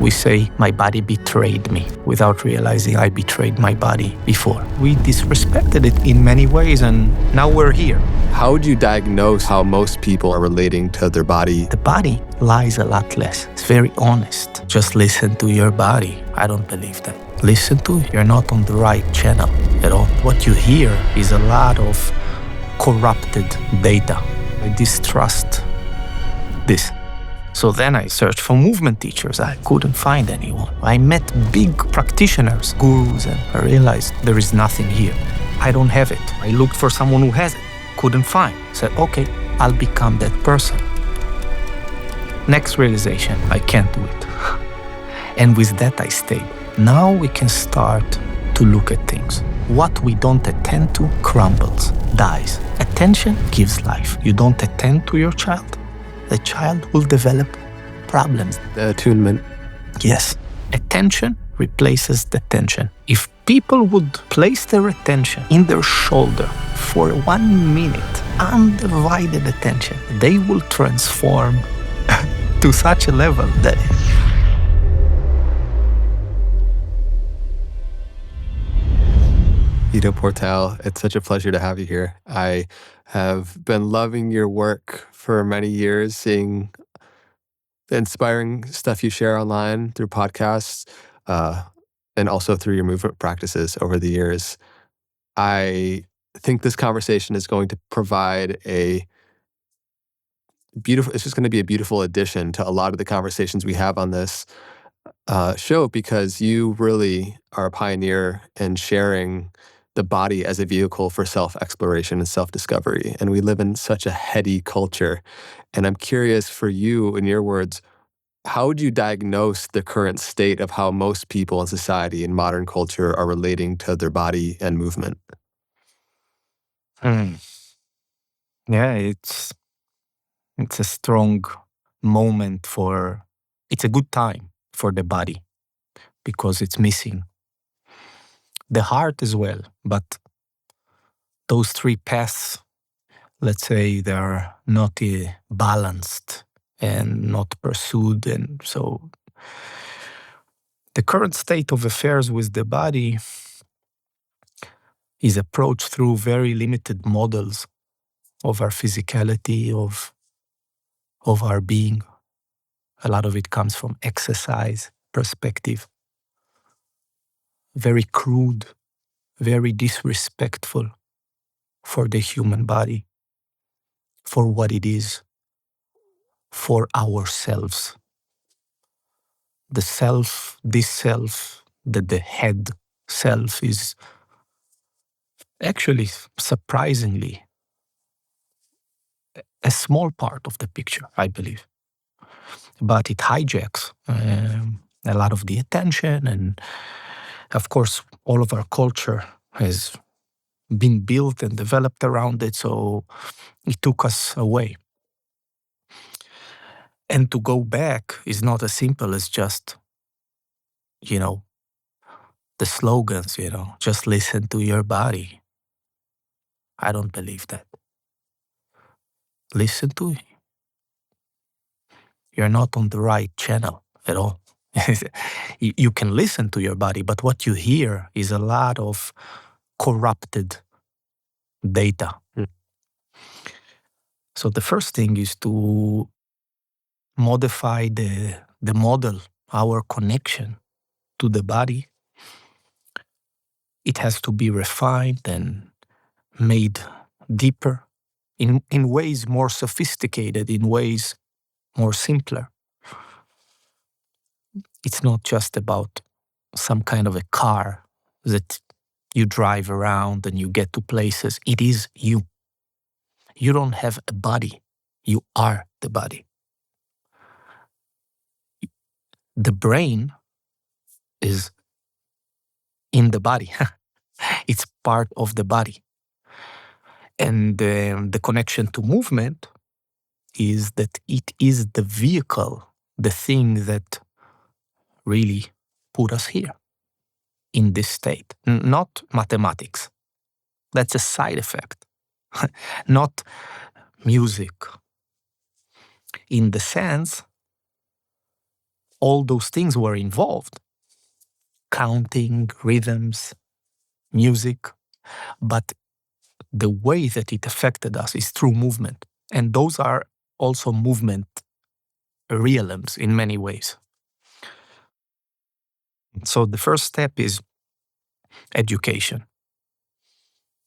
We say, my body betrayed me, without realizing I betrayed my body before. We disrespected it in many ways, and now we're here. How would you diagnose how most people are relating to their body? The body lies a lot less. It's very honest. Just listen to your body. I don't believe that. Listen to it. You're not on the right channel at all. What you hear is a lot of corrupted data. I distrust this. So then I searched for movement teachers. I couldn't find anyone. I met big practitioners, gurus, and I realized there is nothing here. I don't have it. I looked for someone who has it. Couldn't find. Said, okay, I'll become that person. Next realization, I can't do it. And with that I stayed. Now we can start to look at things. What we don't attend to crumbles, dies. Attention gives life. You don't attend to your child, the child will develop problems. The attunement. Yes. Attention replaces the tension. If people would place their attention in their shoulder for 1 minute, undivided attention, they will transform to such a level that... Ido Portal, it's such a pleasure to have you here. I have been loving your work for many years, seeing the inspiring stuff you share online through podcasts, and also through your movement practices over the years. I think this conversation is going to provide it's just going to be a beautiful addition to a lot of the conversations we have on this show, because you really are a pioneer in sharing the body as a vehicle for self-exploration and self-discovery. And we live in such a heady culture. And I'm curious, for you, in your words, how would you diagnose the current state of how most people in society in modern culture are relating to their body and movement? Yeah, it's a strong moment it's a good time for the body because it's missing. The heart as well, but those three paths, let's say, they're not balanced and not pursued. And so the current state of affairs with the body is approached through very limited models of our physicality, of our being. A lot of it comes from exercise perspective. Very crude, very disrespectful for the human body, for what it is, for ourselves. The self, the head self is actually surprisingly a small part of the picture, I believe. But it hijacks a lot of the attention, and of course, all of our culture has been built and developed around it, so it took us away. And to go back is not as simple as just, the slogans, just listen to your body. I don't believe that. Listen to it. You're not on the right channel at all. You can listen to your body, but what you hear is a lot of corrupted data. So the first thing is to modify the model, our connection to the body. It has to be refined and made deeper, in ways more sophisticated, in ways more simpler. It's not just about some kind of a car that you drive around and you get to places. It is you. You don't have a body. You are the body. The brain is in the body. It's part of the body. And the connection to movement is that it is the vehicle, the thing that really put us here in this state. Not mathematics. That's a side effect. Not music. In the sense all those things were involved. Counting, rhythms, music. But the way that it affected us is through movement. And those are also movement realms in many ways. So the first step is education.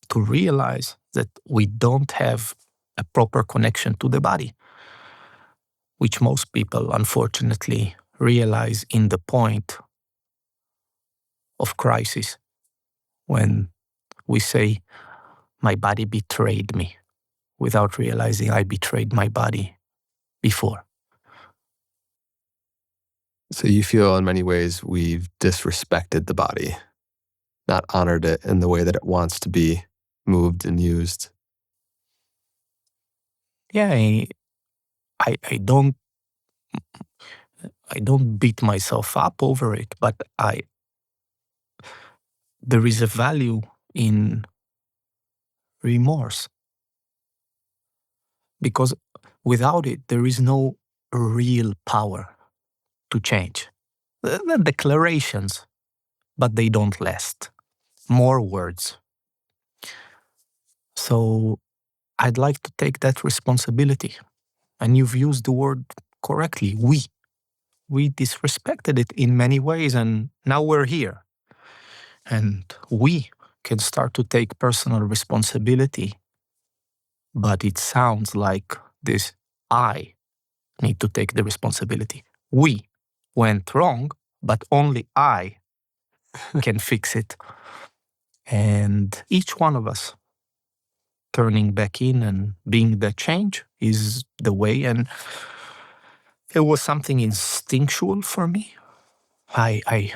To realize that we don't have a proper connection to the body, which most people unfortunately realize in the point of crisis when we say, my body betrayed me, without realizing I betrayed my body before. So you feel in many ways we've disrespected the body, not honored it in the way that it wants to be moved and used. Yeah, I don't beat myself up over it, but there is a value in remorse, because without it there is no real power to change. The declarations, but they don't last. More words. So I'd like to take that responsibility. And you've used the word correctly, we. We disrespected it in many ways, and now we're here. And we can start to take personal responsibility. But it sounds like this I need to take the responsibility. We went wrong, but only I can fix it. And each one of us turning back in and being the change is the way. And it was something instinctual for me. I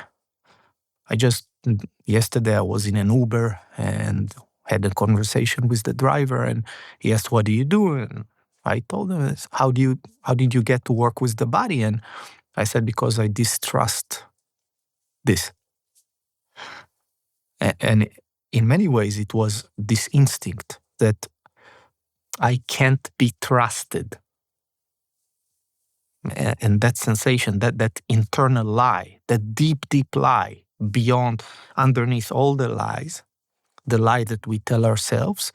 just, yesterday I was in an Uber and had a conversation with the driver, and he asked, what do you do? And I told him, how did you get to work with the body? And I said, because I distrust this. And in many ways, it was this instinct that I can't be trusted. And that sensation, that internal lie, that deep, deep lie beyond, underneath all the lies, the lie that we tell ourselves,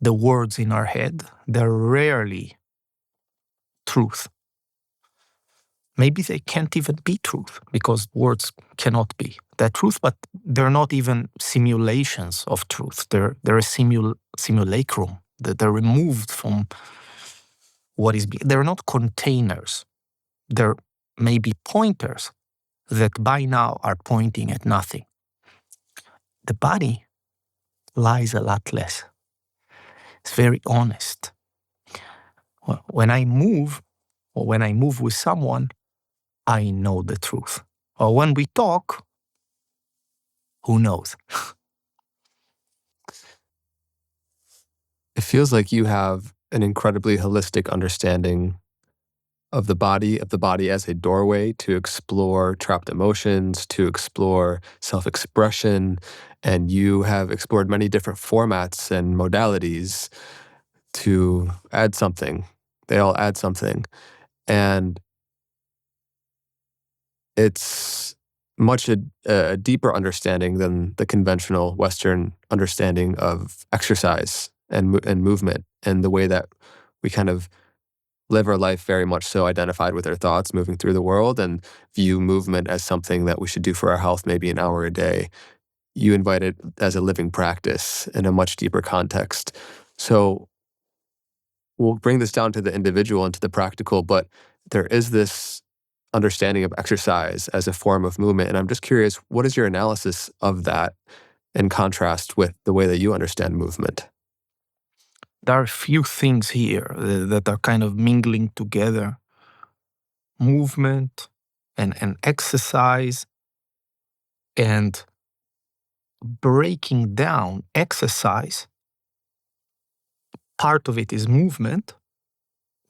the words in our head, they're rarely truth. Maybe they can't even be truth, because words cannot be that truth, but they're not even simulations of truth. They're a simulacrum. They're removed from what is. They're not containers. They're maybe pointers that by now are pointing at nothing. The body lies a lot less. It's very honest. When I move, or when I move with someone, I know the truth. Or when we talk, who knows? It feels like you have an incredibly holistic understanding of the body as a doorway to explore trapped emotions, to explore self-expression, and you have explored many different formats and modalities to add something. They all add something. And it's much a deeper understanding than the conventional Western understanding of exercise and movement, and the way that we kind of live our life very much so identified with our thoughts moving through the world, and view movement as something that we should do for our health, maybe an hour a day. You invite it as a living practice in a much deeper context. So we'll bring this down to the individual and to the practical, but there is this understanding of exercise as a form of movement. And I'm just curious, what is your analysis of that in contrast with the way that you understand movement? There are a few things here that are kind of mingling together. Movement and exercise, and breaking down exercise. Part of it is movement,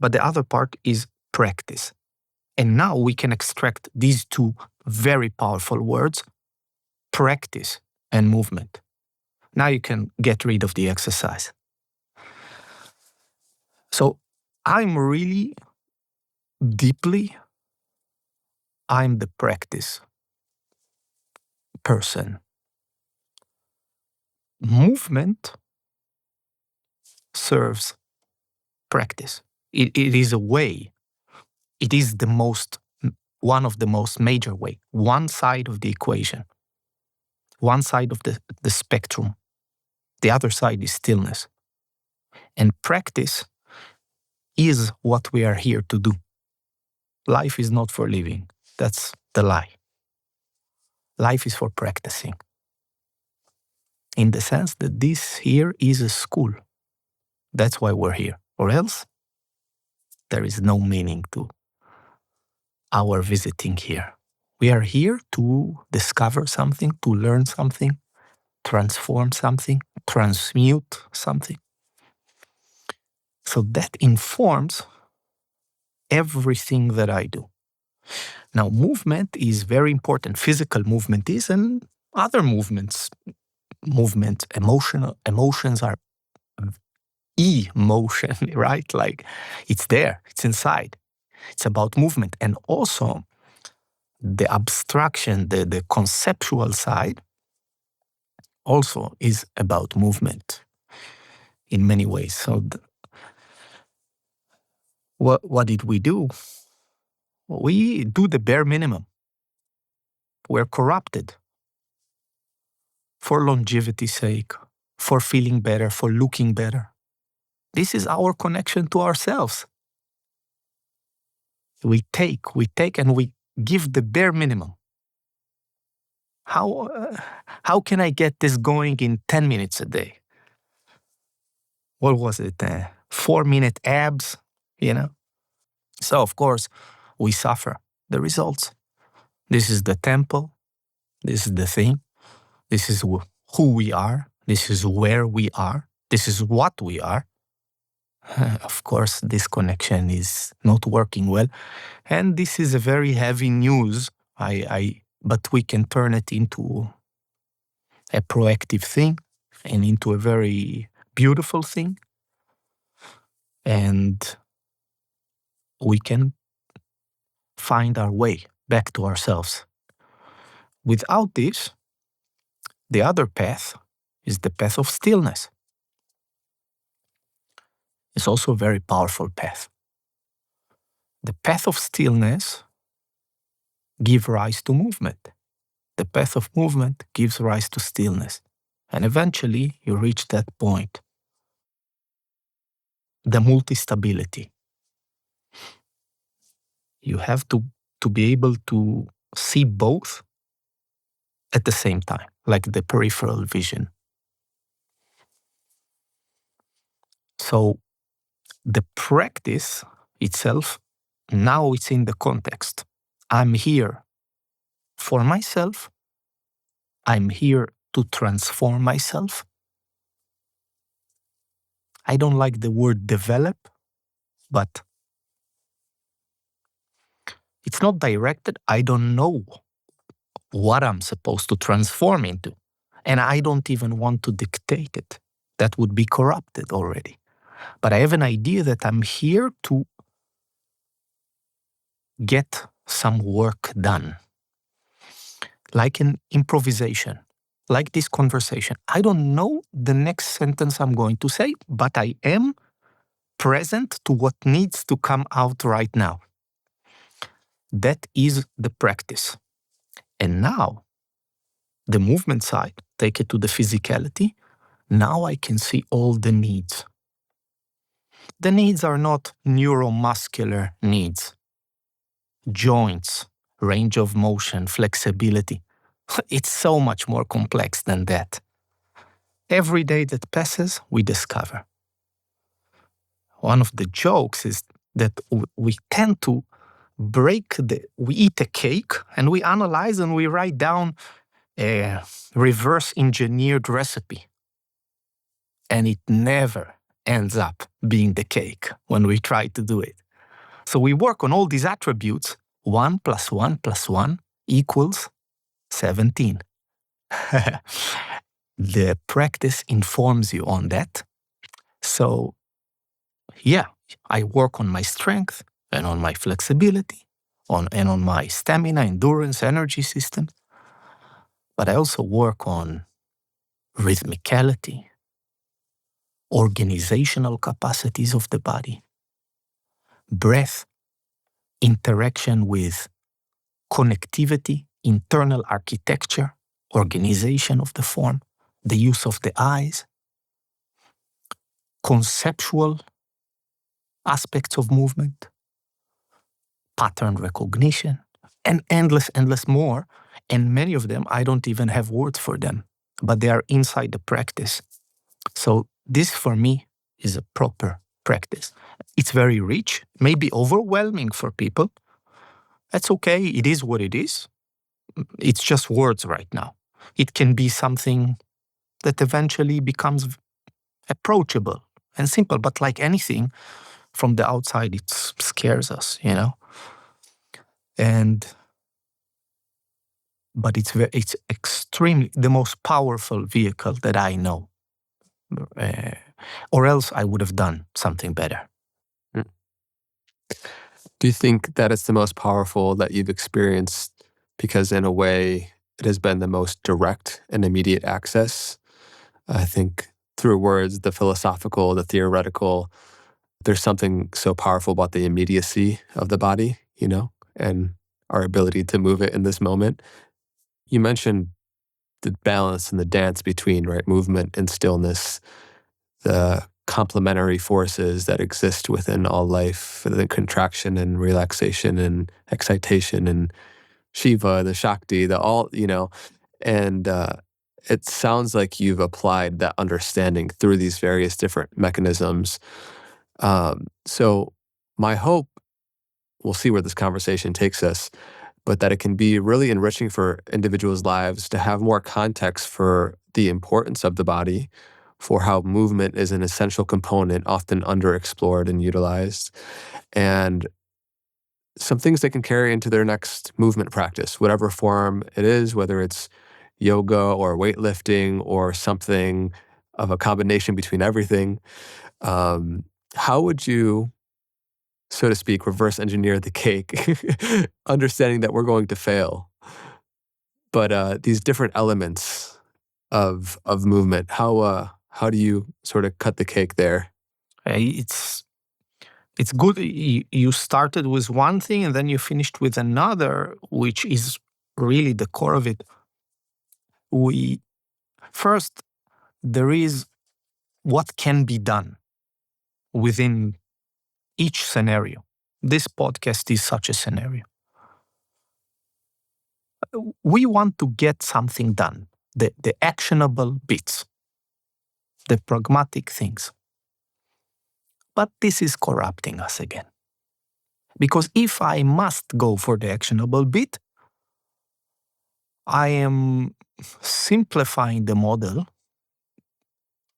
but the other part is practice. And now we can extract these two very powerful words, practice and movement. Now you can get rid of the exercise. So I'm really deeply I'm the practice person. Movement serves practice. It is a way. It is one of the most major way. One side of the equation. One side of the spectrum. The other side is stillness. And practice is what we are here to do. Life is not for living. That's the lie. Life is for practicing. In the sense that this here is a school. That's why we're here. Or else, there is no meaning to our visiting here. We are here to discover something, to learn something, transform something, transmute something. So that informs everything that I do. Now, movement is very important. Physical movement is, and other movements. Emotions are emotion, right? Like it's there, it's inside. It's about movement. And also the abstraction, the conceptual side also is about movement in many ways. So what did we do? We do the bare minimum. We're corrupted for longevity's sake, for feeling better, for looking better. This is our connection to ourselves. We take, and we give the bare minimum. How can I get this going in 10 minutes a day? What was it? 4-minute abs, So, of course, we suffer the results. This is the temple. This is the thing. This is who we are. This is where we are. This is what we are. Of course, this connection is not working well. And this is a very heavy news. But we can turn it into a proactive thing and into a very beautiful thing. And we can find our way back to ourselves. Without this, the other path is the path of stillness. It's also a very powerful path. The path of stillness gives rise to movement. The path of movement gives rise to stillness. And eventually, you reach that point. The multi-stability. You have to be able to see both at the same time, like the peripheral vision. So the practice itself, now it's in the context. I'm here for myself. I'm here to transform myself. I don't like the word develop, but it's not directed. I don't know what I'm supposed to transform into. And I don't even want to dictate it. That would be corrupted already. But I have an idea that I'm here to get some work done. Like an improvisation, like this conversation. I don't know the next sentence I'm going to say, but I am present to what needs to come out right now. That is the practice. And now, the movement side, take it to the physicality. Now I can see all the needs. The needs are not neuromuscular needs. Joints, range of motion, flexibility. It's so much more complex than that. Every day that passes, we discover. One of the jokes is that we tend to we eat a cake and we analyze and we write down a reverse engineered recipe. And it never ends up being the cake when we try to do it. So we work on all these attributes. 1 + 1 + 1 equals 17. The practice informs you on that. So, yeah, I work on my strength and on my flexibility, on my stamina, endurance, energy system. But I also work on rhythmicality, organizational capacities of the body, breath, interaction with connectivity, internal architecture, organization of the form, the use of the eyes, conceptual aspects of movement, pattern recognition, and endless more. And many of them, I don't even have words for them, but they are inside the practice. So this for me is a proper practice. It's very rich, maybe overwhelming for people. That's okay, it is what it is. It's just words right now. It can be something that eventually becomes approachable and simple, but like anything, from the outside, it scares us, But it's extremely the most powerful vehicle that I know. Or else I would have done something better. Do you think that it's the most powerful that you've experienced because in a way it has been the most direct and immediate access? I think through words, the philosophical, the theoretical, there's something so powerful about the immediacy of the body, and our ability to move it in this moment. You mentioned the balance and the dance between movement and stillness, the complementary forces that exist within all life, the contraction and relaxation and excitation and Shiva, the Shakti, the all, and it sounds like you've applied that understanding through these various different mechanisms. So my hope, we'll see where this conversation takes us, but that it can be really enriching for individuals' lives to have more context for the importance of the body, for how movement is an essential component, often underexplored and utilized, and some things they can carry into their next movement practice, whatever form it is, whether it's yoga or weightlifting or something of a combination between everything. How would you, so to speak, reverse engineer the cake, understanding that we're going to fail, but these different elements of movement, how do you sort of cut the cake there? It's good you started with one thing and then you finished with another, which is really the core of it. First, there is what can be done within each scenario. This podcast is such a scenario. We want to get something done, the actionable bits, the pragmatic things. But this is corrupting us again. Because if I must go for the actionable bit, I am simplifying the model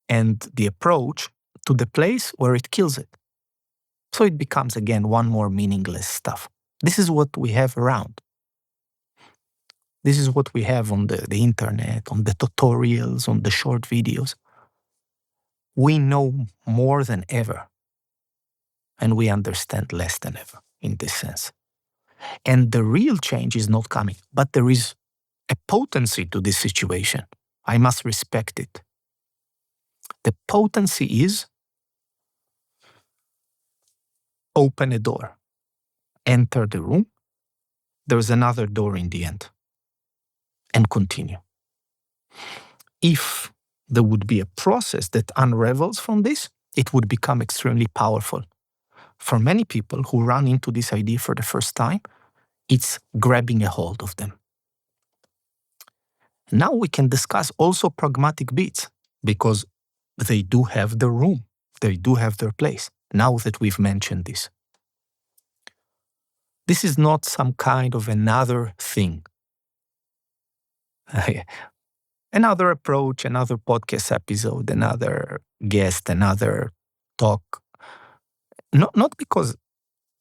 and the approach to the place where it kills it. So it becomes, again, one more meaningless stuff. This is what we have around. This is what we have on the internet, on the tutorials, on the short videos. We know more than ever, and we understand less than ever in this sense. And the real change is not coming, but there is a potency to this situation. I must respect it. The potency is open a door, enter the room, there's another door in the end, and continue. If there would be a process that unravels from this, it would become extremely powerful. For many people who run into this idea for the first time, it's grabbing a hold of them. Now we can discuss also pragmatic bits, because they do have the room, they do have their place, now that we've mentioned this. This is not some kind of another thing. Another approach, another podcast episode, another guest, another talk. Not because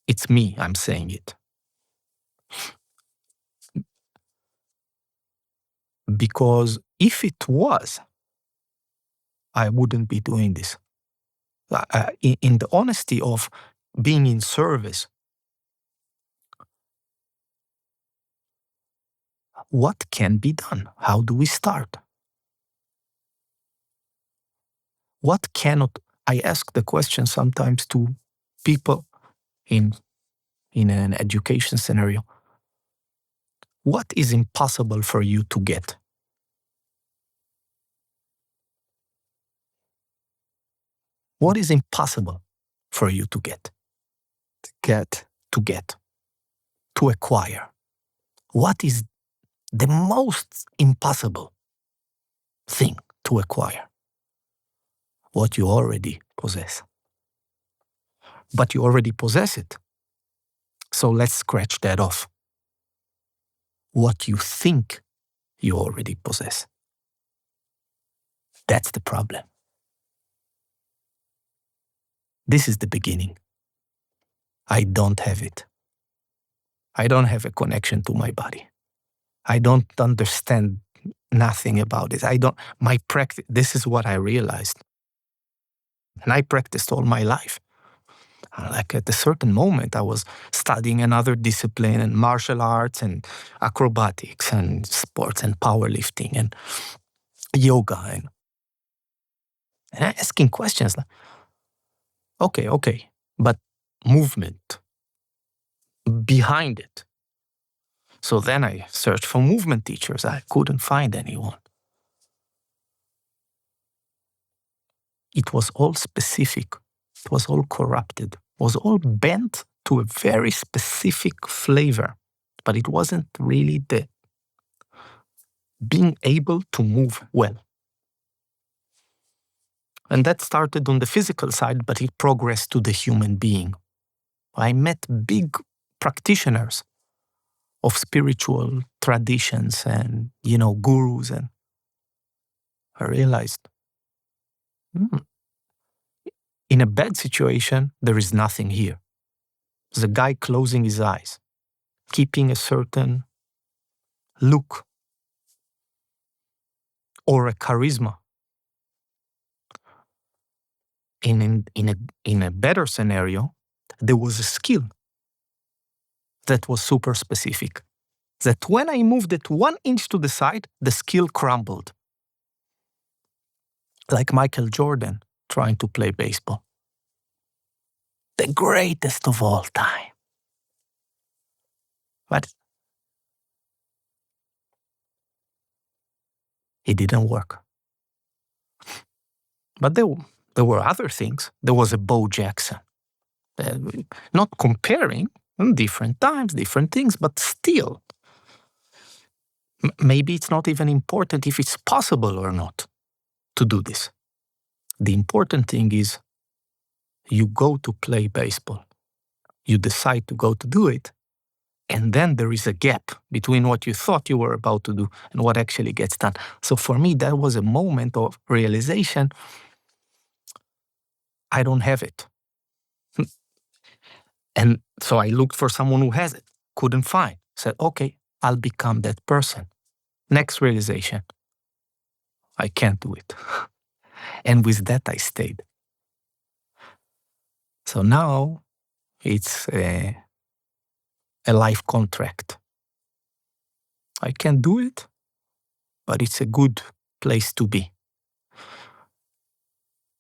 it's me, I'm saying it. Because if it was, I wouldn't be doing this. In the honesty of being in service, What can be done? How do we start? What cannot? I ask the question sometimes to people in an education scenario. What is impossible for you to get? What is impossible for you to get? To get. To acquire. What is the most impossible thing to acquire? What you already possess. But you already possess it. So let's scratch that off. What you think you already possess. That's the problem. This is the beginning. I don't have it. I don't have a connection to my body. I don't understand nothing about it. My practice, this is what I realized. And I practiced all my life. Like at a certain moment, I was studying another discipline and martial arts and acrobatics and sports and powerlifting and yoga and asking questions like, okay, but movement behind it. So then I searched for movement teachers. I couldn't find anyone. It was all specific. It was all corrupted. It was all bent to a very specific flavor. But it wasn't really the being able to move well. And that started on the physical side, but it progressed to the human being. I met big practitioners of spiritual traditions and, gurus, and I realized, in a bad situation, there is nothing here. There's a guy closing his eyes, keeping a certain look or a charisma. In a better scenario, there was a skill that was super specific. That when I moved it 1 inch to the side, the skill crumbled. Like Michael Jordan trying to play baseball. The greatest of all time. But it didn't work. But there were other things. There was a Bo Jackson. Not comparing, different times, different things, but still. Maybe it's not even important if it's possible or not to do this. The important thing is you go to play baseball. You decide to go to do it. And then there is a gap between what you thought you were about to do and what actually gets done. So for me, that was a moment of realization. I don't have it. And so I looked for someone who has it. Couldn't find. Said, okay, I'll become that person. Next realization. I can't do it. And with that, I stayed. So now it's a life contract. I can do it, but it's a good place to be.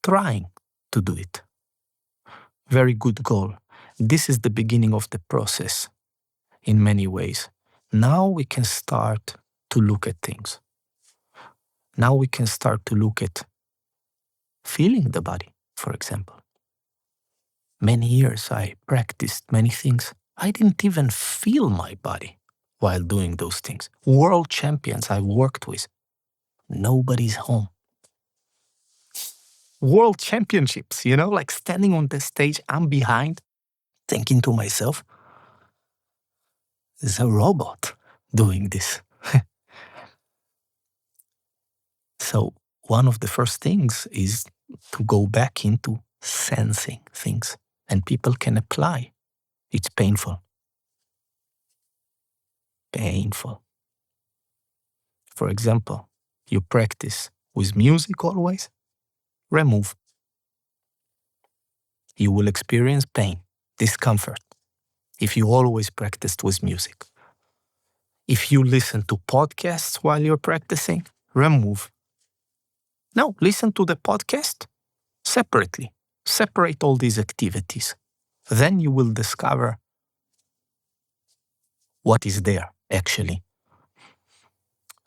Trying to do it. Very good goal. This is the beginning of the process in many ways. Now we can start to look at things. Now we can start to look at feeling the body, for example. Many years I practiced many things. I didn't even feel my body while doing those things. World champions I worked with. Nobody's home. World championships, like standing on the stage, I'm behind, thinking to myself, there's a robot doing this. So one of the first things is to go back into sensing things. And people can apply. It's painful. Painful. For example, you practice with music always, remove. You will experience pain, discomfort, if you always practiced with music. If you listen to podcasts while you're practicing, remove. No, listen to the podcast separately. Separate all these activities. Then you will discover what is there, actually.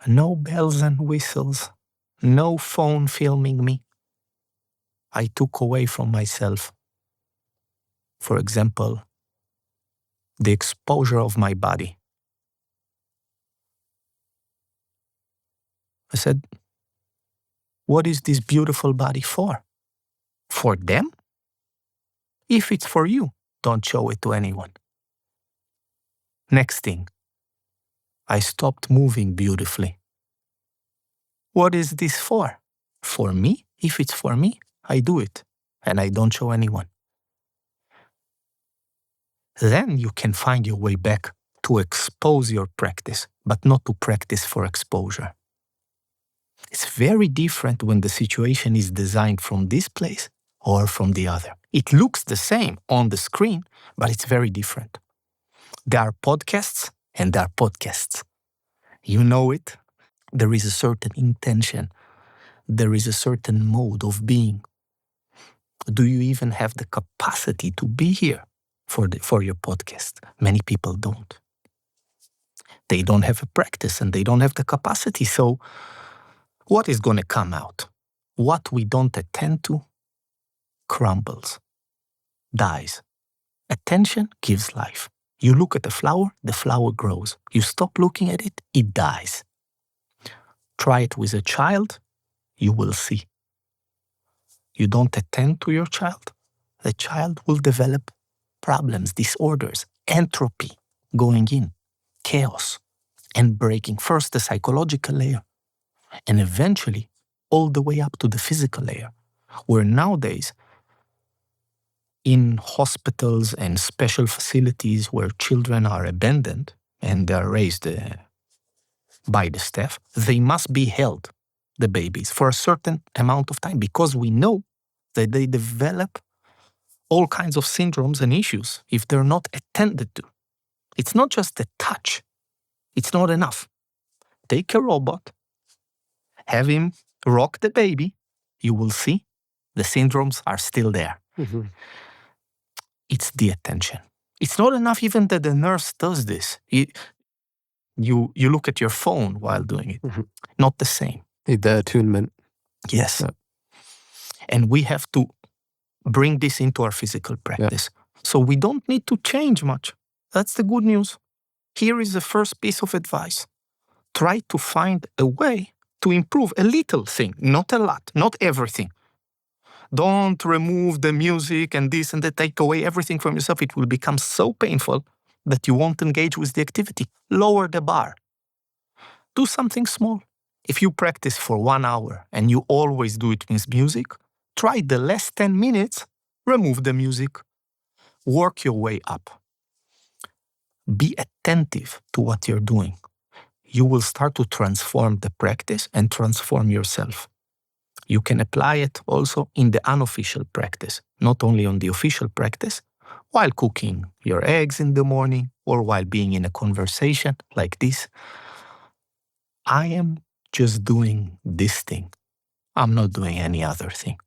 No bells and whistles. No phone filming me. I took away from myself, for example, the exposure of my body. I said, what is this beautiful body for? For them? If it's for you, don't show it to anyone. Next thing, I stopped moving beautifully. What is this for? For me? If it's for me, I do it, and I don't show anyone. Then you can find your way back to expose your practice, but not to practice for exposure. It's very different when the situation is designed from this place or from the other. It looks the same on the screen, but it's very different. There are podcasts and there are podcasts. You know it. There is a certain intention. There is a certain mode of being. Do you even have the capacity to be here for your podcast? Many people don't. They don't have a practice and they don't have the capacity. So what is going to come out? What we don't attend to crumbles, dies. Attention gives life. You look at the flower grows. You stop looking at it, it dies. Try it with a child, you will see. You don't attend to your child, the child will develop problems, disorders, entropy going in, chaos, and breaking first the psychological layer, and eventually all the way up to the physical layer, where nowadays in hospitals and special facilities where children are abandoned and they are raised by the staff, they must be held, the babies, for a certain amount of time, because we know that they develop all kinds of syndromes and issues if they're not attended to. It's not just a touch. It's not enough. Take a robot, have him rock the baby, you will see the syndromes are still there. Mm-hmm. It's the attention. It's not enough even that the nurse does this. You look at your phone while doing it. Mm-hmm. Not the same. Need the attunement. Yes. Yeah. And we have to bring this into our physical practice. Yeah. So we don't need to change much. That's the good news. Here is the first piece of advice. Try to find a way to improve a little thing, not a lot, not everything. Don't remove the music and this and that, take away everything from yourself. It will become so painful that you won't engage with the activity. Lower the bar. Do something small. If you practice for 1 hour and you always do it with music, try the last 10 minutes, remove the music, work your way up. Be attentive to what you're doing. You will start to transform the practice and transform yourself. You can apply it also in the unofficial practice, not only on the official practice, while cooking your eggs in the morning or while being in a conversation like this. I am just doing this thing. I'm not doing any other thing.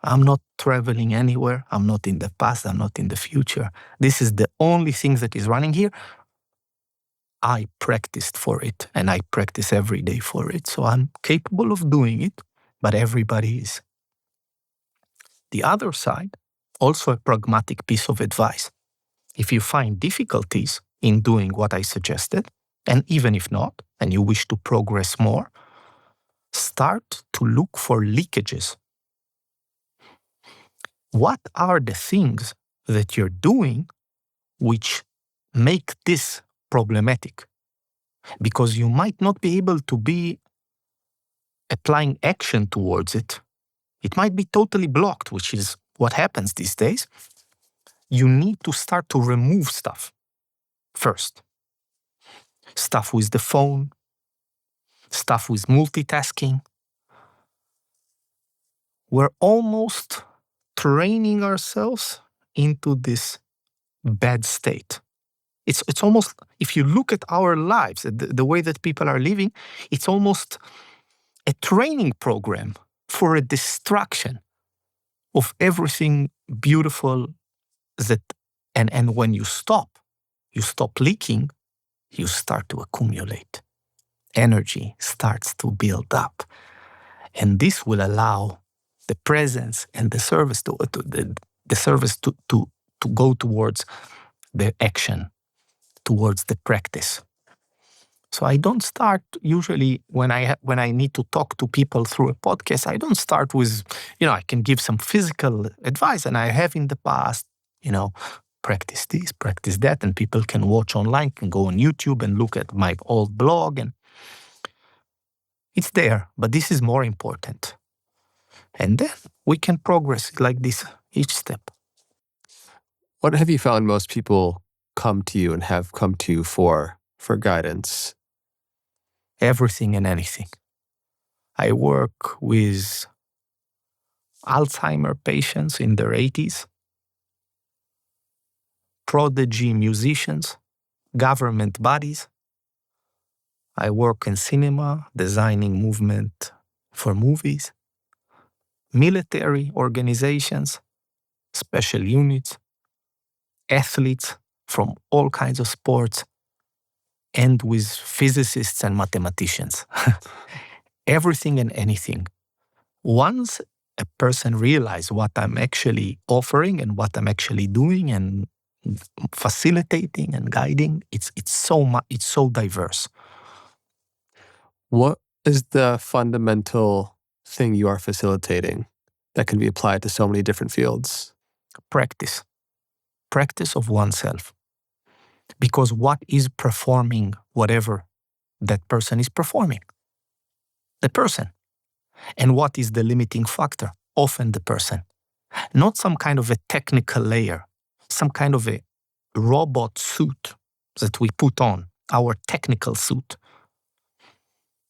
I'm not traveling anywhere. I'm not in the past. I'm not in the future. This is the only thing that is running here. I practiced for it and I practice every day for it. So I'm capable of doing it, but everybody is. The other side, also a pragmatic piece of advice. If you find difficulties in doing what I suggested, and even if not, and you wish to progress more, start to look for leakages. What are the things that you're doing which make this problematic? Because you might not be able to be applying action towards it. It might be totally blocked, which is what happens these days. You need to start to remove stuff first. Stuff with the phone, stuff with multitasking. We're almost training ourselves into this bad state. It's almost, if you look at our lives, the way that people are living, it's almost a training program for a destruction of everything beautiful that, and when you stop leaking, you start to accumulate. Energy starts to build up. And this will allow the presence and the service to go towards the action, towards the practice. So I don't start usually when I need to talk to people through a podcast. I don't start with, I can give some physical advice, and I have in the past, practice this, practice that, and people can watch online, can go on YouTube and look at my old blog, and it's there. But this is more important. And then we can progress like this each step. What have you found most people come to you and have come to you for guidance? Everything and anything. I work with Alzheimer patients in their 80s, prodigy musicians, government bodies. I work in cinema, designing movement for movies, military organizations, special units, athletes from all kinds of sports, and with physicists and mathematicians. Everything and anything. Once a person realizes what I'm actually offering and what I'm actually doing and facilitating and guiding, it's so diverse. What is the fundamental thing you are facilitating that can be applied to so many different fields? Practice. Practice of oneself. Because what is performing whatever that person is performing? The person. And what is the limiting factor? Often the person. Not some kind of a technical layer, some kind of a robot suit that we put on, our technical suit.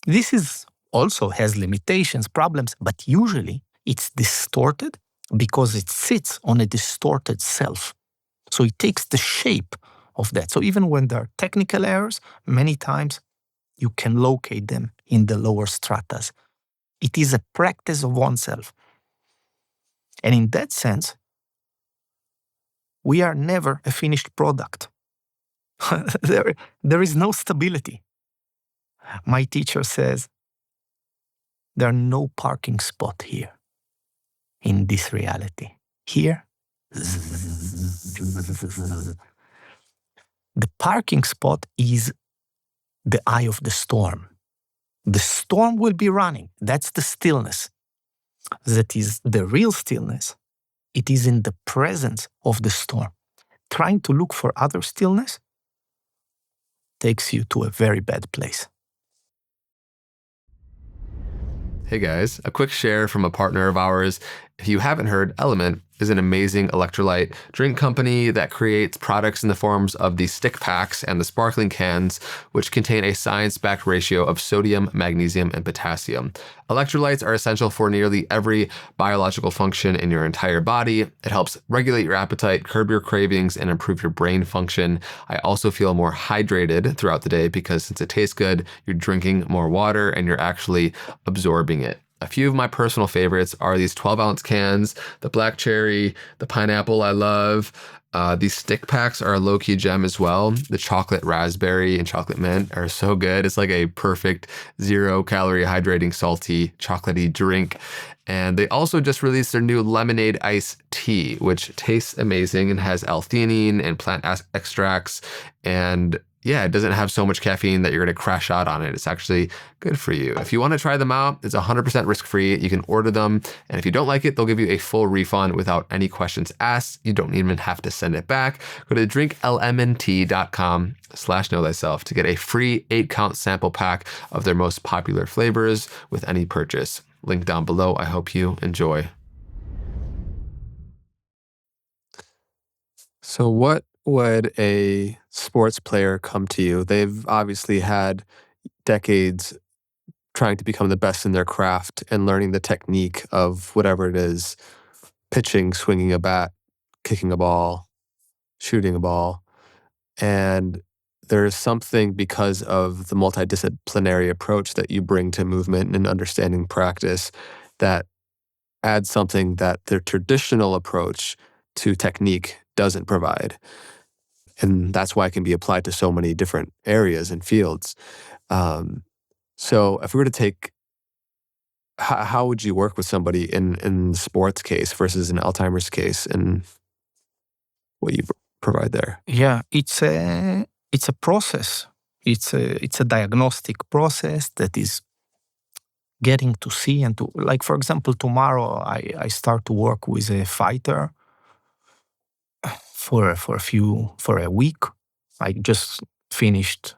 This is also has limitations, problems, but usually it's distorted because it sits on a distorted self. So it takes the shape of that. So even when there are technical errors, many times you can locate them in the lower stratas. It is a practice of oneself. And in that sense, we are never a finished product. There is no stability. My teacher says, there are no parking spot here in this reality. Here, the parking spot is the eye of the storm. The storm will be running. That's the stillness. That is the real stillness. It is in the presence of the storm. Trying to look for other stillness takes you to a very bad place. Hey guys, a quick share from a partner of ours. If you haven't heard, Element is an amazing electrolyte drink company that creates products in the forms of the stick packs and the sparkling cans, which contain a science-backed ratio of sodium, magnesium, and potassium. Electrolytes are essential for nearly every biological function in your entire body. It helps regulate your appetite, curb your cravings, and improve your brain function. I also feel more hydrated throughout the day because since it tastes good, you're drinking more water and you're actually absorbing it. A few of my personal favorites are these 12-ounce cans, the black cherry, the pineapple I love. These stick packs are a low-key gem as well. The chocolate raspberry and chocolate mint are so good. It's like a perfect 0-calorie, hydrating, salty, chocolatey drink. And they also just released their new lemonade iced tea, which tastes amazing and has L-theanine and plant extracts. And yeah, it doesn't have so much caffeine that you're going to crash out on it. It's actually good for you. If you want to try them out, it's 100% risk-free. You can order them. And if you don't like it, they'll give you a full refund without any questions asked. You don't even have to send it back. Go to drinklmnt.com/knowthyself to get a free 8-count sample pack of their most popular flavors with any purchase. Link down below. I hope you enjoy. So what would a sports player come to you? They've obviously had decades trying to become the best in their craft and learning the technique of whatever it is, pitching, swinging a bat, kicking a ball, shooting a ball. And there's something because of the multidisciplinary approach that you bring to movement and understanding practice that adds something that the traditional approach to technique doesn't provide. And that's why it can be applied to so many different areas and fields. So if we were to take, how would you work with somebody in the sports case versus an Alzheimer's case and what you provide there? Yeah, it's a process. It's a diagnostic process that is getting to see and to, like, for example, tomorrow I start to work with a fighter for a week. I just finished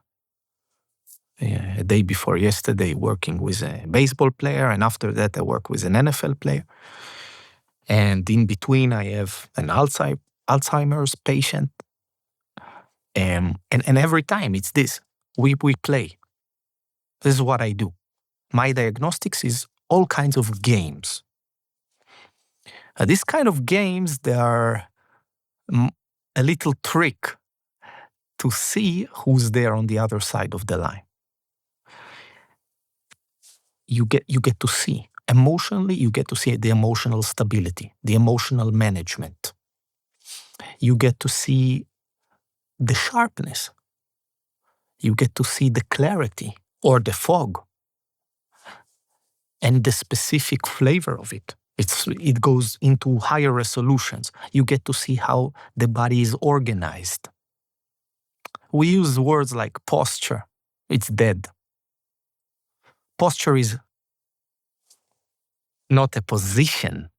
a day before yesterday working with a baseball player, and after that I work with an NFL player. And in between I have an Alzheimer's patient. And every time it's this. We play. This is what I do. My diagnostics is all kinds of games. These kind of games, they are a little trick to see who's there on the other side of the line. You get to see. Emotionally, you get to see the emotional stability, the emotional management. You get to see the sharpness. You get to see the clarity or the fog and the specific flavor of it. It goes into higher resolutions. You get to see how the body is organized. We use words like posture. It's dead. Posture is not a position.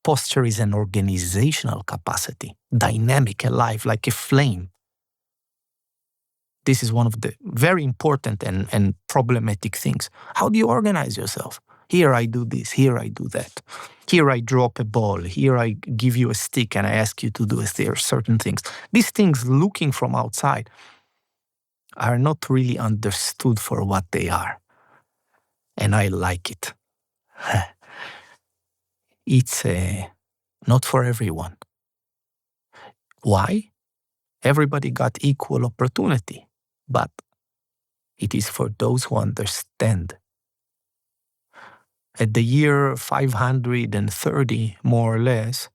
Posture is an organizational capacity, dynamic, alive, like a flame. This is one of the very important and problematic things. How do you organize yourself? Here I do this, here I do that. Here I drop a ball, here I give you a stick and I ask you to do certain things. These things, looking from outside, are not really understood for what they are. And I like it. It's not for everyone. Why? Everybody got equal opportunity, but it is for those who understand. At the year 530, more or less,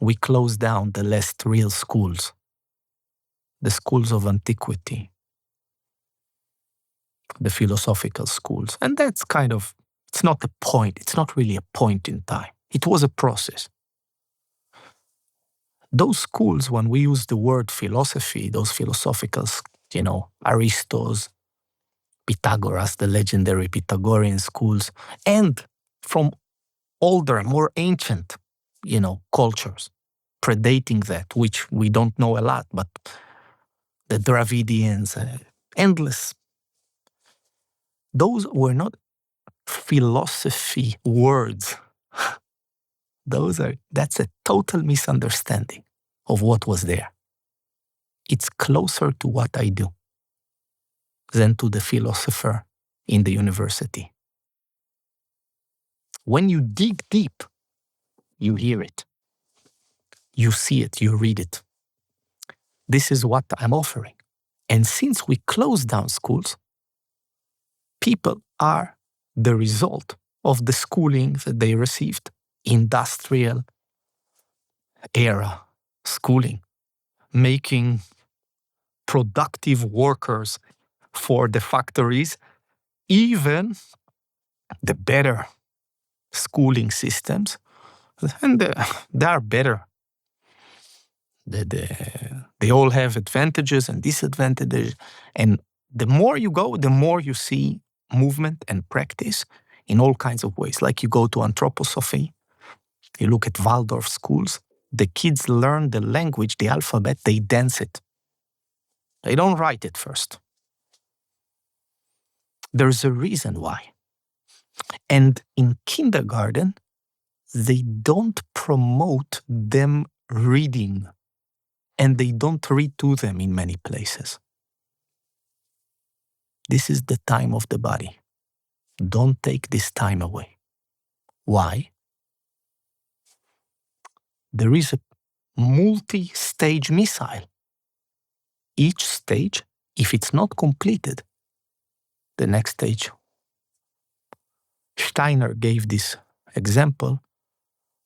we closed down the last real schools, the schools of antiquity, the philosophical schools. And that's kind of, it's not a point, it's not really a point in time. It was a process. Those schools, when we use the word philosophy, those philosophical, Aristotle, Pythagoras, the legendary Pythagorean schools, and from older, more ancient, cultures, predating that, which we don't know a lot, but the Dravidians, endless. Those were not philosophy words. That's a total misunderstanding of what was there. It's closer to what I do than to the philosopher in the university. When you dig deep, you hear it. You see it, you read it. This is what I'm offering. And since we closed down schools, people are the result of the schooling that they received. Industrial era schooling, making productive workers for the factories. Even the better schooling systems, and they are better. They all have advantages and disadvantages. And the more you go, the more you see movement and practice in all kinds of ways. Like you go to anthroposophy, you look at Waldorf schools, the kids learn the language, the alphabet, they dance it. They don't write it first. There's a reason why. And in kindergarten, they don't promote them reading, and they don't read to them in many places. This is the time of the body. Don't take this time away. Why? There is a multi-stage missile. each stage, if it's not completed, the next stage. Steiner gave this example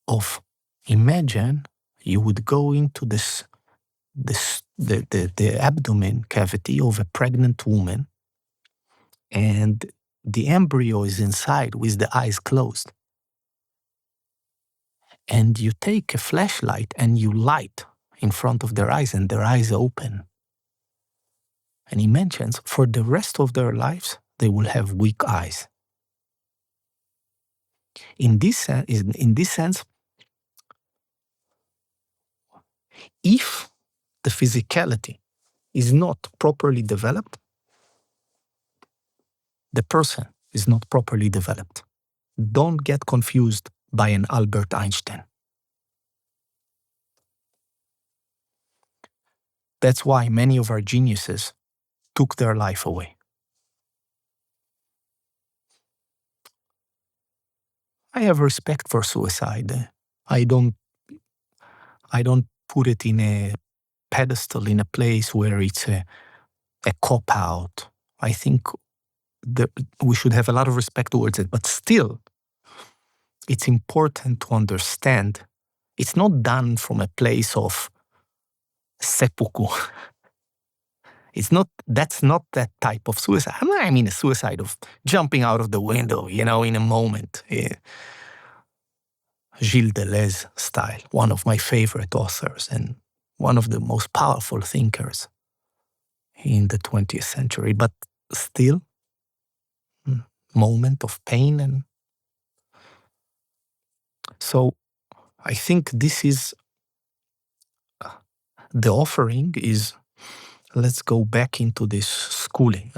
of, imagine you would go into the abdomen cavity of a pregnant woman, and the embryo is inside with the eyes closed. And you take a flashlight and you light in front of their eyes, and their eyes open. And he mentions for the rest of their lives, they will have weak eyes. In this sense, if the physicality is not properly developed, the person is not properly developed. Don't get confused by an Albert Einstein. That's why many of our geniuses took their life away. I have respect for suicide. I don't put it in a pedestal, in a place where it's a cop-out. I think we should have a lot of respect towards it, but still, it's important to understand it's not done from a place of seppuku. That's not that type of suicide. I mean a suicide of jumping out of the window, in a moment. Gilles Deleuze style, one of my favorite authors and one of the most powerful thinkers in the 20th century, but still, moment of pain. And so I think this is, the offering is, let's go back into this schooling.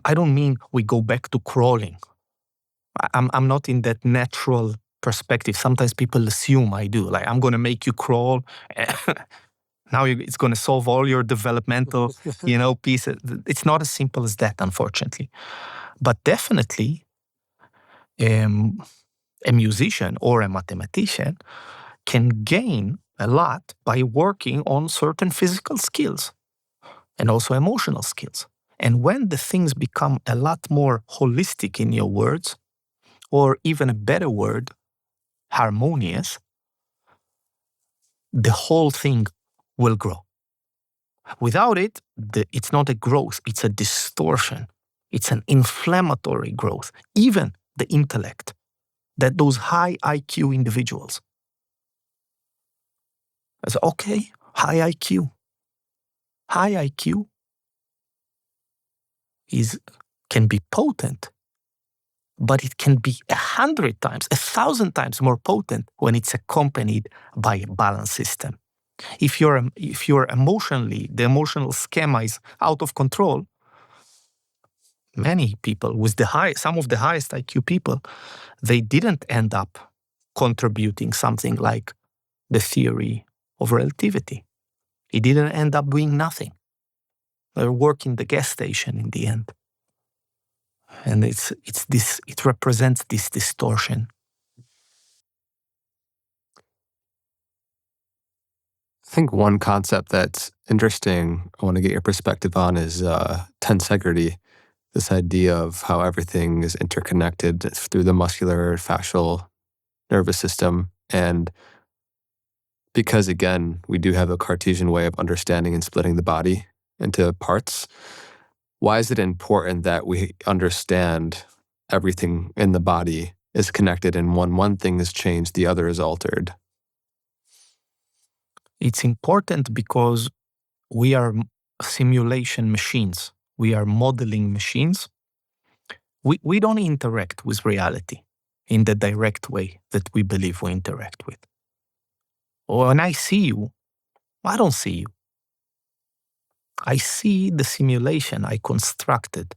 I don't mean we go back to crawling. I'm not in that natural perspective. Sometimes people assume I do. Like, I'm going to make you crawl. Now it's going to solve all your developmental, pieces. It's not as simple as that, unfortunately. But definitely, a musician or a mathematician can gain a lot by working on certain physical skills and also emotional skills. And when the things become a lot more holistic in your words, or even a better word, harmonious, the whole thing will grow. Without it, it's not a growth, it's a distortion. It's an inflammatory growth. Even the intellect, that those high IQ individuals. I say, okay, high IQ. High IQ can be potent, but it can be 100 times, 1,000 times more potent when it's accompanied by a balanced system. If you're emotionally, the emotional schema is out of control, many people with some of the highest IQ people, they didn't end up contributing something like the theory of relativity. It didn't end up doing nothing. They're working the gas station in the end. And it represents this distortion. I think one concept that's interesting, I want to get your perspective on, is tensegrity, this idea of how everything is interconnected through the muscular, fascial nervous system. And because, again, we do have a Cartesian way of understanding and splitting the body into parts, why is it important that we understand everything in the body is connected, and when one thing is changed, the other is altered? It's important because we are simulation machines. We are modeling machines. We don't interact with reality in the direct way that we believe we interact with. When I see you, I don't see you. I see the simulation I constructed.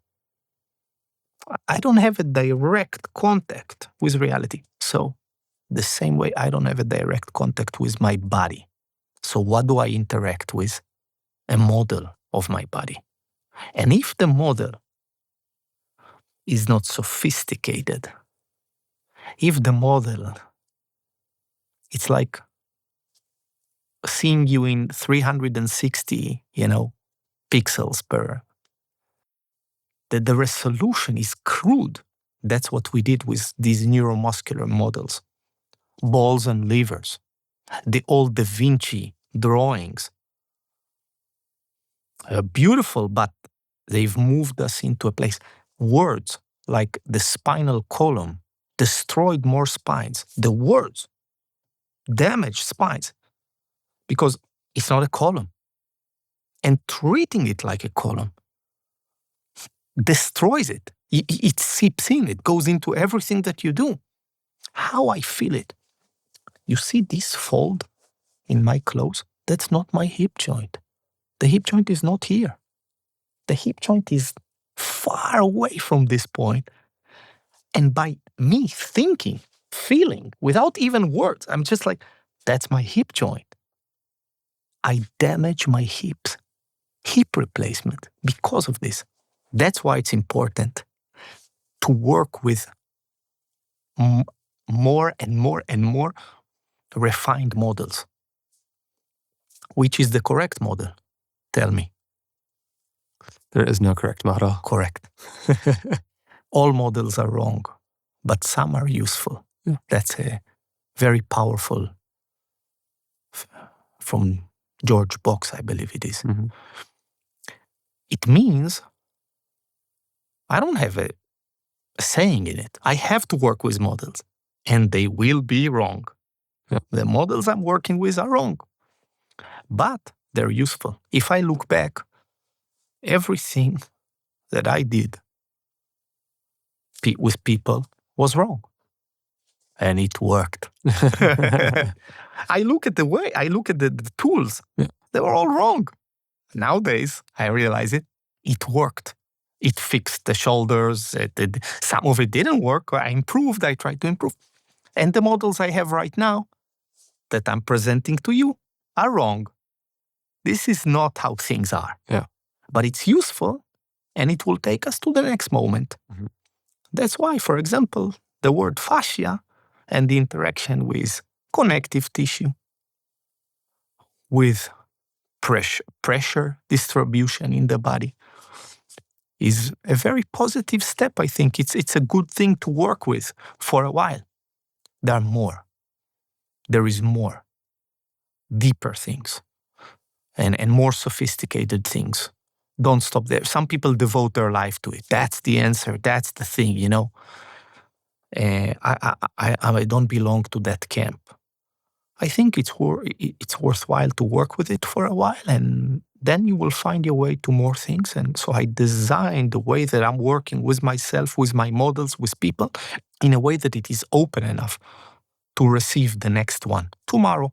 I don't have a direct contact with reality. So the same way I don't have a direct contact with my body. So what do I interact with? A model of my body. And if the model is not sophisticated, if the model, it's like seeing you in 360, pixels per. The resolution is crude. That's what we did with these neuromuscular models. Balls and levers, the old Da Vinci drawings. Beautiful, but they've moved us into a place. Words like the spinal column destroyed more spines. The words damaged spines because it's not a column. And treating it like a column destroys it. It seeps in, it goes into everything that you do. How I feel it. You see this fold in my clothes? That's not my hip joint. The hip joint is not here. The hip joint is far away from this point. And by me thinking, feeling, without even words, I'm just like, that's my hip joint. I damage my hips. Hip replacement because of this. That's why it's important to work with more and more and more refined models. Which is the correct model? Tell me. There is no correct model. Correct. All models are wrong, but some are useful. Yeah. That's a very powerful, from George Box, I believe it is. Mm-hmm. It means I don't have a saying in it. I have to work with models, and they will be wrong. Yeah. The models I'm working with are wrong, but they're useful. If I look back, everything that I did with people was wrong. And it worked. I look at the tools. Yeah. They were all wrong. Nowadays, I realize it worked. It fixed the shoulders. Some of it didn't work. I improved. I tried to improve. And the models I have right now that I'm presenting to you are wrong. This is not how things are. Yeah. But it's useful, and it will take us to the next moment. Mm-hmm. That's why, for example, the word fascia and the interaction with connective tissue, with pressure distribution in the body, is a very positive step, I think. It's a good thing to work with for a while. There are more. There is more. Deeper things. And more sophisticated things. Don't stop there. Some people devote their life to it. That's the answer. That's the thing, I don't belong to that camp. I think it's worthwhile to work with it for a while, and then you will find your way to more things. And so I designed the way that I'm working with myself, with my models, with people, in a way that it is open enough to receive the next one tomorrow.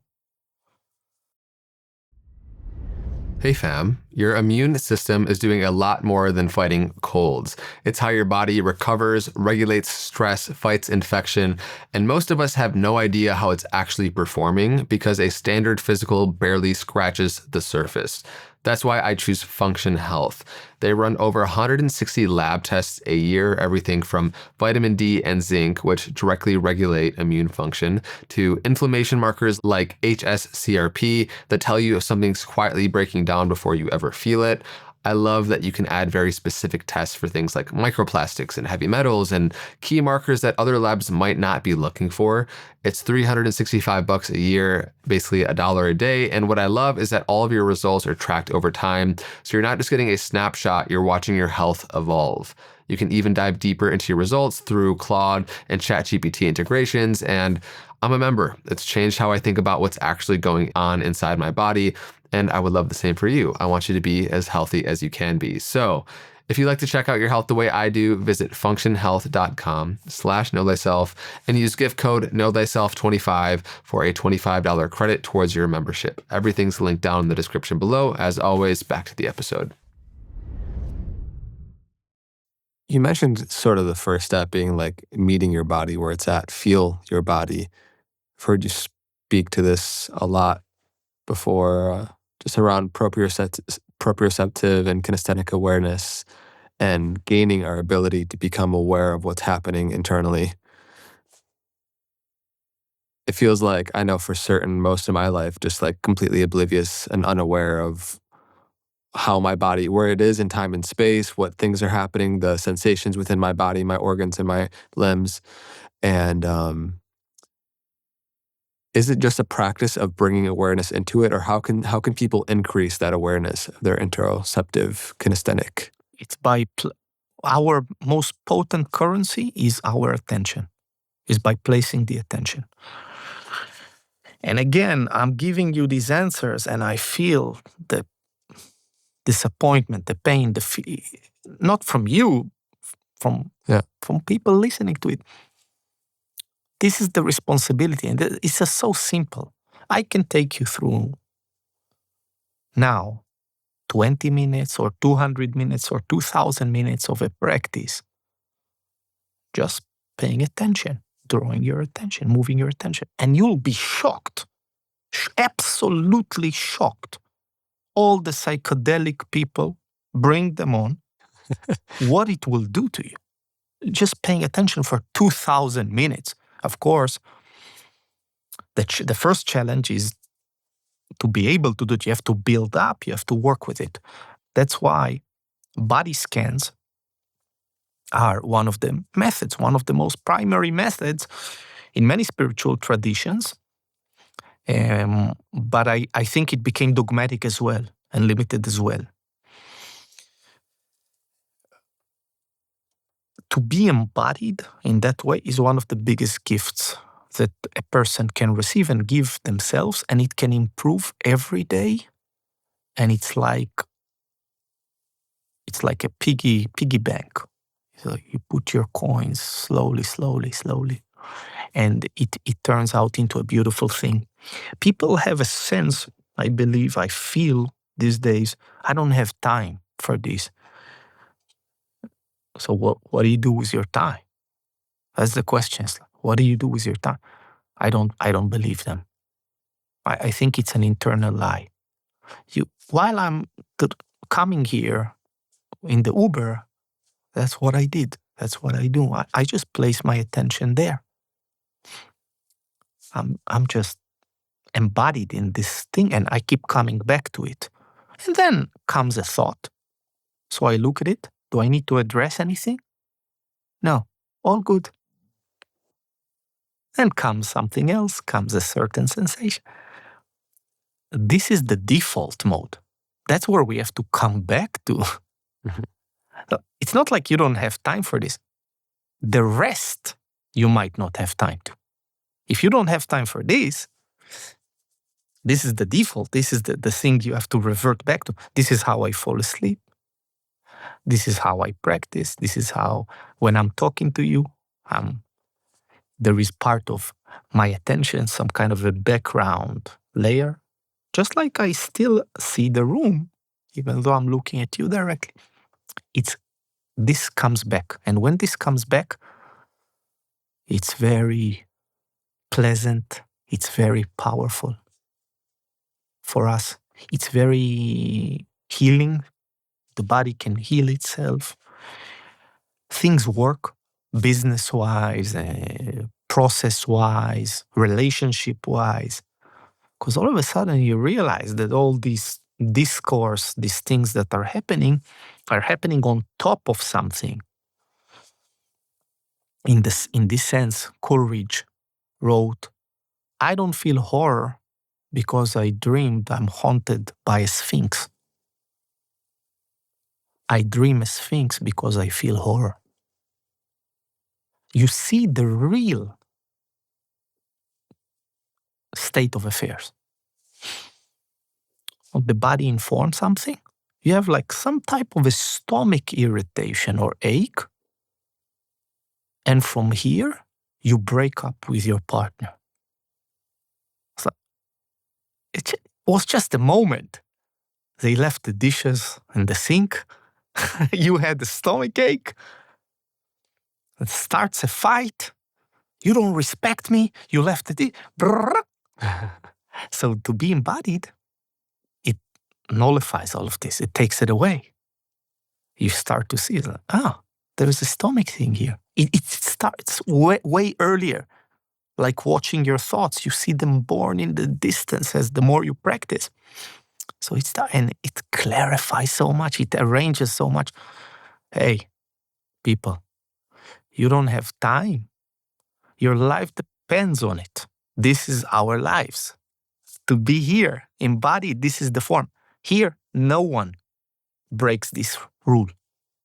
Hey fam, your immune system is doing a lot more than fighting colds. It's how your body recovers, regulates stress, fights infection, and most of us have no idea how it's actually performing because a standard physical barely scratches the surface. That's why I choose Function Health. They run over 160 lab tests a year, everything from vitamin D and zinc, which directly regulate immune function, to inflammation markers like HSCRP that tell you if something's quietly breaking down before you ever feel it. I love that you can add very specific tests for things like microplastics and heavy metals and key markers that other labs might not be looking for. It's $365 a year, basically $1 a day. And what I love is that all of your results are tracked over time. So you're not just getting a snapshot, you're watching your health evolve. You can even dive deeper into your results through Claude and ChatGPT integrations. And I'm a member. It's changed how I think about what's actually going on inside my body. And I would love the same for you. I want you to be as healthy as you can be. So if you'd like to check out your health the way I do, visit functionhealth.com/knowthyself and use gift code knowthyself25 for a $25 credit towards your membership. Everything's linked down in the description below. As always, back to the episode. You mentioned sort of the first step being like meeting your body where it's at, feel your body. I've heard you speak to this a lot before, just around proprioceptive and kinesthetic awareness and gaining our ability to become aware of what's happening internally. it feels like I know for certain most of my life, just like completely oblivious and unaware of how my body, where it is in time and space, what things are happening, the sensations within my body, my organs and my limbs. And is it just a practice of bringing awareness into it, or how can people increase that awareness of their interoceptive kinesthetic? It's by our most potent currency is our attention, is by placing the attention. And again, I'm giving you these answers and I feel the disappointment, the pain, not from you, from people listening to it. This is the responsibility, and it's just so simple. I can take you through now 20 minutes or 200 minutes or 2,000 minutes of a practice, just paying attention, drawing your attention, moving your attention, and you'll be shocked, absolutely shocked. All the psychedelic people, bring them on, what it will do to you. Just paying attention for 2,000 minutes. Of course, the first challenge is to be able to do it. You have to build up, you have to work with it. That's why body scans are one of the methods, one of the most primary methods in many spiritual traditions. But I think it became dogmatic as well and limited as well. To be embodied in that way is one of the biggest gifts that a person can receive and give themselves, and it can improve every day. And it's like a piggy bank. So you put your coins slowly, and it turns out into a beautiful thing. People have a sense, I believe, I feel these days, I don't have time for this. So what do you do with your time? That's the question. What do you do with your time? I don't believe them. I think it's an internal lie. While I'm coming here in the Uber, that's what I did. That's what I do. I just place my attention there. I'm just embodied in this thing, and I keep coming back to it. And then comes a thought. So I look at it. Do I need to address anything? No. All good. Then comes something else, comes a certain sensation. This is the default mode. That's where we have to come back to. It's not like you don't have time for this. The rest, you might not have time to. If you don't have time for this is the default. This is the thing you have to revert back to. This is how I fall asleep. This is how I practice. This is how, when I'm talking to you, there is part of my attention, some kind of a background layer. Just like I still see the room, even though I'm looking at you directly. This comes back. And when this comes back, it's very pleasant. It's very powerful for us. It's very healing. The body can heal itself. Things work business-wise, process-wise, relationship-wise. Because all of a sudden you realize that all these discourse, these things that are happening on top of something. In this sense, Coleridge wrote, I don't feel horror because I dreamed I'm haunted by a sphinx. I dream a sphinx because I feel horror. You see the real state of affairs. The body informs something. You have like some type of a stomach irritation or ache. And from here, you break up with your partner. So it was just a moment. They left the dishes in the sink. You had a stomach ache. It starts a fight. You don't respect me. You left the dish. So to be embodied, it nullifies all of this. It takes it away. You start to see, there's a stomach thing here. It starts way earlier. like watching your thoughts. You see them born in the distance as the more you practice. So and it clarifies so much, it arranges so much. Hey, people, you don't have time. Your life depends on it. This is our lives. To be here, embodied, this is the form. Here, no one breaks this rule.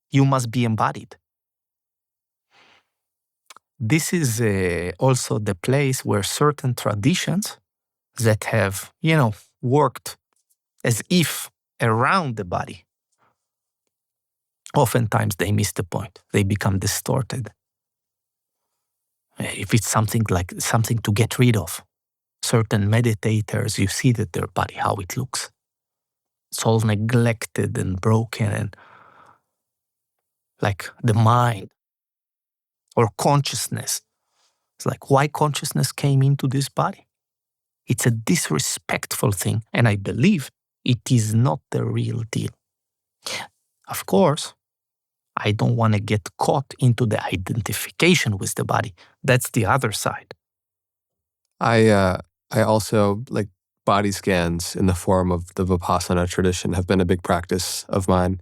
You must be embodied. This is also the place where certain traditions that have, worked as if around the body, oftentimes they miss the point. They become distorted. If it's something to get rid of, certain meditators, you see that their body, how it looks. It's all neglected and broken, and like the mind or consciousness. It's like, why consciousness came into this body? It's a disrespectful thing, and I believe it is not the real deal. Of course, I don't want to get caught into the identification with the body. That's the other side. I also, like, body scans in the form of the Vipassana tradition have been a big practice of mine,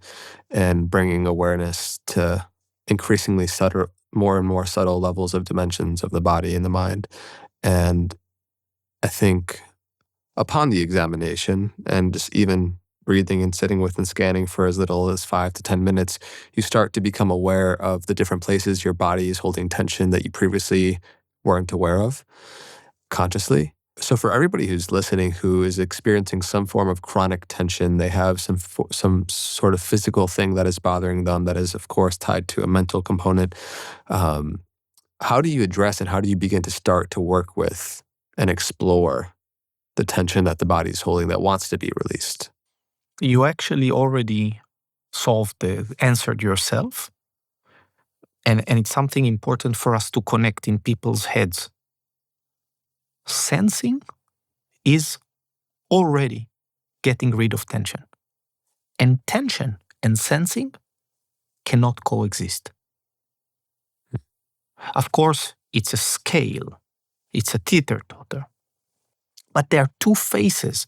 and bringing awareness to increasingly subtle, more and more subtle levels of dimensions of the body and the mind. And I think upon the examination, and just even breathing and sitting with and scanning for as little as 5 to 10 minutes, you start to become aware of the different places your body is holding tension that you previously weren't aware of consciously. So for everybody who's listening who is experiencing some form of chronic tension, they have some sort of physical thing that is bothering them that is, of course, tied to a mental component. How do you address and how do you begin to start to work with and explore the tension that the body is holding that wants to be released? You actually already answered yourself. And it's something important for us to connect in people's heads. Sensing is already getting rid of tension. And tension and sensing cannot coexist. Of course, it's a scale. It's a teeter-totter. But there are two faces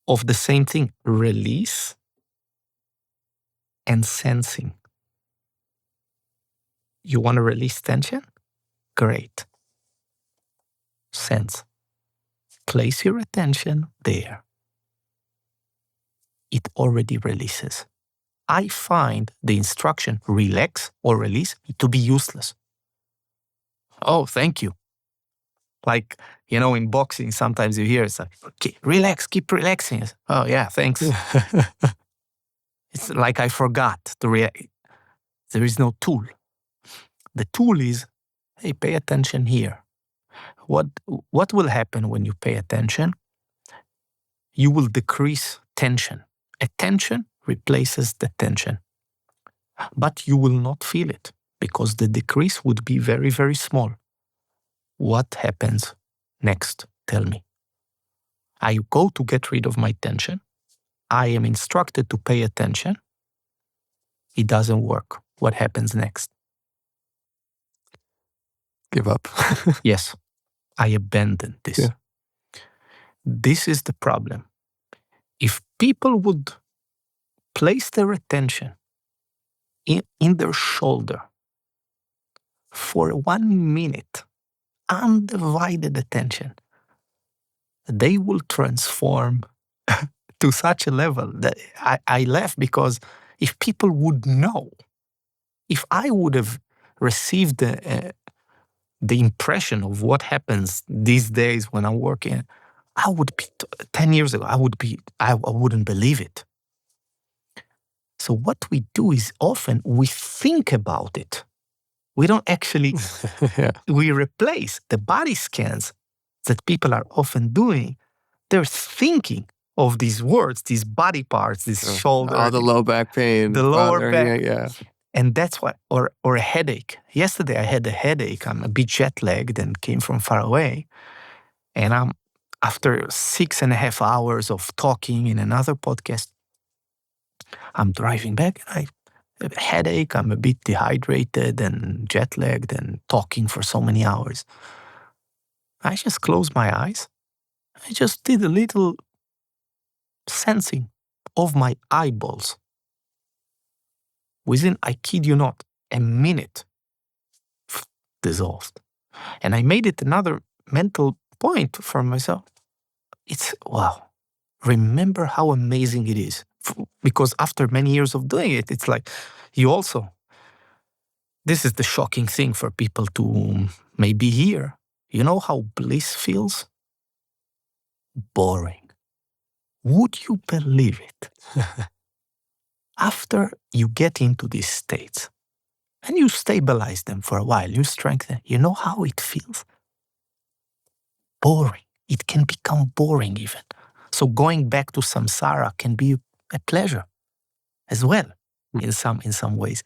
of the same thing: release and sensing. You want to release tension? Great. Sense. Place your attention there. It already releases. I find the instruction relax or release to be useless. Oh, thank you. Like, in boxing, sometimes you hear it's like, okay, relax, keep relaxing. Oh, yeah, thanks. It's like I forgot to react. There is no tool. The tool is, hey, pay attention here. What will happen when you pay attention? You will decrease tension. Attention replaces the tension. But you will not feel it because the decrease would be very, very small. What happens next? Tell me. I go to get rid of my tension. I am instructed to pay attention. It doesn't work. What happens next? Give up. Yes, I abandon this. Yeah. This is the problem. If people would place their attention in their shoulder for 1 minute, undivided attention, they will transform to such a level that I laugh, because if people would know, if I would have received the impression of what happens these days when I'm working, I would be 10 years ago, I wouldn't believe it. So what we do is often we think about it. We don't actually, we replace the body scans that people are often doing. They're thinking of these words, these body parts, this shoulder. All the low back pain. The lower back. Yeah. And that's why, or a headache. Yesterday I had a headache. I'm a bit jet lagged and came from far away. And after 6.5 hours of talking in another podcast, I'm driving back and a headache, I'm a bit dehydrated and jet-lagged and talking for so many hours. I just closed my eyes. I just did a little sensing of my eyeballs. Within, I kid you not, a minute, dissolved. And I made it another mental point for myself. It's, wow, remember how amazing it is. Because after many years of doing it, it's like you also, this is the shocking thing for people to maybe hear. You know how bliss feels? Boring. Would you believe it? After you get into these states and you stabilize them for a while, you strengthen, you know how it feels? Boring. It can become boring even. So going back to samsara can be a pleasure as well in some ways.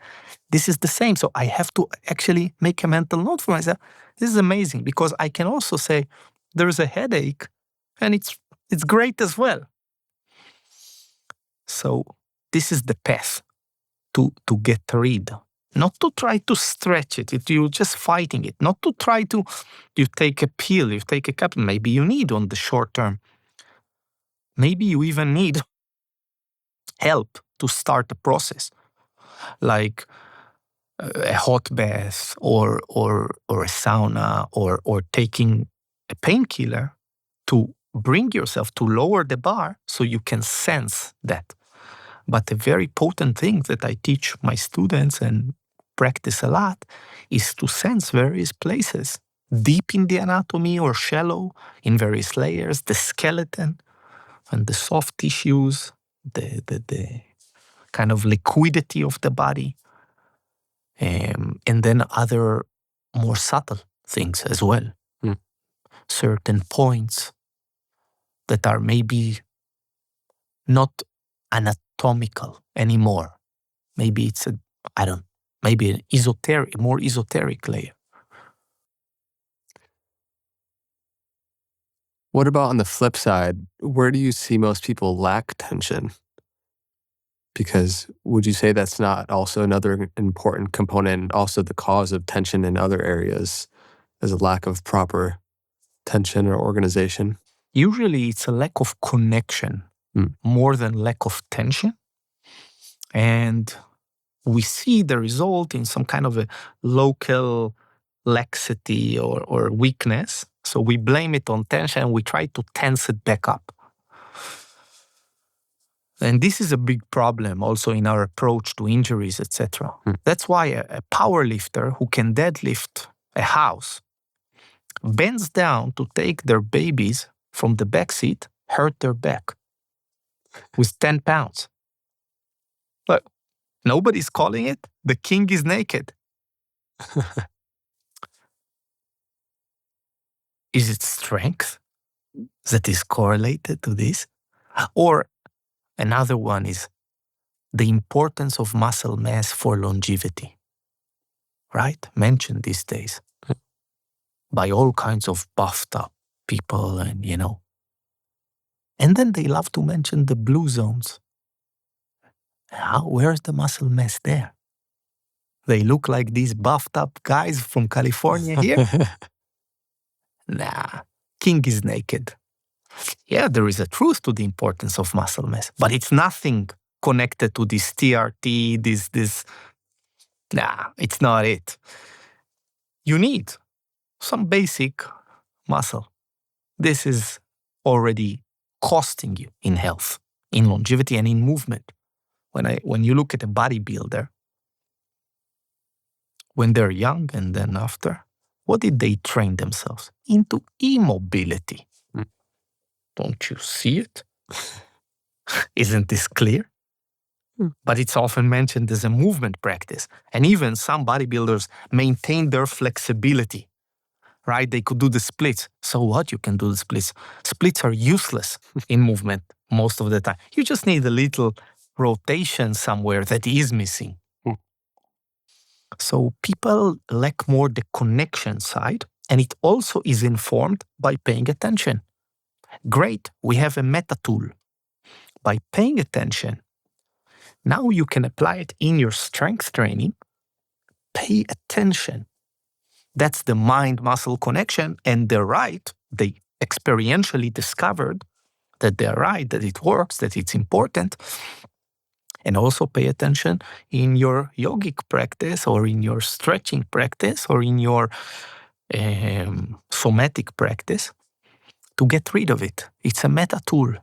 This is the same. So I have to actually make a mental note for myself. This is amazing because I can also say there's a headache and it's great as well. So this is the path to get rid. Not to try to stretch it. You're just fighting it. Not to try to, you take a pill, you take a capsule. Maybe you need on the short term. Maybe you even need help to start the process, like a hot bath or a sauna or taking a painkiller to bring yourself to lower the bar so you can sense that. But a very potent thing that I teach my students and practice a lot is to sense various places, deep in the anatomy or shallow in various layers, the skeleton and the soft tissues, the kind of liquidity of the body, and then other more subtle things as well. Certain points that are maybe not anatomical anymore. Maybe it's maybe an more esoteric layer. What about on the flip side? Where do you see most people lack tension? Because would you say that's not also another important component, also the cause of tension in other areas, as a lack of proper tension or organization? Usually it's a lack of connection more than lack of tension. And we see the result in some kind of a local laxity or weakness. So we blame it on tension and we try to tense it back up. And this is a big problem also in our approach to injuries, etc. That's why a power lifter who can deadlift a house bends down to take their babies from the back seat, hurt their back with 10 pounds. But nobody's calling it. The king is naked. Is it strength that is correlated to this? Or another one is the importance of muscle mass for longevity, right? Mentioned these days by all kinds of buffed up people and, And then they love to mention the blue zones. Where's the muscle mass there? They look like these buffed up guys from California here. Nah, king is naked. Yeah, there is a truth to the importance of muscle mass, but it's nothing connected to this TRT, this. Nah, it's not it. You need some basic muscle. This is already costing you in health, in longevity, and in movement. When you look at a bodybuilder, when they're young and then after, what did they train themselves? Into immobility. Don't you see it? Isn't this clear? But it's often mentioned as a movement practice. And even some bodybuilders maintain their flexibility, right? They could do the splits. So what? You can do the splits. Splits are useless in movement most of the time. You just need a little rotation somewhere that is missing. So people lack more the connection side, and it also is informed by paying attention. Great, we have a meta tool. By paying attention, Now you can apply it in your strength training. Pay attention. That's the mind-muscle connection, and they're right. They experientially discovered that they're right, that it works, that it's important. And also pay attention in your yogic practice or in your stretching practice or in your somatic practice to get rid of it. It's a meta tool.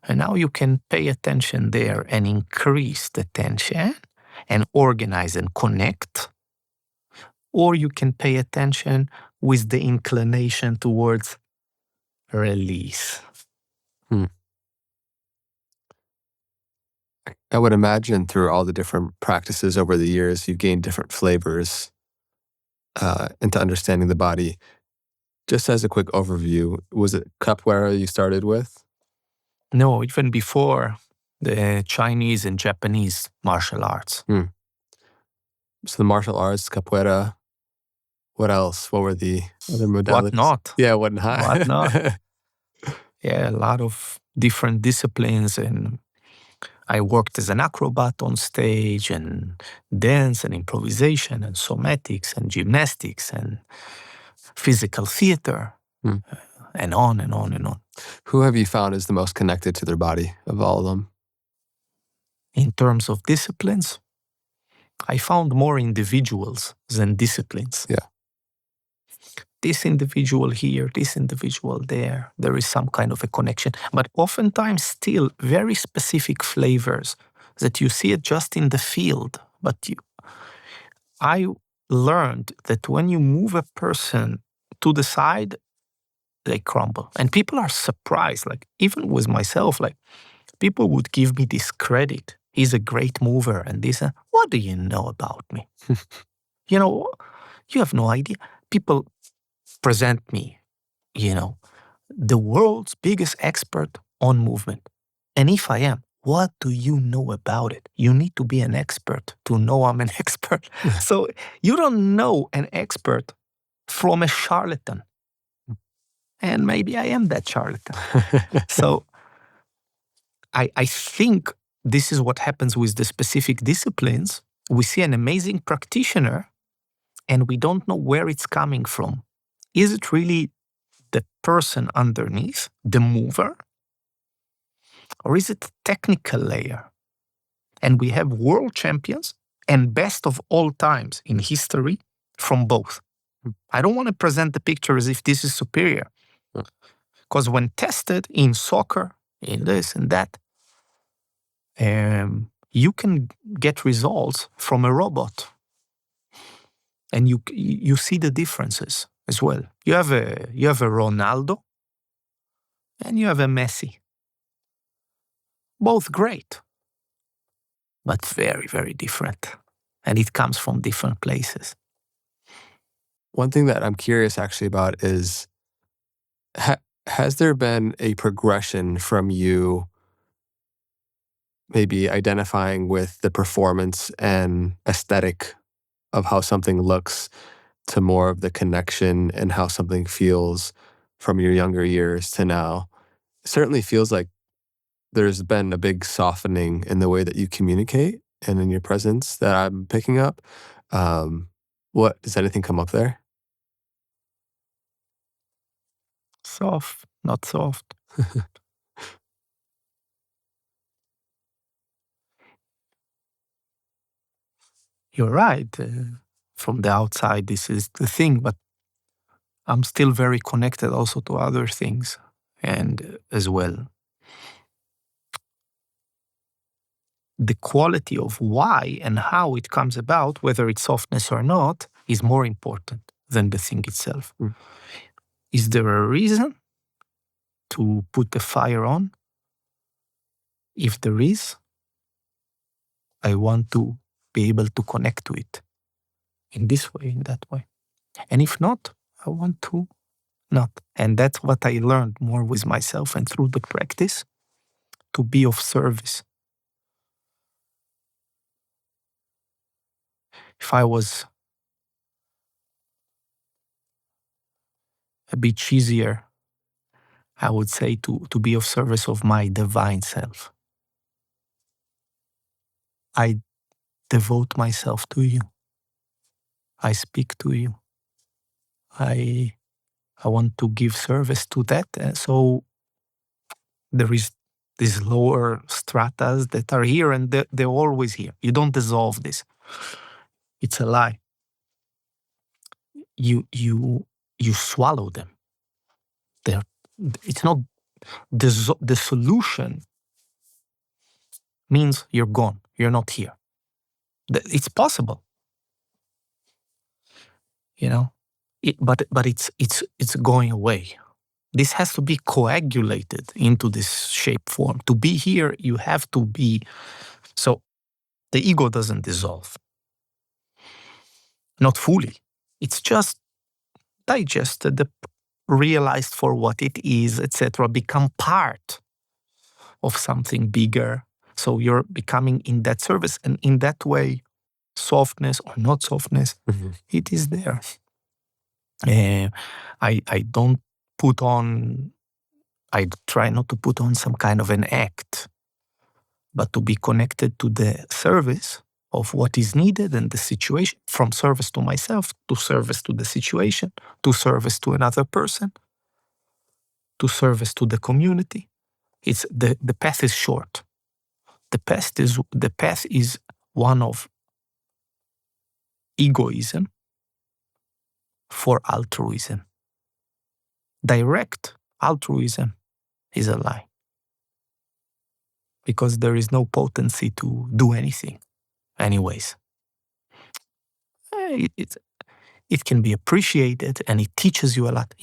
And now you can pay attention there and increase the tension and organize and connect. Or you can pay attention with the inclination towards release. I would imagine through all the different practices over the years, you've gained different flavors into understanding the body. Just as a quick overview, was it capoeira you started with? No, even before the Chinese and Japanese martial arts. So the martial arts, capoeira, what else? What were the other modalities? What not? Yeah, what not? What not? Yeah, a lot of different disciplines, and I worked as an acrobat on stage, and dance and improvisation and somatics and gymnastics and physical theater, and on and on and on. Who have you found is the most connected to their body of all of them? In terms of disciplines, I found more individuals than disciplines. Yeah. This individual here, this individual there, there is some kind of a connection. But oftentimes still very specific flavors that you see it just in the field. But I learned that when you move a person to the side, they crumble. And people are surprised, like even with myself, like people would give me this credit. He's a great mover and this, what do you know about me? You have no idea. People present me, the world's biggest expert on movement. And if I am, what do you know about it? You need to be an expert to know I'm an expert. So you don't know an expert from a charlatan. And maybe I am that charlatan. So I think this is what happens with the specific disciplines. We see an amazing practitioner and we don't know where it's coming from. Is it really the person underneath, the mover? Or is it a technical layer? And we have world champions and best of all times in history from both. I don't want to present the picture as if this is superior. Because when tested in soccer, in this and that, you can get results from a robot. And you see the differences as well. You have a Ronaldo and you have a Messi. Both great, but very, very different. And it comes from different places. One thing that I'm curious actually about is, has there been a progression from you maybe identifying with the performance and aesthetic of how something looks to more of the connection and how something feels from your younger years to now? It certainly feels like there's been a big softening in the way that you communicate and in your presence that I'm picking up. Does anything come up there? Soft, not soft. You're right. From the outside, this is the thing, but I'm still very connected also to other things and as well. The quality of why and how it comes about, whether it's softness or not, is more important than the thing itself. Is there a reason to put the fire on? If there is, I want to be able to connect to it in this way, in that way. And if not, I want to not. And that's what I learned more with myself and through the practice, to be of service. If I was a bit cheesier, I would say to be of service of my divine self. I devote myself to you. I speak to you. I want to give service to that. So there is these lower stratas that are here, and they're always here. You don't dissolve this. It's a lie. You swallow them. It's not the solution. Means you're gone. You're not here. It's possible, but it's going away. This has to be coagulated into this shape form. To be here, you have to be. So the ego doesn't dissolve. Not fully. It's just digested, realized for what it is, etc., become part of something bigger. So you're becoming in that service, and in that way, softness or not softness, it is there. I don't put on, I try not to put on some kind of an act, but to be connected to the service of what is needed and the situation, from service to myself, to service to the situation, to service to another person, to service to the community. It's the path is short. The path is one of egoism for altruism. Direct altruism is a lie, because there is no potency to do anything anyways. It can be appreciated, and it teaches you a lot.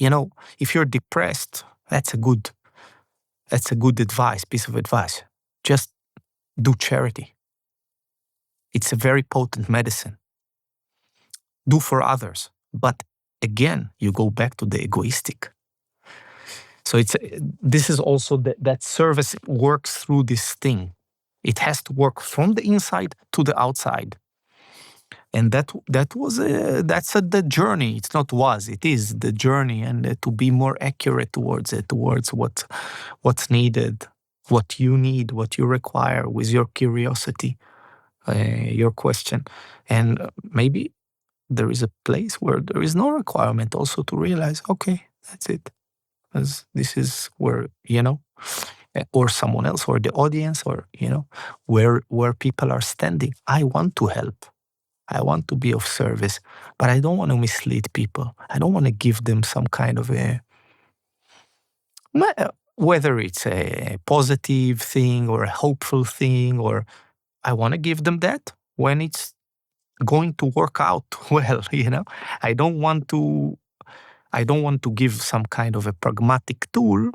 If you're depressed, that's a good piece of advice. Just do charity. It's a very potent medicine. Do for others. But again, you go back to the egoistic. So this is also that service works through this thing. It has to work from the inside to the outside. And that's the journey. It's not was, it is the journey, and to be more accurate towards it, towards what's needed, what you need, what you require, with your curiosity, your question. And maybe there is a place where there is no requirement also to realize, okay, that's it. As this is where, or someone else, or the audience, or, where people are standing. I want to help. I want to be of service, but I don't want to mislead people. I don't want to give them some kind of whether it's a positive thing or a hopeful thing, or I want to give them that when it's going to work out well, I don't want to give some kind of a pragmatic tool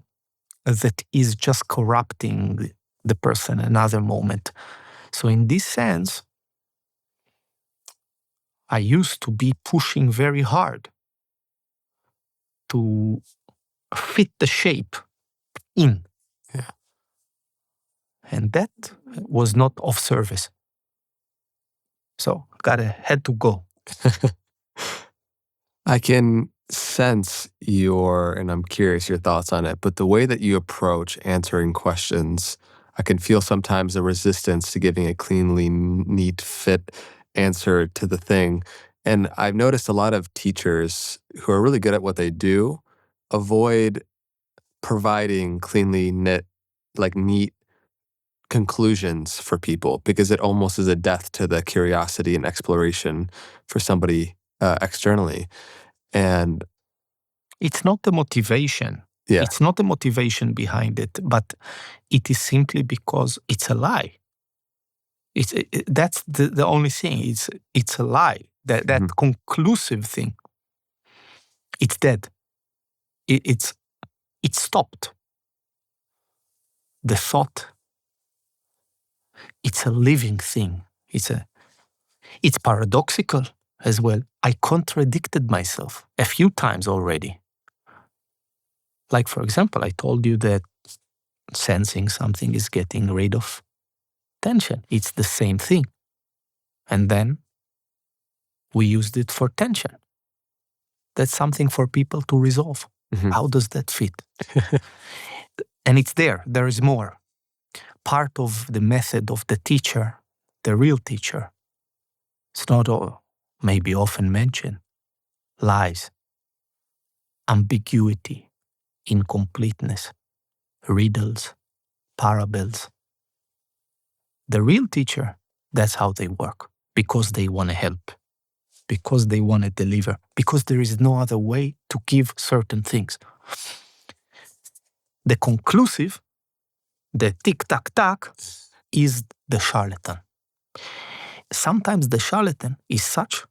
that is just corrupting the person another moment. So in this sense, I used to be pushing very hard to fit the shape in. Yeah. And that was not of service. So had to go. I can sense and I'm curious your thoughts on it, but the way that you approach answering questions, I can feel sometimes a resistance to giving a cleanly, neat fit answer to the thing. And I've noticed a lot of teachers who are really good at what they do avoid providing cleanly knit, neat conclusions for people, because it almost is a death to the curiosity and exploration for somebody externally. And it's not the motivation. Yeah. It's not the motivation behind it, but it is simply because it's a lie. That's the only thing. It's a lie. That conclusive thing. It's dead. It stopped. The thought. It's a living thing. It's paradoxical as well. I contradicted myself a few times already. Like, for example, I told you that sensing something is getting rid of tension. It's the same thing. And then we used it for tension. That's something for people to resolve. How does that fit? And it's there. There is more. Part of the method of the teacher the real teacher. It's not all, maybe often mentioned, lies, ambiguity, incompleteness, riddles, parables. The real teacher, that's how they work, because they want to help, because they want to deliver, because there is no other way to give certain things. The conclusive, the tic-tac-tac, is the charlatan. Sometimes the charlatan is such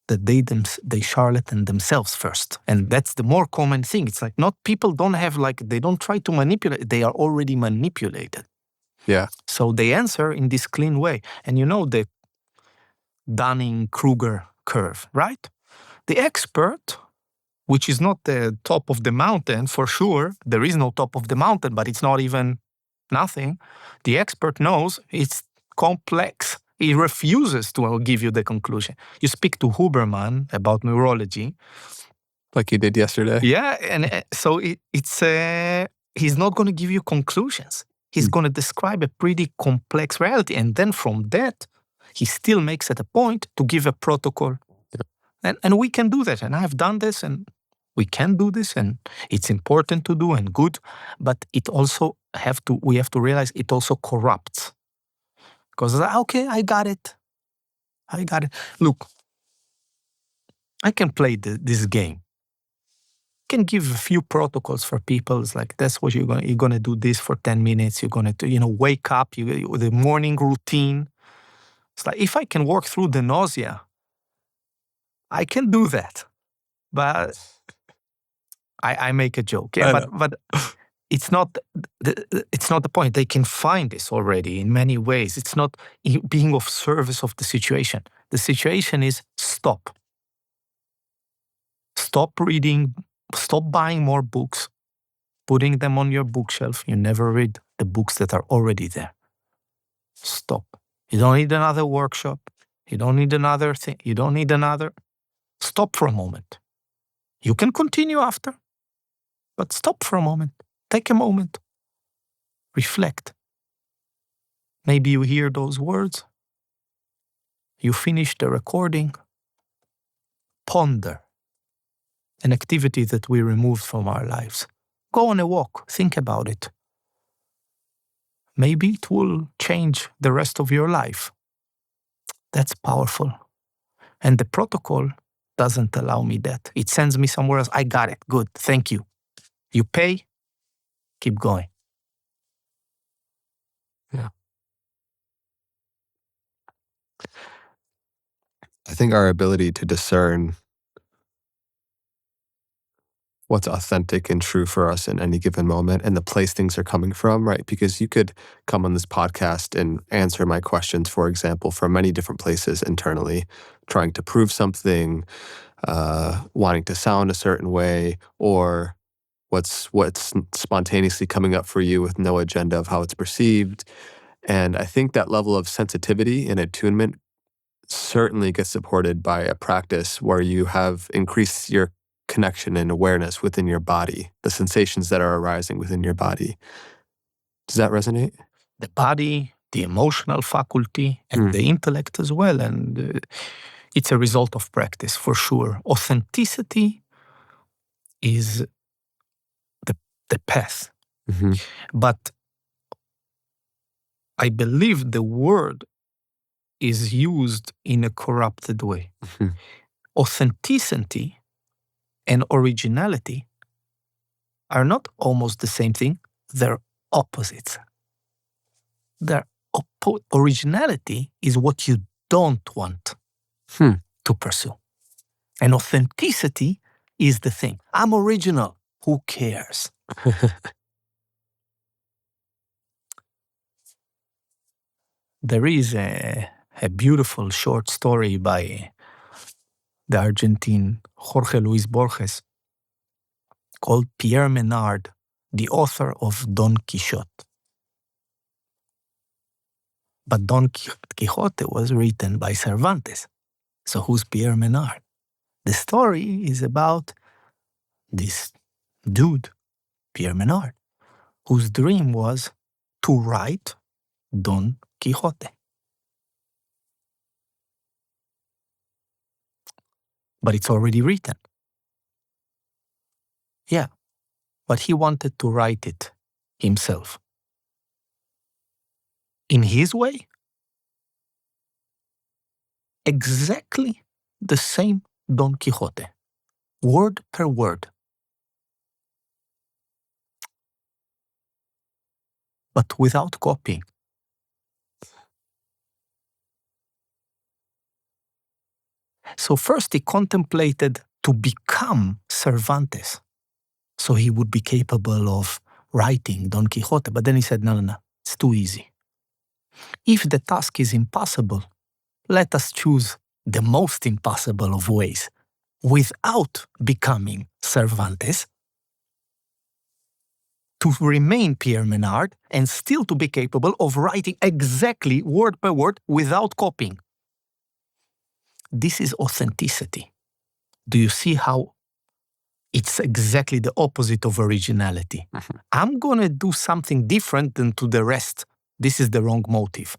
that they charlatan themselves first. And that's the more common thing. It's like not people don't have they don't try to manipulate, they are already manipulated. Yeah. So they answer in this clean way. And you know the Dunning-Kruger curve, right? The expert, which is not the top of the mountain, for sure, there is no top of the mountain, but it's not even nothing. The expert knows it's complex. He refuses to give you the conclusion. You speak to Huberman about neurology. Like you did yesterday? Yeah, and so he's not going to give you conclusions. He's going to describe a pretty complex reality. And then from that, he still makes it a point to give a protocol. Yeah. And we can do that. And I've done this, and we can do this, and it's important to do and good. But it also we have to realize it also corrupts. Because, okay, I got it. Look, I can play this game. Can give a few protocols for people. It's like, that's what you're going to do this for 10 minutes. You're going to, wake up, the morning routine. It's like, if I can work through the nausea, I can do that. But I make a joke. Yeah, but it's not the point. They can find this already in many ways. It's not being of service of the situation. The situation is stop. Stop reading. Stop buying more books, putting them on your bookshelf. You never read the books that are already there. Stop. You don't need another workshop. You don't need another thing. You don't need another. Stop for a moment. You can continue after, but stop for a moment. Take a moment. Reflect. Maybe you hear those words. You finish the recording. Ponder. An activity that we removed from our lives. Go on a walk. Think about it. Maybe it will change the rest of your life. That's powerful. And the protocol doesn't allow me that. It sends me somewhere else. I got it. Good. Thank you. You pay. Keep going. Yeah. I think our ability to discern what's authentic and true for us in any given moment and the place things are coming from, right? Because you could come on this podcast and answer my questions, for example, from many different places internally, trying to prove something, wanting to sound a certain way, or what's spontaneously coming up for you with no agenda of how it's perceived. And I think that level of sensitivity and attunement certainly gets supported by a practice where you have increased your connection and awareness within your body, the sensations that are arising within your body. Does that resonate? The body, the emotional faculty, and the intellect as well. And it's a result of practice, for sure. Authenticity is the path. Mm-hmm. But I believe the word is used in a corrupted way. Mm-hmm. Authenticity and originality are not almost the same thing. They're opposites. Originality is what you don't want to pursue. And authenticity is the thing. I'm original. Who cares? There is a beautiful short story by the Argentine Jorge Luis Borges called Pierre Menard, the author of Don Quixote. But Don Quixote was written by Cervantes. So who's Pierre Menard? The story is about this dude, Pierre Menard, whose dream was to write Don Quixote. but it's already written. Yeah, but he wanted to write it himself. In his way, exactly the same Don Quixote, word per word. But without copying. So first he contemplated to become Cervantes, so he would be capable of writing Don Quixote. But then he said, no, it's too easy. If the task is impossible, let us choose the most impossible of ways without becoming Cervantes, to remain Pierre Menard and still to be capable of writing exactly word per word without copying. This is authenticity. Do you see how it's exactly the opposite of originality? Mm-hmm. I'm going to do something different than to the rest. This is the wrong motive.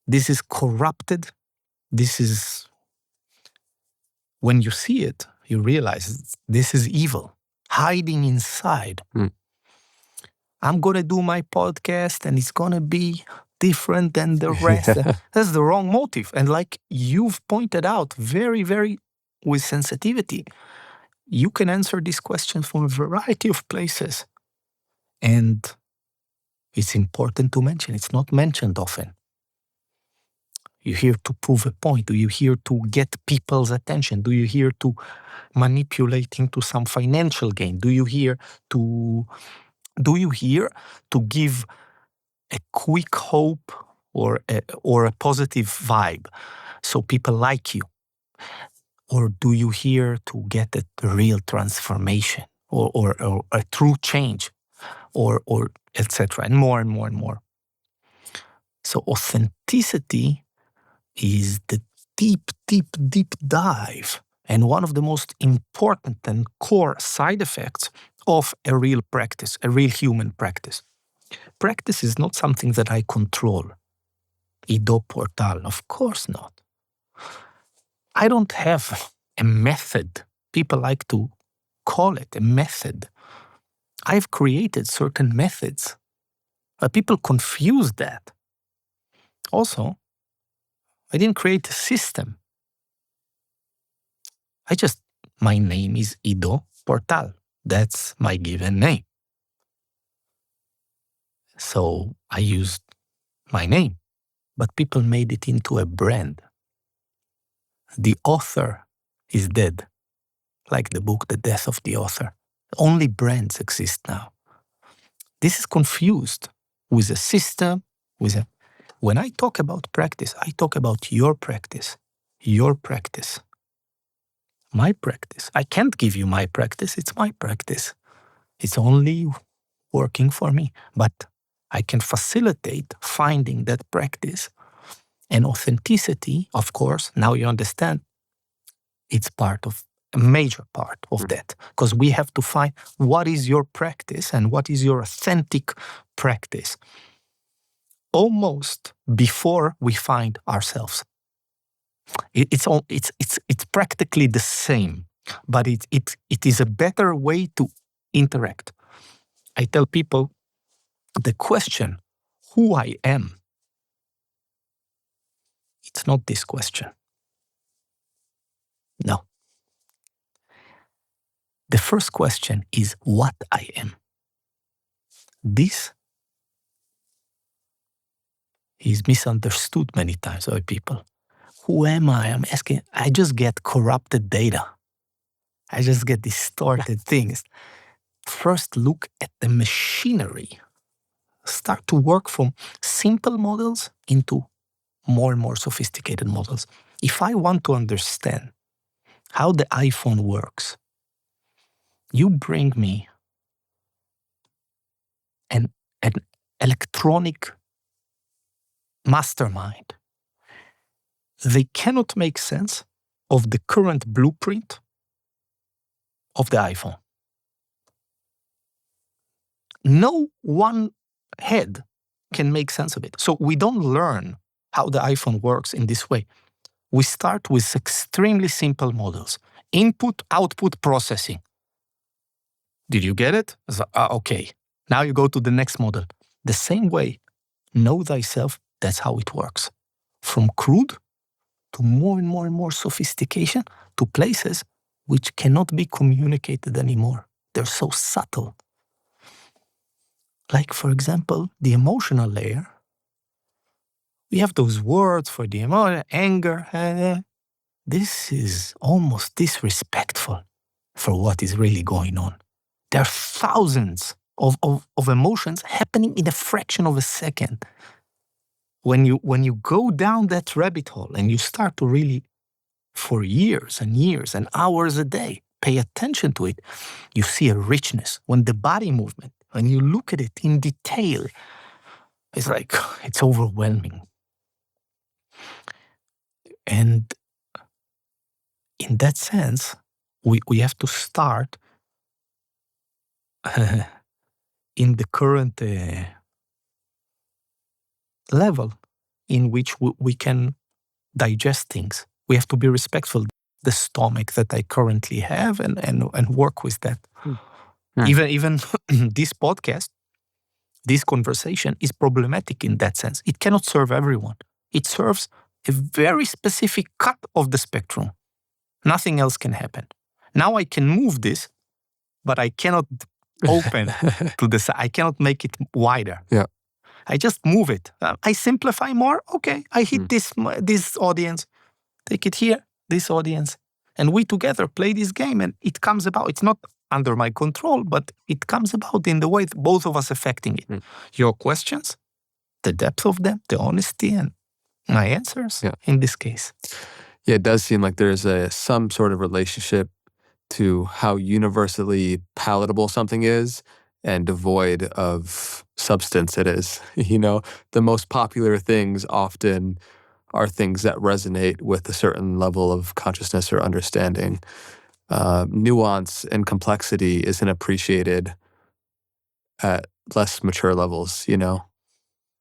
This is corrupted. This is, when you see it, you realize this is evil, hiding inside. Mm. I'm going to do my podcast and it's going to be different than the rest. Yeah. That's the wrong motive. And like you've pointed out very, very with sensitivity, you can answer this question from a variety of places. And it's important to mention, it's not mentioned often. You're here to prove a point. Do you here to get people's attention? Do you here to manipulate into some financial gain? Do you here to give a quick hope or a positive vibe so people like you? Or do you here to get a real transformation or a true change or etc. and more and more and more? So authenticity is the deep, deep, deep dive and one of the most important and core side effects of a real practice, a real human practice. Practice is not something that I control. Ido Portal, of course not. I don't have a method. People like to call it a method. I've created certain methods, but people confuse that. Also, I didn't create a system. My name is Ido Portal. That's my given name. So I used my name, but people made it into a brand. The author is dead, like the book, The Death of the Author. Only brands exist now. This is confused with a system, When I talk about practice, I talk about your practice, my practice. I can't give you my practice, it's my practice. It's only working for me, but I can facilitate finding that practice. And authenticity, of course, now you understand, it's a major part of that, because we have to find what is your practice and what is your authentic practice, almost before we find ourselves. It's practically the same, but it is a better way to interact. I tell people the question, who I am, it's not this question. No. The first question is what I am. This is misunderstood many times by people. Who am I? I'm asking, I just get corrupted data. I just get distorted things. First, look at the machinery. Start to work from simple models into more and more sophisticated models. If I want to understand how the iPhone works, you bring me an electronic mastermind. They cannot make sense of the current blueprint of the iPhone. No one head can make sense of it. So we don't learn how the iPhone works in this way. we start with extremely simple models. Input, output, processing. Did you get it? Okay. Now you go to the next model. The same way, know thyself, that's how it works. From crude to more and more and more sophistication to places which cannot be communicated anymore. They're so subtle. Like, for example, the emotional layer. We have those words for the emotion, anger. This is almost disrespectful for what is really going on. There are thousands of emotions happening in a fraction of a second. When you go down that rabbit hole and you start to really, for years and years and hours a day, pay attention to it, you see a richness. When the body movement, when you look at it in detail, it's like, it's overwhelming. And in that sense, we have to start in the current level in which we can digest things. We have to be respectful of the stomach that I currently have and work with that. Even this podcast, this conversation is problematic in that sense. It cannot serve everyone. It serves a very specific cut of the spectrum. Nothing else can happen. Now I can move this, but I cannot open to the side. I cannot make it wider. Yeah. I just move it. I simplify more. Okay, I hit this audience. Take it here, this audience. And we together play this game and it comes about. It's not under my control, but it comes about in the way both of us affecting it. Your questions, the depth of them, the honesty, and my answers in this case. Yeah, it does seem like there's some sort of relationship to how universally palatable something is and devoid of substance it is. You know, the most popular things often are things that resonate with a certain level of consciousness or understanding. Nuance and complexity isn't appreciated at less mature levels, you know?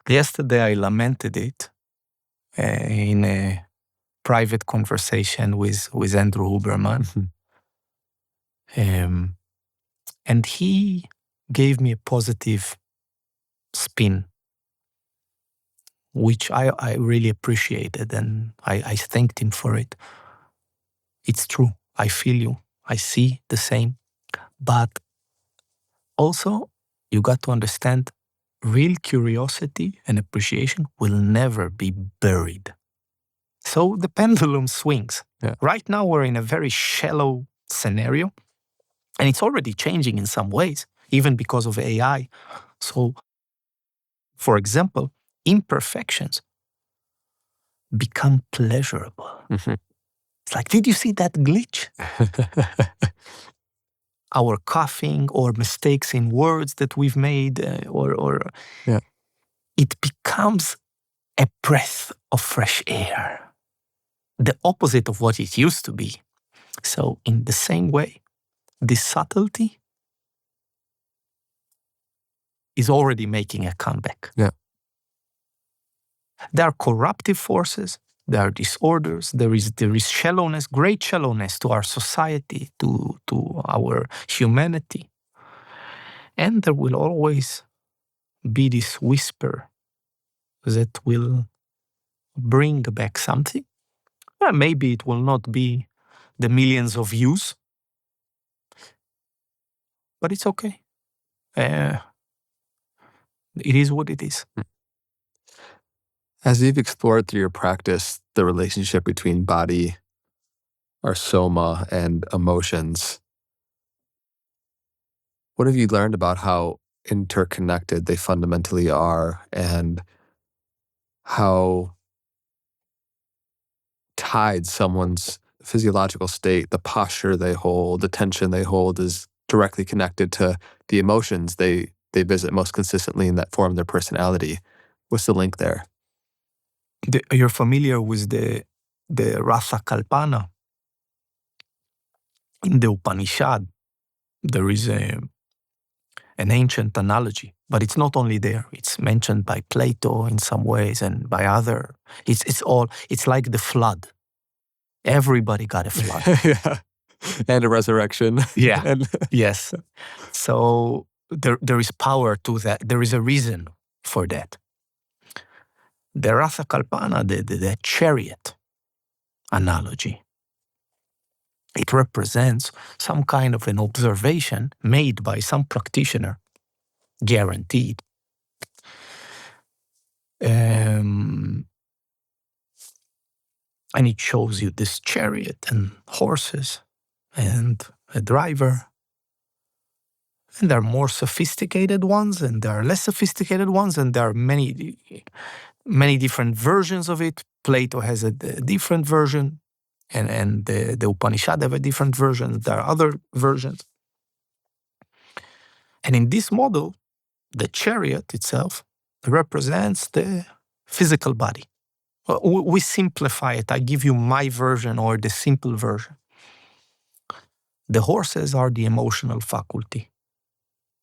Yesterday I lamented it in a private conversation with Andrew Huberman. And he gave me a positive spin, which I really appreciated, and I thanked him for it. It's true. I feel you. I see the same. But also, you got to understand, real curiosity and appreciation will never be buried. So the pendulum swings. Yeah. Right now, we're in a very shallow scenario, and it's already changing in some ways, even because of AI. So, for example, imperfections become pleasurable. It's like, did you see that glitch? Our coughing or mistakes in words that we've made, it becomes a breath of fresh air, the opposite of what it used to be. So in the same way, this subtlety is already making a comeback. Yeah. There are corruptive forces, there are disorders, there is shallowness, great shallowness to our society, to our humanity. And there will always be this whisper that will bring back something. Maybe it will not be the millions of views, but it's okay. It is what it is. As you've explored through your practice the relationship between body, our soma, and emotions, what have you learned about how interconnected they fundamentally are and how tied someone's physiological state, the posture they hold, the tension they hold is directly connected to the emotions they visit most consistently and that form their personality? What's the link there? You're familiar with the Rasa Kalpana? In the Upanishad, there is an ancient analogy, but it's not only there. It's mentioned by Plato in some ways and by other. It's like the flood. Everybody got a flood. Yeah. And a resurrection. Yeah. Yes. So there is power to that. There is a reason for that. The Ratha Kalpana, the chariot analogy, it represents some kind of an observation made by some practitioner, guaranteed. And it shows you this chariot and horses and a driver. And there are more sophisticated ones and there are less sophisticated ones, and there are many different versions of it. Plato has a different version, and the Upanishad have a different version. There are other versions. And in this model, the chariot itself represents the physical body. We simplify it. I give you my version or the simple version. The horses are the emotional faculty,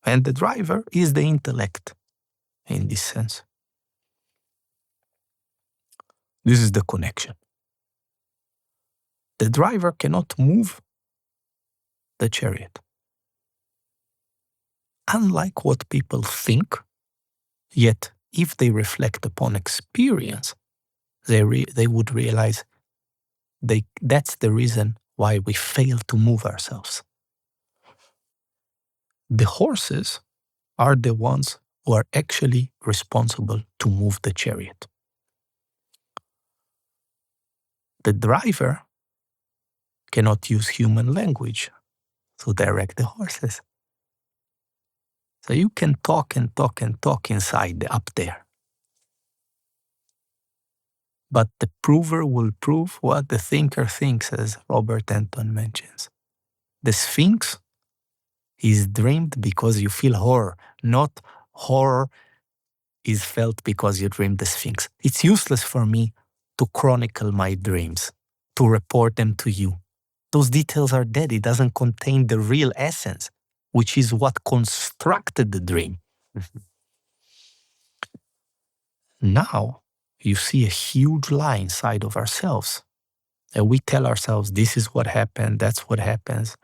and the driver is the intellect in this sense. This is the connection. The driver cannot move the chariot. Unlike what people think, yet if they reflect upon experience, they would realize that's the reason why we fail to move ourselves. The horses are the ones who are actually responsible to move the chariot. The driver cannot use human language to direct the horses. So you can talk and talk and talk inside up there. But the prover will prove what the thinker thinks, as Robert Anton mentions. The Sphinx is dreamed because you feel horror, not horror is felt because you dreamed the Sphinx. It's useless for me to chronicle my dreams, to report them to you. Those details are dead. It doesn't contain the real essence, which is what constructed the dream. Now, you see a huge lie inside of ourselves. And we tell ourselves, this is what happened, that's what happens.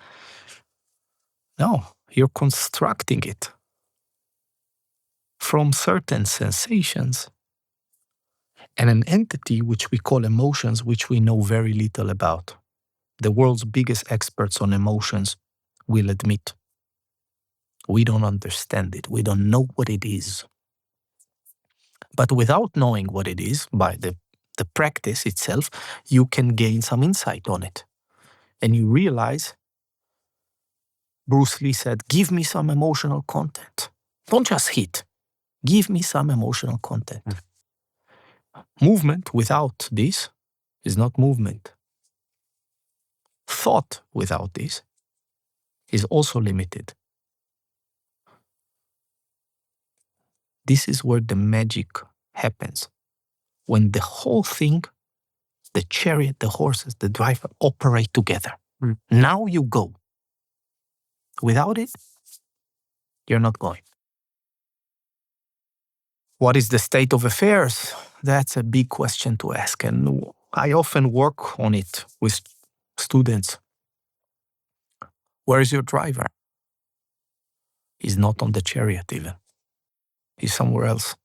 No, you're constructing it from certain sensations and an entity which we call emotions, which we know very little about. The world's biggest experts on emotions will admit we don't understand it. We don't know what it is. But without knowing what it is, by the practice itself, you can gain some insight on it. And you realize, Bruce Lee said, give me some emotional content. Don't just hit. Give me some emotional content. Movement without this is not movement. Thought without this is also limited. This is where the magic happens. When the whole thing, the chariot, the horses, the driver, operate together. Now you go. Without it, you're not going. What is the state of affairs? That's a big question to ask, and I often work on it with students. Where is your driver? He's not on the chariot even. He's somewhere else,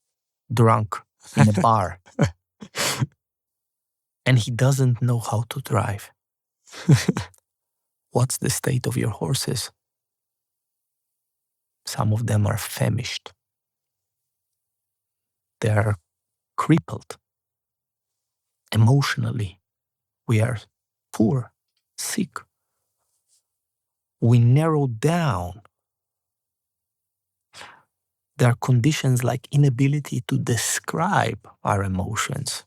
drunk in a bar. And he doesn't know how to drive. What's the state of your horses? Some of them are famished. They are crippled. Emotionally, we are poor, sick. We narrow down. There are conditions like inability to describe our emotions.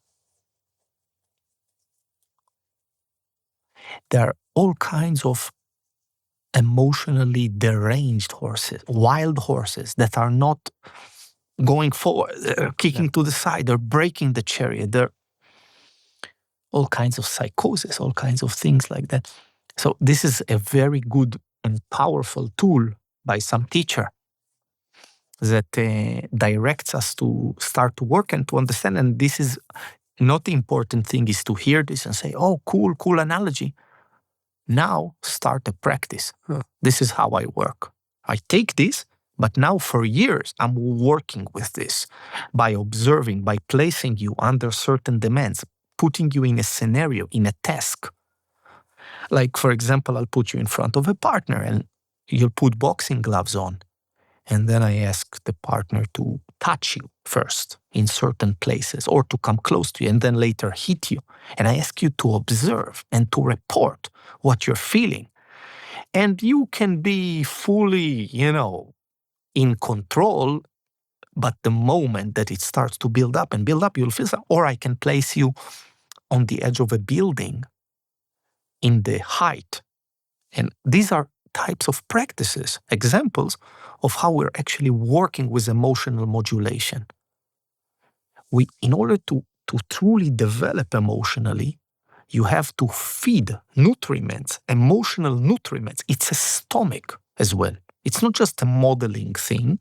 There are all kinds of emotionally deranged horses, wild horses that are not going forward, they're kicking to the side, they're breaking the chariot, they're all kinds of psychosis, all kinds of things like that. So this is a very good and powerful tool by some teacher that directs us to start to work and to understand. And this is Not the important thing is to hear this and say, oh, cool analogy. Now start a practice. This is how I work. I take this, but now for years I'm working with this by observing, by placing you under certain demands, putting you in a scenario, in a task. Like, for example, I'll put you in front of a partner and you'll put boxing gloves on. And then I ask the partner to touch you first in certain places or to come close to you and then later hit you. And I ask you to observe and to report what you're feeling. And you can be fully, in control, but the moment that it starts to build up, you'll feel something. Or I can place you on the edge of a building in the height. And these are types of practices, examples of how we're actually working with emotional modulation. In order to truly develop emotionally, you have to feed nutriments, emotional nutriments. It's a stomach as well. It's not just a modeling thing,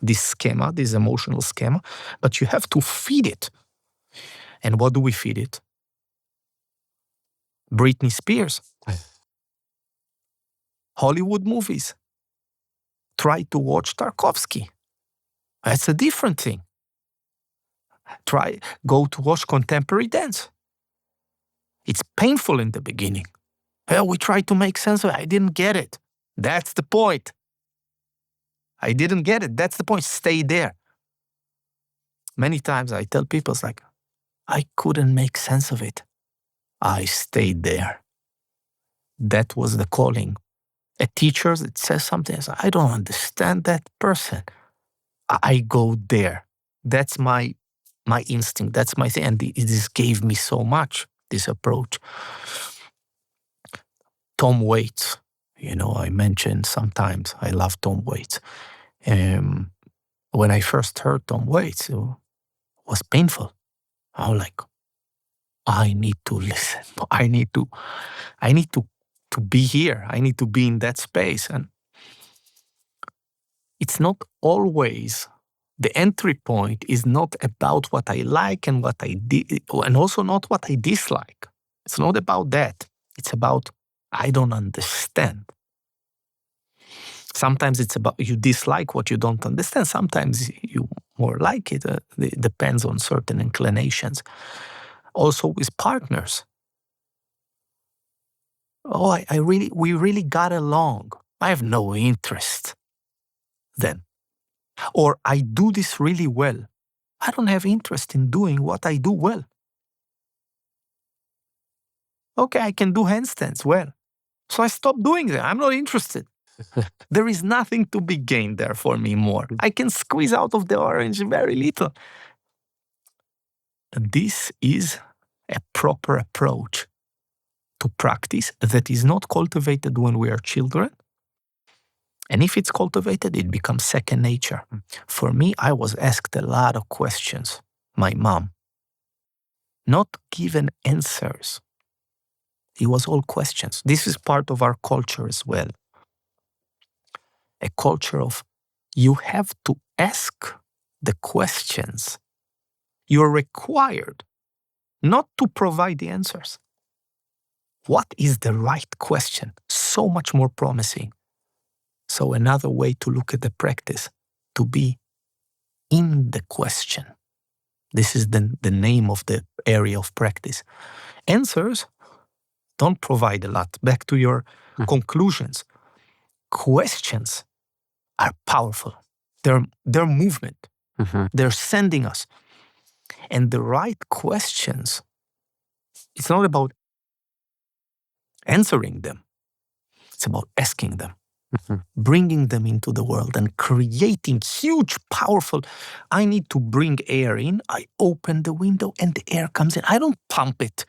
this schema, this emotional schema, but you have to feed it. And what do we feed it? Britney Spears. Hollywood movies. Try to watch Tarkovsky. That's a different thing. Go to watch contemporary dance. It's painful in the beginning. We try to make sense of it. I didn't get it. That's the point. I didn't get it. That's the point. Stay there. Many times I tell people, it's like, I couldn't make sense of it. I stayed there. That was the calling. A teacher that says something, I don't understand that person. I go there. That's my instinct. That's my thing. And this gave me so much, this approach. Tom Waits, I mentioned sometimes I love Tom Waits. When I first heard Tom Waits, it was painful. I was like, I need to listen. I need to be here. I need to be in that space. And it's not always, the entry point is not about what I like and what I and also not what I dislike. It's not about that. It's about, I don't understand. Sometimes it's about you dislike what you don't understand. Sometimes you more like it. It depends on certain inclinations. Also with partners. We really got along. I have no interest then. Or I do this really well. I don't have interest in doing what I do well. Okay, I can do handstands well. So I stopped doing them. I'm not interested. There is nothing to be gained there for me more. I can squeeze out of the orange very little. This is a proper approach to practice that is not cultivated when we are children. And if it's cultivated, it becomes second nature. For me, I was asked a lot of questions. My mom. Not given answers. It was all questions. This is part of our culture as well. A culture of you have to ask the questions. You're required not to provide the answers. What is the right question? So much more promising. So another way to look at the practice, to be in the question. This is the name of the area of practice. Answers don't provide a lot. Back to your conclusions. Questions are powerful. They're movement. They're sending us. And the right questions, it's not about answering them. It's about asking them. Bringing them into the world and creating huge, powerful, I need to bring air in. I open the window and the air comes in. I don't pump it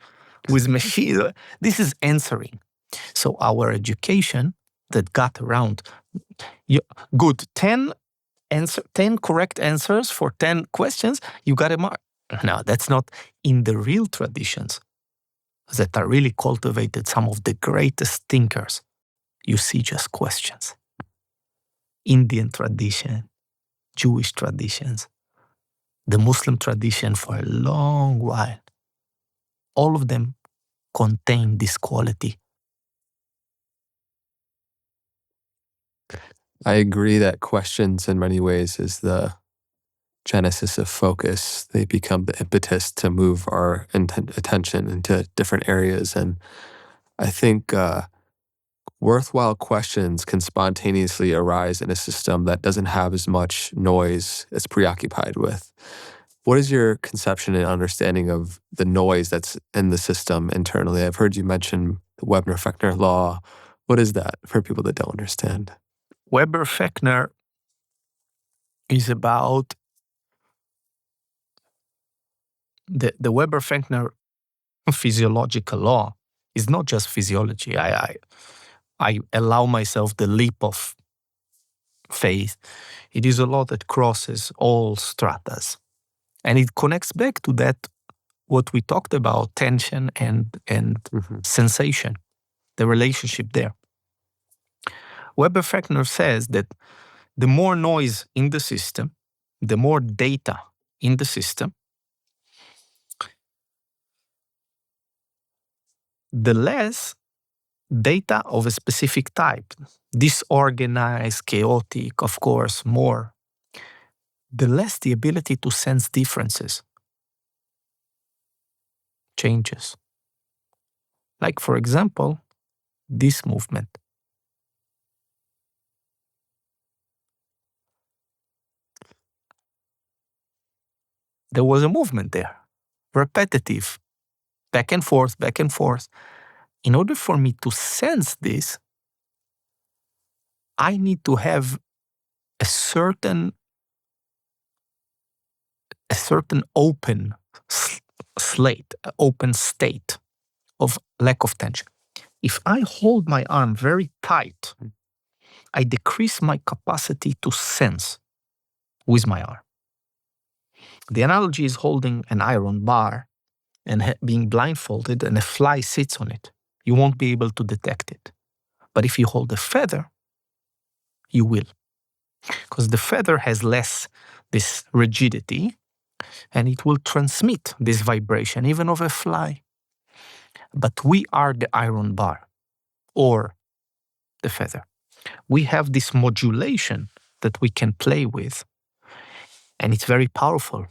with machines. This is answering. So our education that got around, good, 10 correct answers for 10 questions, you got a mark. No, that's not in the real traditions that are really cultivated, some of the greatest thinkers. You see just questions. Indian tradition, Jewish traditions, the Muslim tradition for a long while. all of them contain this quality. I agree that questions in many ways is the genesis of focus. They become the impetus to move our attention into different areas. And I think worthwhile questions can spontaneously arise in a system that doesn't have as much noise it's preoccupied with. What is your conception and understanding of the noise that's in the system internally? I've heard you mention the Weber-Fechner law. What is that for people that don't understand? Weber-Fechner is about the Weber-Fechner physiological law is not just physiology. I allow myself the leap of faith. It is a law that crosses all stratas. And it connects back to that, what we talked about, tension and sensation, the relationship there. Weber-Fechner says that the more noise in the system, the more data in the system, the less data of a specific type, disorganized, chaotic, of course, more, the less the ability to sense differences, changes. Like, for example, this movement. There was a movement there, repetitive, back and forth, back and forth. In order for me to sense this, I need to have a certain open slate, open state of lack of tension. If I hold my arm very tight, I decrease my capacity to sense with my arm. The analogy is holding an iron bar and being blindfolded, and a fly sits on it. You won't be able to detect it. But if you hold a feather, you will. Because the feather has less this rigidity, and it will transmit this vibration, even of a fly. But we are the iron bar, or the feather. We have this modulation that we can play with, and it's very powerful.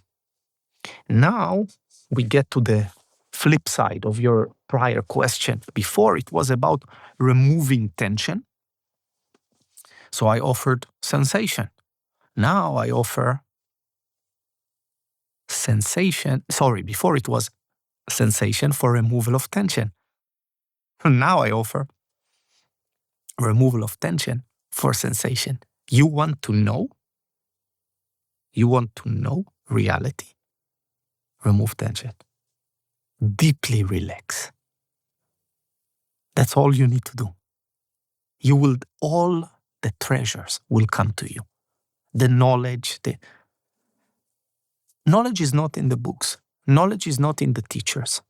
Now we get to the flip side of your prior question. Before, it was about removing tension. So I offered sensation. Now I offer sensation. Sorry, before it was sensation for removal of tension. Now I offer removal of tension for sensation. You want to know? You want to know reality? Remove tension. Deeply relax. That's all you need to do. All the treasures will come to you. The knowledge is not in the books. Knowledge is not in the teachers.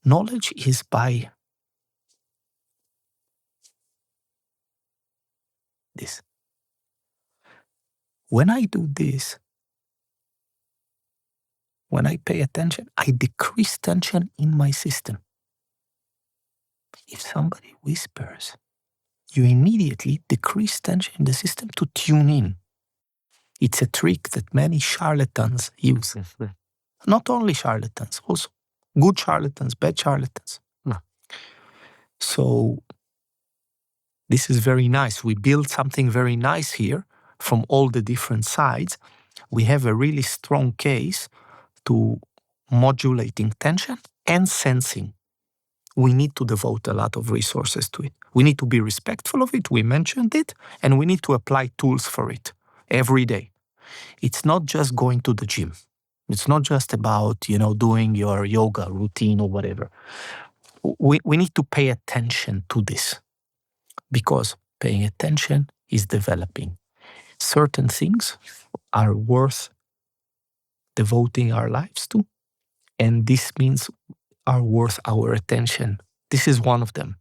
Knowledge is by this. When I do this, when I pay attention, I decrease tension in my system. If somebody whispers, you immediately decrease tension in the system to tune in. It's a trick that many charlatans use. Not only charlatans, also good charlatans, bad charlatans. No. So this is very nice. We build something very nice here from all the different sides. We have a really strong case to modulating tension and sensing. We need to devote a lot of resources to it. We need to be respectful of it. We mentioned it, and we need to apply tools for it every day. It's not just going to the gym. It's not just about, doing your yoga routine or whatever. We need to pay attention to this, because paying attention is developing. Certain things are worth devoting our lives to, and this means are worth our attention. This is one of them.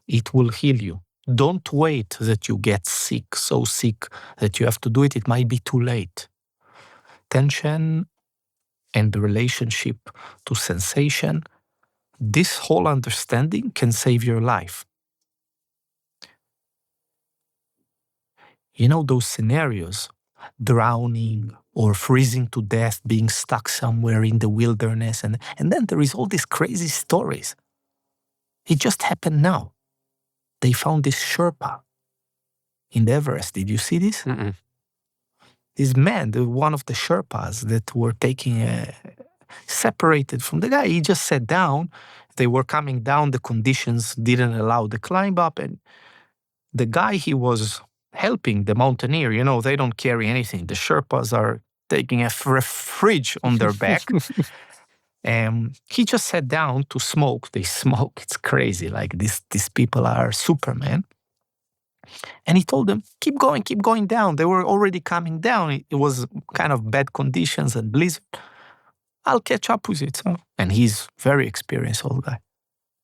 It will heal you. Don't wait that you get sick, so sick that you have to do it. It might be too late. Tension and the relationship to sensation, this whole understanding can save your life. You know those scenarios, drowning or freezing to death, being stuck somewhere in the wilderness, and then there is all these crazy stories. It just happened now. They found this Sherpa in the Everest. Did you see this? Mm-mm. This man, one of the Sherpas that were taking separated from the guy, he just sat down. They were coming down. The conditions didn't allow the climb up, and the guy he was helping, the mountaineer, you know, they don't carry anything. The Sherpas are taking a fridge on their back. And he just sat down to smoke. They smoke. It's crazy. Like these people are Superman. And he told them, keep going down. They were already coming down. It was kind of bad conditions and blizzard. I'll catch up with it. So, and he's very experienced old guy.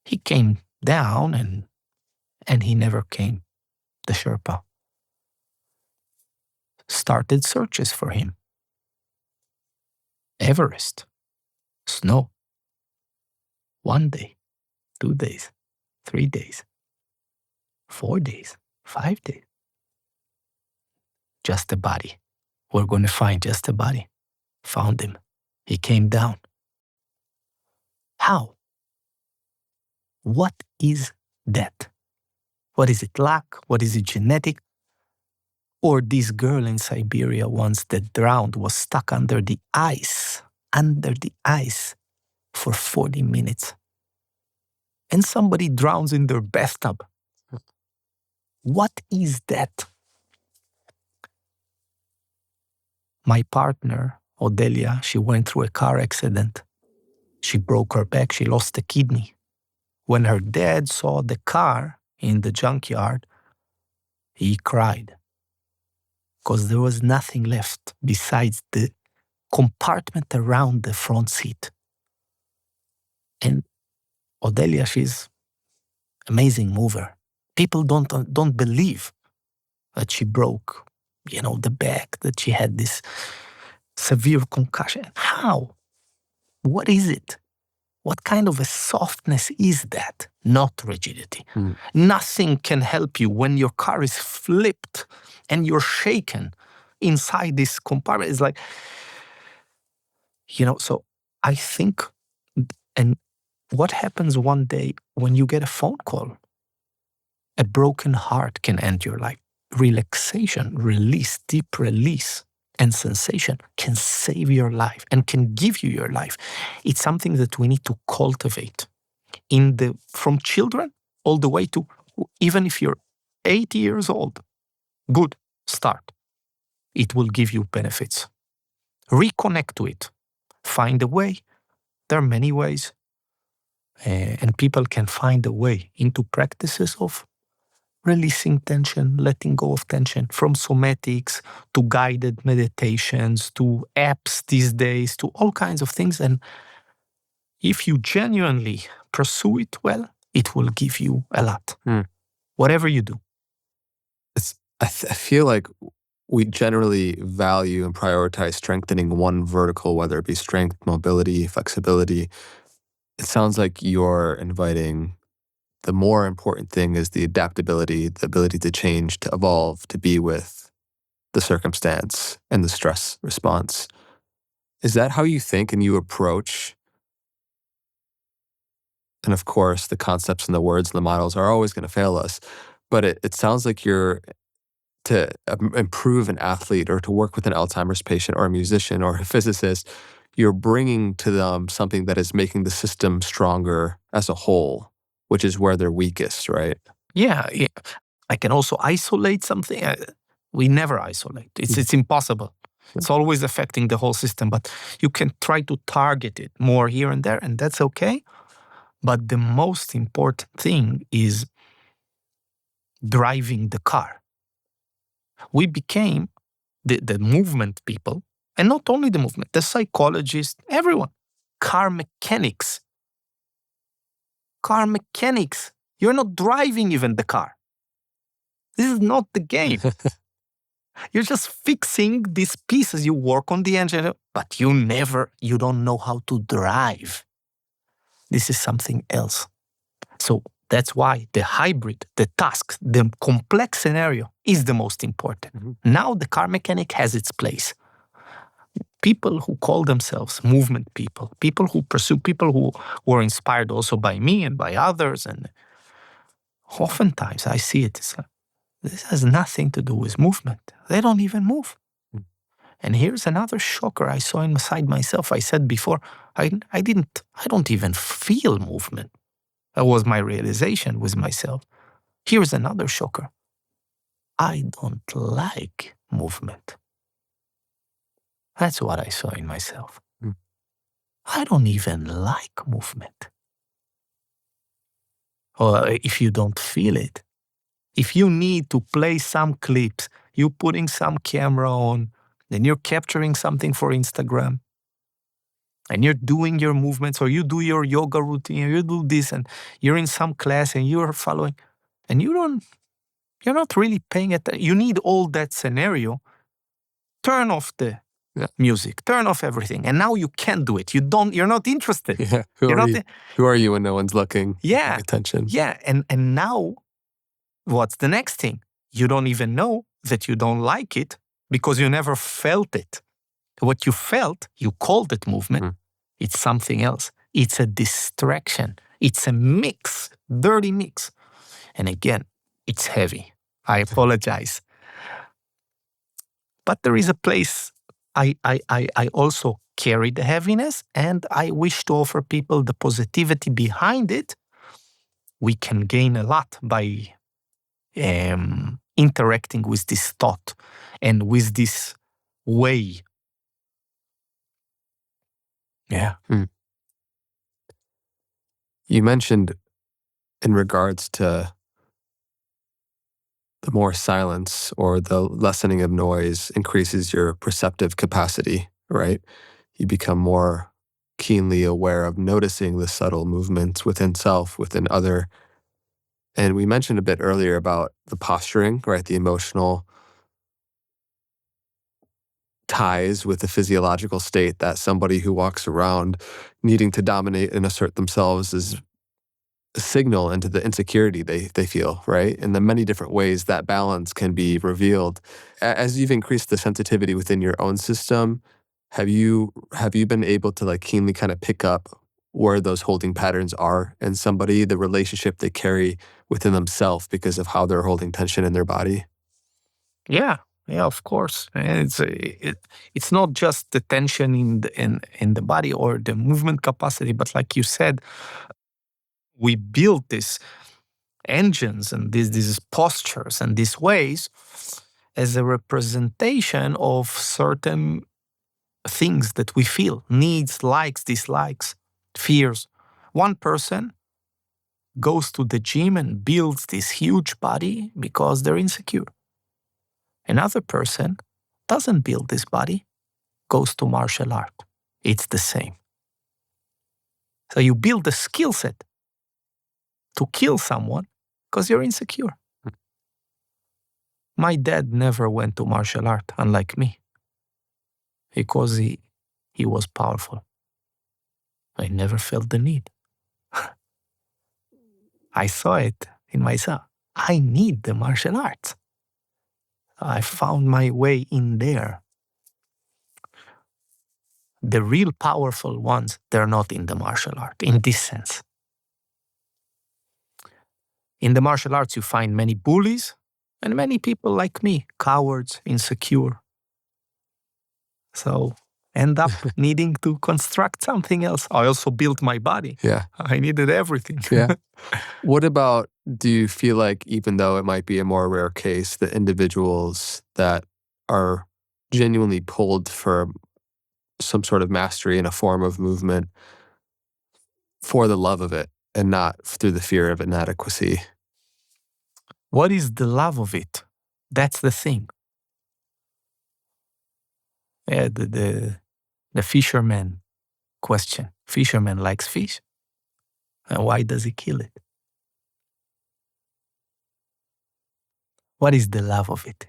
He came down and he never came. The Sherpa started searches for him. Everest, snow. 1 day, 2 days, 3 days, 4 days, 5 days. Just a body. We're going to find just a body. Found him. He came down. How? What is that? What is it, luck? What is it, genetic? Or this girl in Siberia once that drowned was stuck under the ice for 40 minutes. And somebody drowns in their bathtub. What is that? My partner, Odelia, she went through a car accident. She broke her back, she lost a kidney. When her dad saw the car in the junkyard, he cried. Because there was nothing left besides the compartment around the front seat. And Odelia, she's an amazing mover. People don't believe that she broke, the back, that she had this severe concussion. How? What is it? What kind of a softness is that? Not rigidity. Nothing can help you when your car is flipped and you're shaken inside this compartment. It's like, so I think, and what happens one day when you get a phone call? A broken heart can end your life. Relaxation, release, deep release, and sensation can save your life and can give you your life. It's something that we need to cultivate from children all the way to, even if you're 80 years old, good, start. It will give you benefits. Reconnect to it. Find a way. There are many ways. And people can find a way into practices of releasing tension, letting go of tension, from somatics to guided meditations to apps these days to all kinds of things. And if you genuinely pursue it well, it will give you a lot. Whatever you do. I feel like we generally value and prioritize strengthening one vertical, whether it be strength, mobility, flexibility. It sounds like you're inviting the more important thing is the adaptability, the ability to change, to evolve, to be with the circumstance and the stress response. Is that how you think and you approach? And of course, the concepts and the words and the models are always going to fail us. But it sounds like you're to improve an athlete or to work with an Alzheimer's patient or a musician or a physicist, you're bringing to them something that is making the system stronger as a whole, which is where they're weakest, right? Yeah. I can also isolate something. We never isolate. It's impossible. It's always affecting the whole system, but you can try to target it more here and there, and that's okay. But the most important thing is driving the car. We became the movement people, and not only the movement, the psychologists, everyone. Car mechanics. You're not driving even the car. This is not the game. You're just fixing these pieces. You work on the engine, but you don't know how to drive. This is something else. So that's why the hybrid, the task, the complex scenario is the most important. Mm-hmm. Now the car mechanic has its place. People who call themselves movement people, people who pursue, people who were inspired also by me and by others. And oftentimes I see it as this has nothing to do with movement. They don't even move. Mm. And here's another shocker I saw inside myself. I said before, I don't even feel movement. That was my realization with myself. Here's another shocker. I don't like movement. That's what I saw in myself. Mm. I don't even like movement. Or if you don't feel it, if you need to play some clips, you're putting some camera on, then you're capturing something for Instagram, and you're doing your movements, or you do your yoga routine, or you do this, and you're in some class and you're following, and you're not really paying attention. You need all that scenario. Turn off the music, turn off everything, and now you can't do it. You're not interested. Yeah. Who are you when no one's looking? Yeah. Paying attention. Yeah. And now, what's the next thing? You don't even know that you don't like it because you never felt it. What you felt, you called it movement. Mm. It's something else. It's a distraction. It's a mix, dirty mix. And again, it's heavy. I apologize. But there is a place. I also carry the heaviness, and I wish to offer people the positivity behind it. We can gain a lot by interacting with this thought and with this way. Yeah. Mm. You mentioned in regards to the more silence or the lessening of noise increases your perceptive capacity, right? You become more keenly aware of noticing the subtle movements within self, within other. And we mentioned a bit earlier about the posturing, right? The emotional ties with the physiological state that somebody who walks around needing to dominate and assert themselves is a signal into the insecurity they feel, right? And the many different ways that balance can be revealed. As you've increased the sensitivity within your own system, have you been able to like keenly kind of pick up where those holding patterns are in somebody, the relationship they carry within themselves because of how they're holding tension in their body? Yeah, of course. And it's not just the tension in the body or the movement capacity, but like you said, we build these engines and these postures and these ways as a representation of certain things that we feel, needs, likes, dislikes, fears. One person goes to the gym and builds this huge body because they're insecure. Another person doesn't build this body, goes to martial art. It's the same. So you build a skill set to kill someone because you're insecure. My dad never went to martial art, unlike me, because he was powerful. I never felt the need. I saw it in myself. I need the martial arts. I found my way in there. The real powerful ones, they're not in the martial art, in this sense. In the martial arts, you find many bullies and many people like me, cowards, insecure. So end up needing to construct something else. I also built my body. Yeah. I needed everything. Yeah. What about, do you feel like, even though it might be a more rare case, the individuals that are genuinely pulled for some sort of mastery in a form of movement for the love of it and not through the fear of inadequacy? What is the love of it? That's the thing. Yeah, the fisherman question. Fisherman likes fish. And why does he kill it? What is the love of it?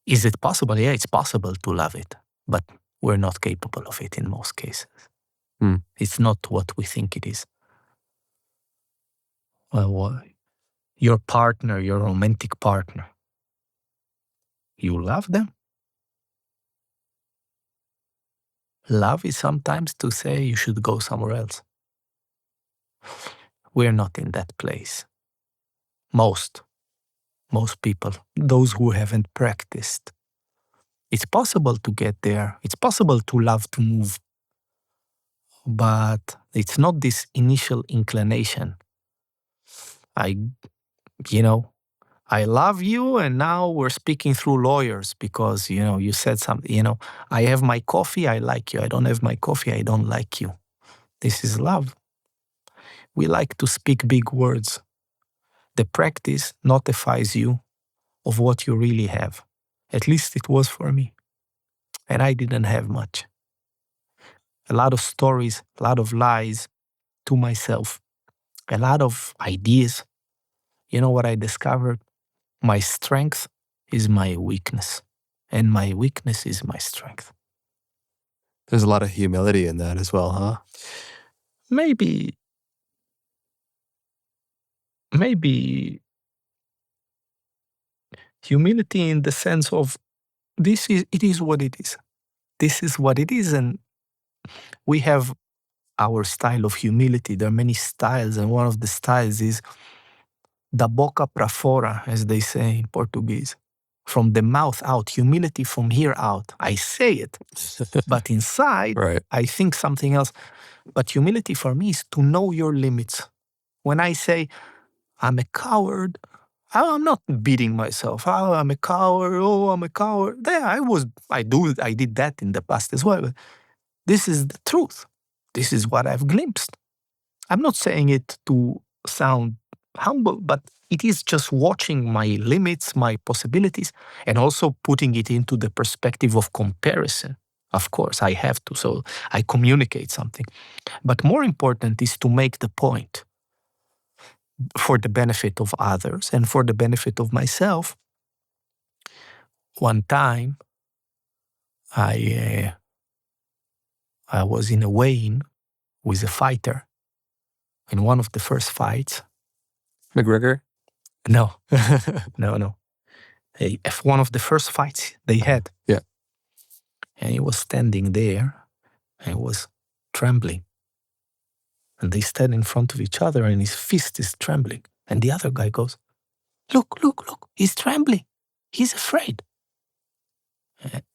Is it possible? Yeah, it's possible to love it, but we're not capable of it in most cases. It's not what we think it is. Well, your partner, your romantic partner, you love them? Love is sometimes to say you should go somewhere else. We're not in that place. Most people, those who haven't practiced. It's possible to get there. It's possible to love to move. But it's not this initial inclination. I love you, and now we're speaking through lawyers because, you said something, I have my coffee, I like you. I don't have my coffee, I don't like you. This is love. We like to speak big words. The practice notifies you of what you really have. At least it was for me. And I didn't have much. A lot of stories, a lot of lies to myself, a lot of ideas. You know what I discovered? My strength is my weakness, and my weakness is my strength. There's a lot of humility in that as well, huh? Maybe humility in the sense of it is what it is. This is what it is, and we have our style of humility. There are many styles, and one of the styles is da boca para fora, as they say in Portuguese. From the mouth out, humility from here out. I say it, but inside, right. I think something else. But humility for me is to know your limits. When I say, I'm a coward, I'm not beating myself. Oh, I'm a coward. Oh, I'm a coward. There, I did that in the past as well. But this is the truth. This is what I've glimpsed. I'm not saying it to sound humble, but it is just watching my limits, my possibilities, and also putting it into the perspective of comparison. Of course, I have to, so I communicate something. But more important is to make the point for the benefit of others and for the benefit of myself. One time, I was in a weigh-in with a fighter. In one of the first fights. McGregor? No. No. One of the first fights they had. Yeah. And he was standing there and he was trembling. And they stand in front of each other and his fist is trembling. And the other guy goes, look, he's trembling. He's afraid.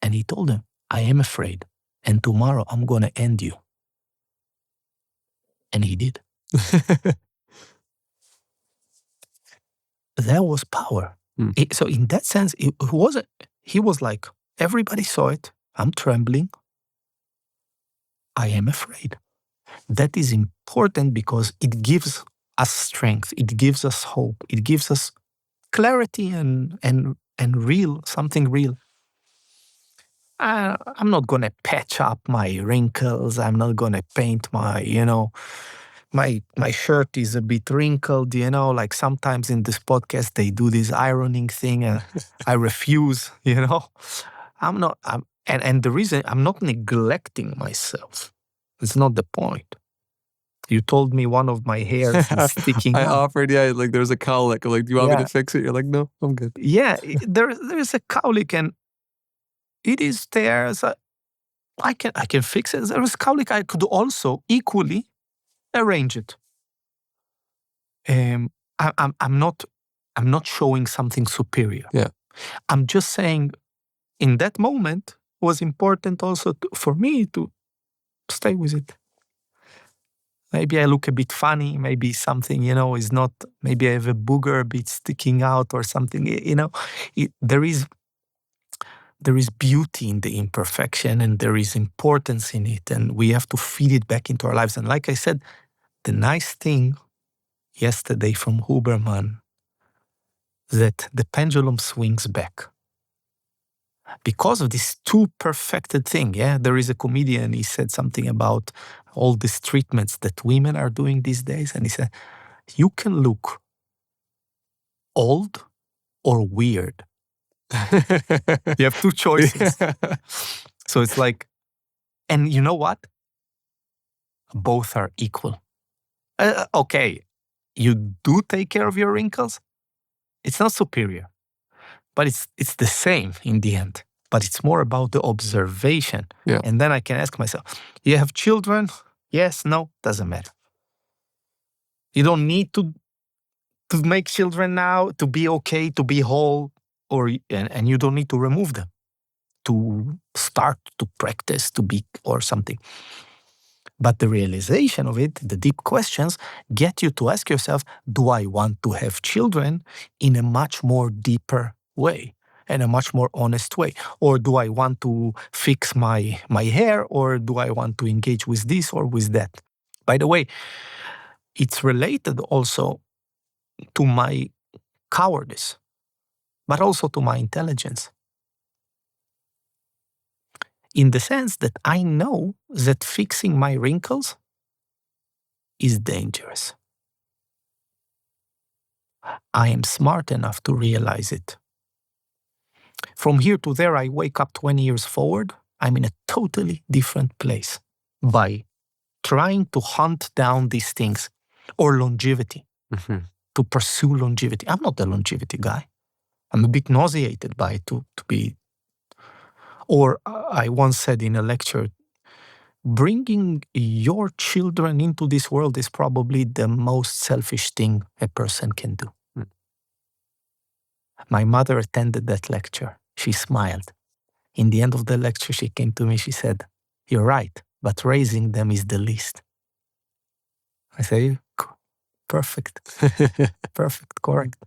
And he told him, I am afraid. And tomorrow I'm going to end you. And he did. That was power. So in that sense, he was like, everybody saw it. I'm trembling. I am afraid. That is important because it gives us strength. It gives us hope. It gives us clarity and real, something real. I'm not going to patch up my wrinkles. I'm not going to paint my shirt is a bit wrinkled, like sometimes in this podcast, they do this ironing thing and I refuse, I'm not, and the reason I'm not neglecting myself. It's not the point. You told me one of my hairs is sticking I out. offered, like there's a cowlick. I'm like, do you want me to fix it? You're like, no, I'm good. Yeah, there's a cowlick and it is there. So I can fix it. There's a cowlick. I could also equally arrange it. I'm not showing something superior. Yeah. I'm just saying in that moment was important also for me to stay with it. Maybe I look a bit funny, maybe something, is not, maybe I have a booger a bit sticking out or something, there is beauty in the imperfection and there is importance in it and we have to feed it back into our lives. And like I said, the nice thing yesterday from Huberman, that the pendulum swings back. Because of this too perfected thing, there is a comedian, he said something about all these treatments that women are doing these days, and he said, you can look old or weird You have two choices. So it's like, and you know what? Both are equal. Okay, you do take care of your wrinkles. It's not superior, but it's the same in the end. But it's more about the observation. Yeah. And then I can ask myself, you have children? Yes, no, doesn't matter. You don't need to make children now to be okay, to be whole, and you don't need to remove them to start to practice to be or something. But the realization of it, the deep questions, get you to ask yourself, do I want to have children in a much more deeper way and a much more honest way? Or do I want to fix my hair, or do I want to engage with this or with that? By the way, it's related also to my cowardice, but also to my intelligence. In the sense that I know that fixing my wrinkles is dangerous. I am smart enough to realize it. From here to there, I wake up 20 years forward, I'm in a totally different place by trying to hunt down these things, or longevity, to pursue longevity. I'm not a longevity guy. I'm a bit nauseated by it to be. Or I once said in a lecture, bringing your children into this world is probably the most selfish thing a person can do. My mother attended that lecture. She smiled. In the end of the lecture, she came to me, she said, "You're right, but raising them is the least." I say, perfect. Perfect, correct.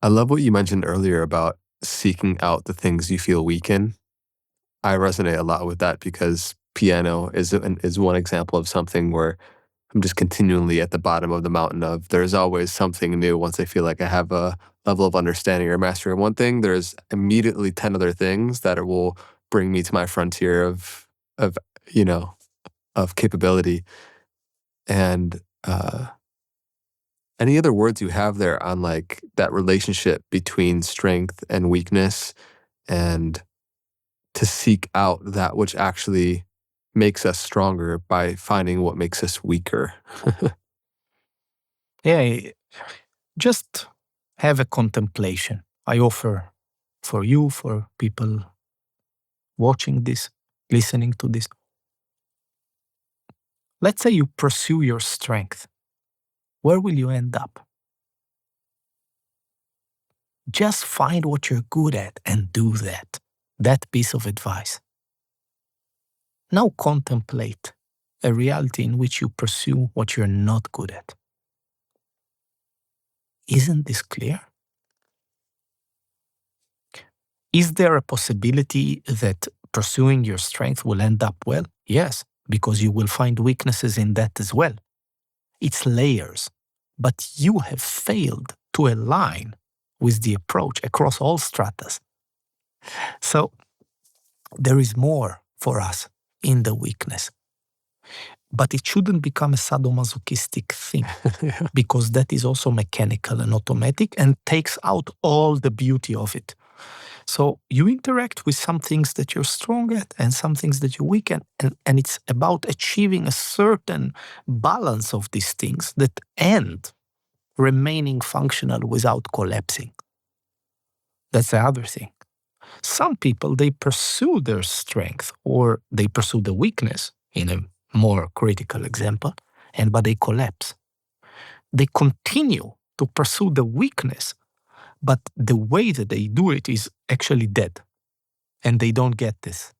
I love what you mentioned earlier about seeking out the things you feel weak in. I resonate a lot with that because piano is one example of something where I'm just continually at the bottom of the mountain of there's always something new. Once I feel like I have a level of understanding or mastery of one thing, there's immediately 10 other things that will bring me to my frontier of capability. And any other words you have there on like that relationship between strength and weakness, and to seek out that which actually makes us stronger by finding what makes us weaker? Yeah, just have a contemplation. I offer for you, for people watching this, listening to this. Let's say you pursue your strength. Where will you end up? Just find what you're good at and do that. That piece of advice. Now contemplate a reality in which you pursue what you're not good at. Isn't this clear? Is there a possibility that pursuing your strength will end up well? Yes, because you will find weaknesses in that as well. It's layers, but you have failed to align with the approach across all stratas. So there is more for us in the weakness. But it shouldn't become a sadomasochistic thing, because that is also mechanical and automatic and takes out all the beauty of it. So you interact with some things that you're strong at and some things that you're weak at, and it's about achieving a certain balance of these things that end remaining functional without collapsing. That's the other thing. Some people, they pursue their strength or they pursue the weakness in a more critical example, but they collapse. They continue to pursue the weakness, but the way that they do it is actually dead, and they don't get this.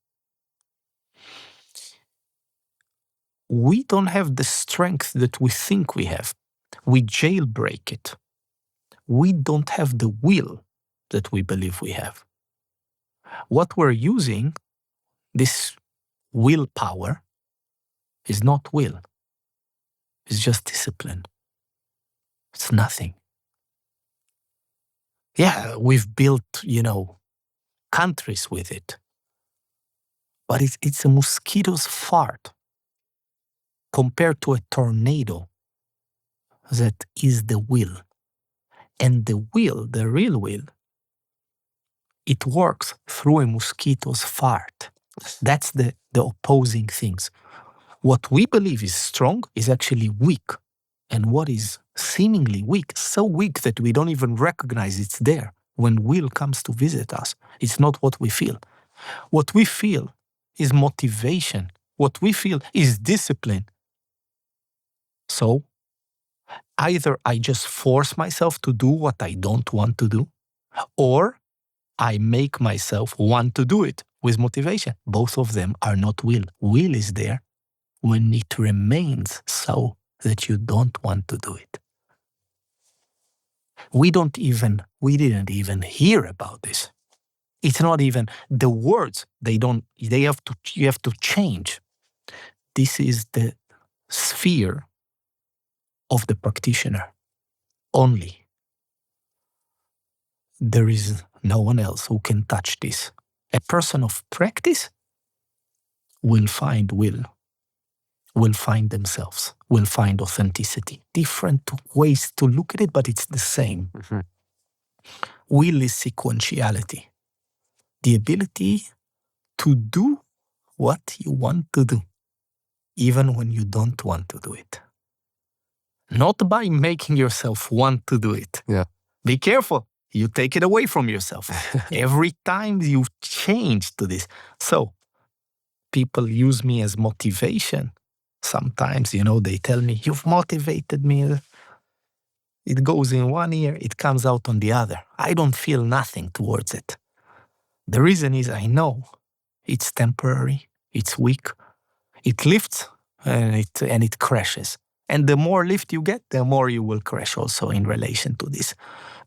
We don't have the strength that we think we have. We jailbreak it. We don't have the will that we believe we have. What we're using, this willpower, is not will. It's just discipline. It's nothing. Yeah, we've built, countries with it. But it's a mosquito's fart compared to a tornado that is the will. And the will, the real will, it works through a mosquito's fart. That's the opposing things. What we believe is strong is actually weak. And what is seemingly weak, so weak that we don't even recognize it's there when will comes to visit us. It's not what we feel. What we feel is motivation. What we feel is discipline. So either I just force myself to do what I don't want to do, or I make myself want to do it with motivation. Both of them are not will. Will is there when it remains so that you don't want to do it. We didn't even hear about this. It's not even the words. You have to change. This is the sphere of the practitioner only. There is no one else who can touch this. A person of practice will find themselves, will find authenticity. Different ways to look at it, but it's the same. Mm-hmm. Will is sequentiality, the ability to do what you want to do, even when you don't want to do it. Not by making yourself want to do it. Yeah. Be careful. You take it away from yourself. Every time you change to this. So people use me as motivation. Sometimes, they tell me, you've motivated me. It goes in one ear, it comes out on the other. I don't feel nothing towards it. The reason is I know it's temporary, it's weak, it lifts and it crashes. And the more lift you get, the more you will crash also in relation to this.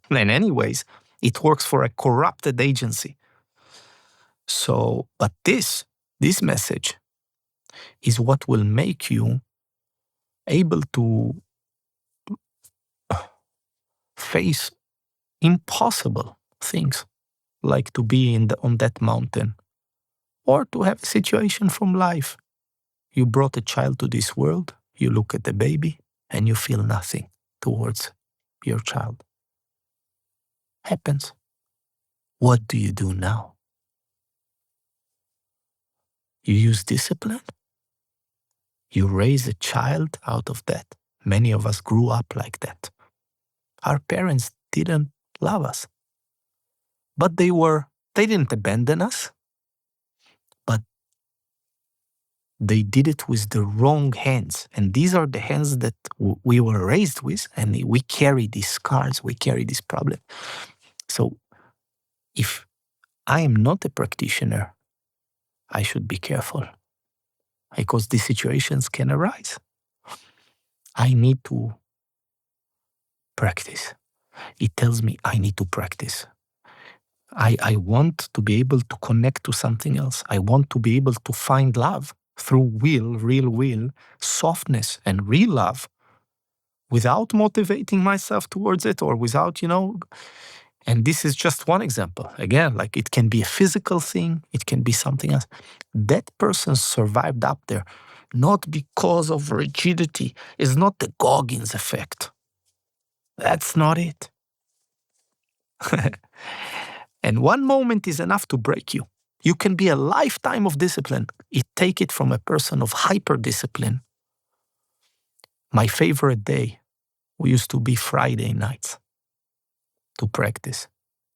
And anyways, it works for a corrupted agency. So, but this message is what will make you able to face impossible things, like to be on that mountain, or to have a situation from life. You brought a child to this world, you look at the baby, and you feel nothing towards your child. Happens. What do you do now? You use discipline? You raise a child out of that. Many of us grew up like that. Our parents didn't love us. But they didn't abandon us, but they did it with the wrong hands. And these are the hands that we were raised with, and we carry these scars, we carry this problem. So if I am not a practitioner, I should be careful, because these situations can arise. I need to practice. It tells me I need to practice. I want to be able to connect to something else. I want to be able to find love through real will, softness and real love, without motivating myself towards it, or without, and this is just one example. Again, like it can be a physical thing, it can be something else. That person survived up there, not because of rigidity. It's not the Goggins effect. That's not it. And one moment is enough to break you. You can be a lifetime of discipline. Take it from a person of hyper-discipline. My favorite day used to be Friday nights to practice,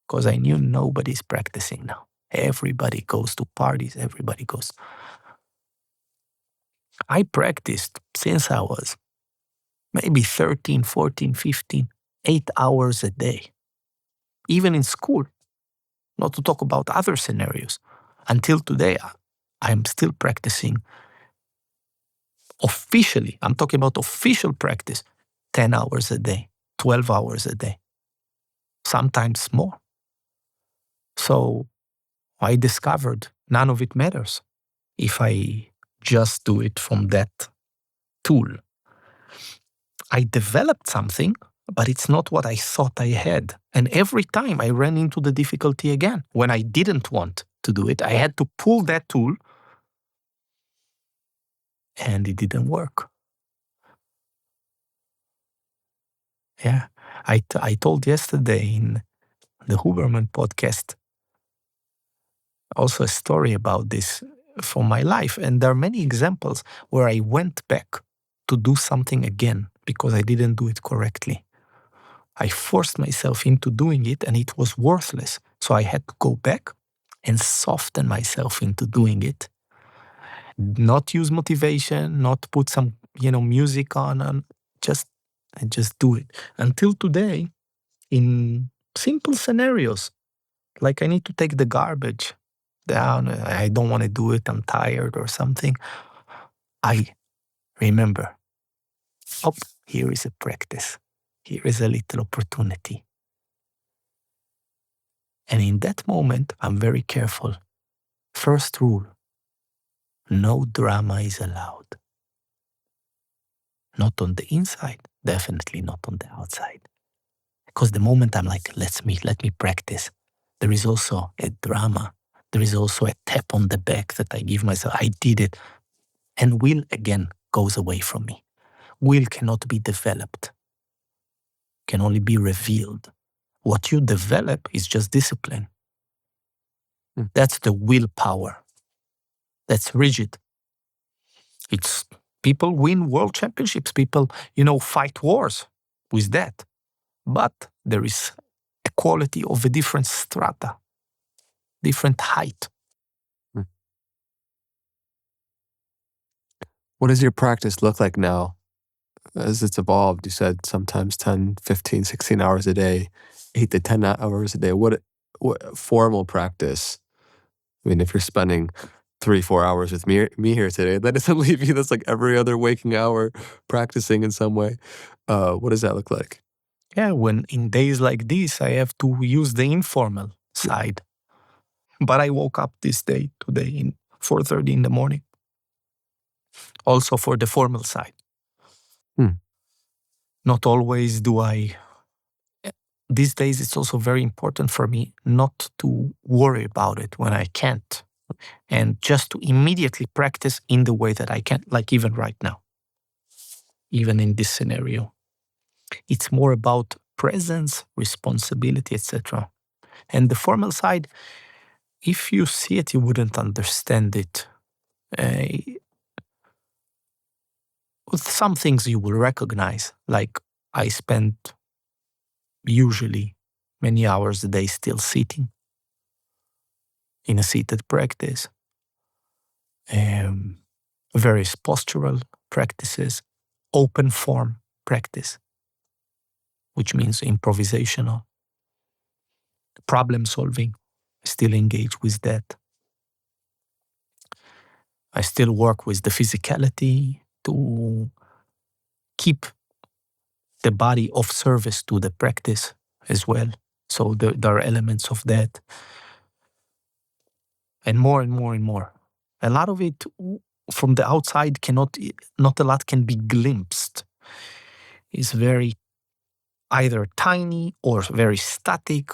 because I knew nobody's practicing now. Everybody goes to parties, everybody goes. I practiced since I was maybe 13, 14, 15, 8 hours a day. Even in school, not to talk about other scenarios. Until today, I'm still practicing officially. I'm talking about official practice, 10 hours a day, 12 hours a day, sometimes more. So I discovered none of it matters if I just do it from that tool. I developed something, but it's not what I thought I had. And every time I ran into the difficulty again. When I didn't want to do it, I had to pull that tool, and it didn't work. Yeah. I told yesterday in the Huberman podcast also a story about this from my life. And there are many examples where I went back to do something again because I didn't do it correctly. I forced myself into doing it and it was worthless. So I had to go back and soften myself into doing it. Not use motivation, not put some, music on, and just do it. Until today, in simple scenarios, like I need to take the garbage down, I don't want to do it, I'm tired or something. I remember, oh, here is a practice. Here is a little opportunity. And in that moment, I'm very careful. First rule, no drama is allowed. Not on the inside, definitely not on the outside. Because the moment I'm like, let me practice, there is also a drama. There is also a tap on the back that I give myself. I did it. And will again goes away from me. Will cannot be developed, can only be revealed. What you develop is just discipline. That's the willpower. That's rigid. It's people win world championships. People, fight wars with that. But there is a quality of a different strata, different height. What does your practice look like now as it's evolved? You said sometimes 10, 15, 16 hours a day, 8 to 10 hours a day. What formal practice? I mean, if you're spending 3-4 hours with me here today, that doesn't leave you. That's like every other waking hour practicing in some way. What does that look like? Yeah, when in days like this, I have to use the informal side. But I woke up today in 4:30 in the morning. Also for the formal side. Not always do I. These days, it's also very important for me not to worry about it when I can't, and just to immediately practice in the way that I can, like even right now, even in this scenario. It's more about presence, responsibility, etc. And the formal side, if you see it, you wouldn't understand it. With some things you will recognize, like I spend usually many hours a day still sitting in a seated practice. Various postural practices, open form practice, which means improvisational, problem solving. I still engage with that. I still work with the physicality to keep the body of service to the practice as well. So there are elements of that. And more and more and more. A lot of it from the outside not a lot can be glimpsed. It's very either tiny or very static.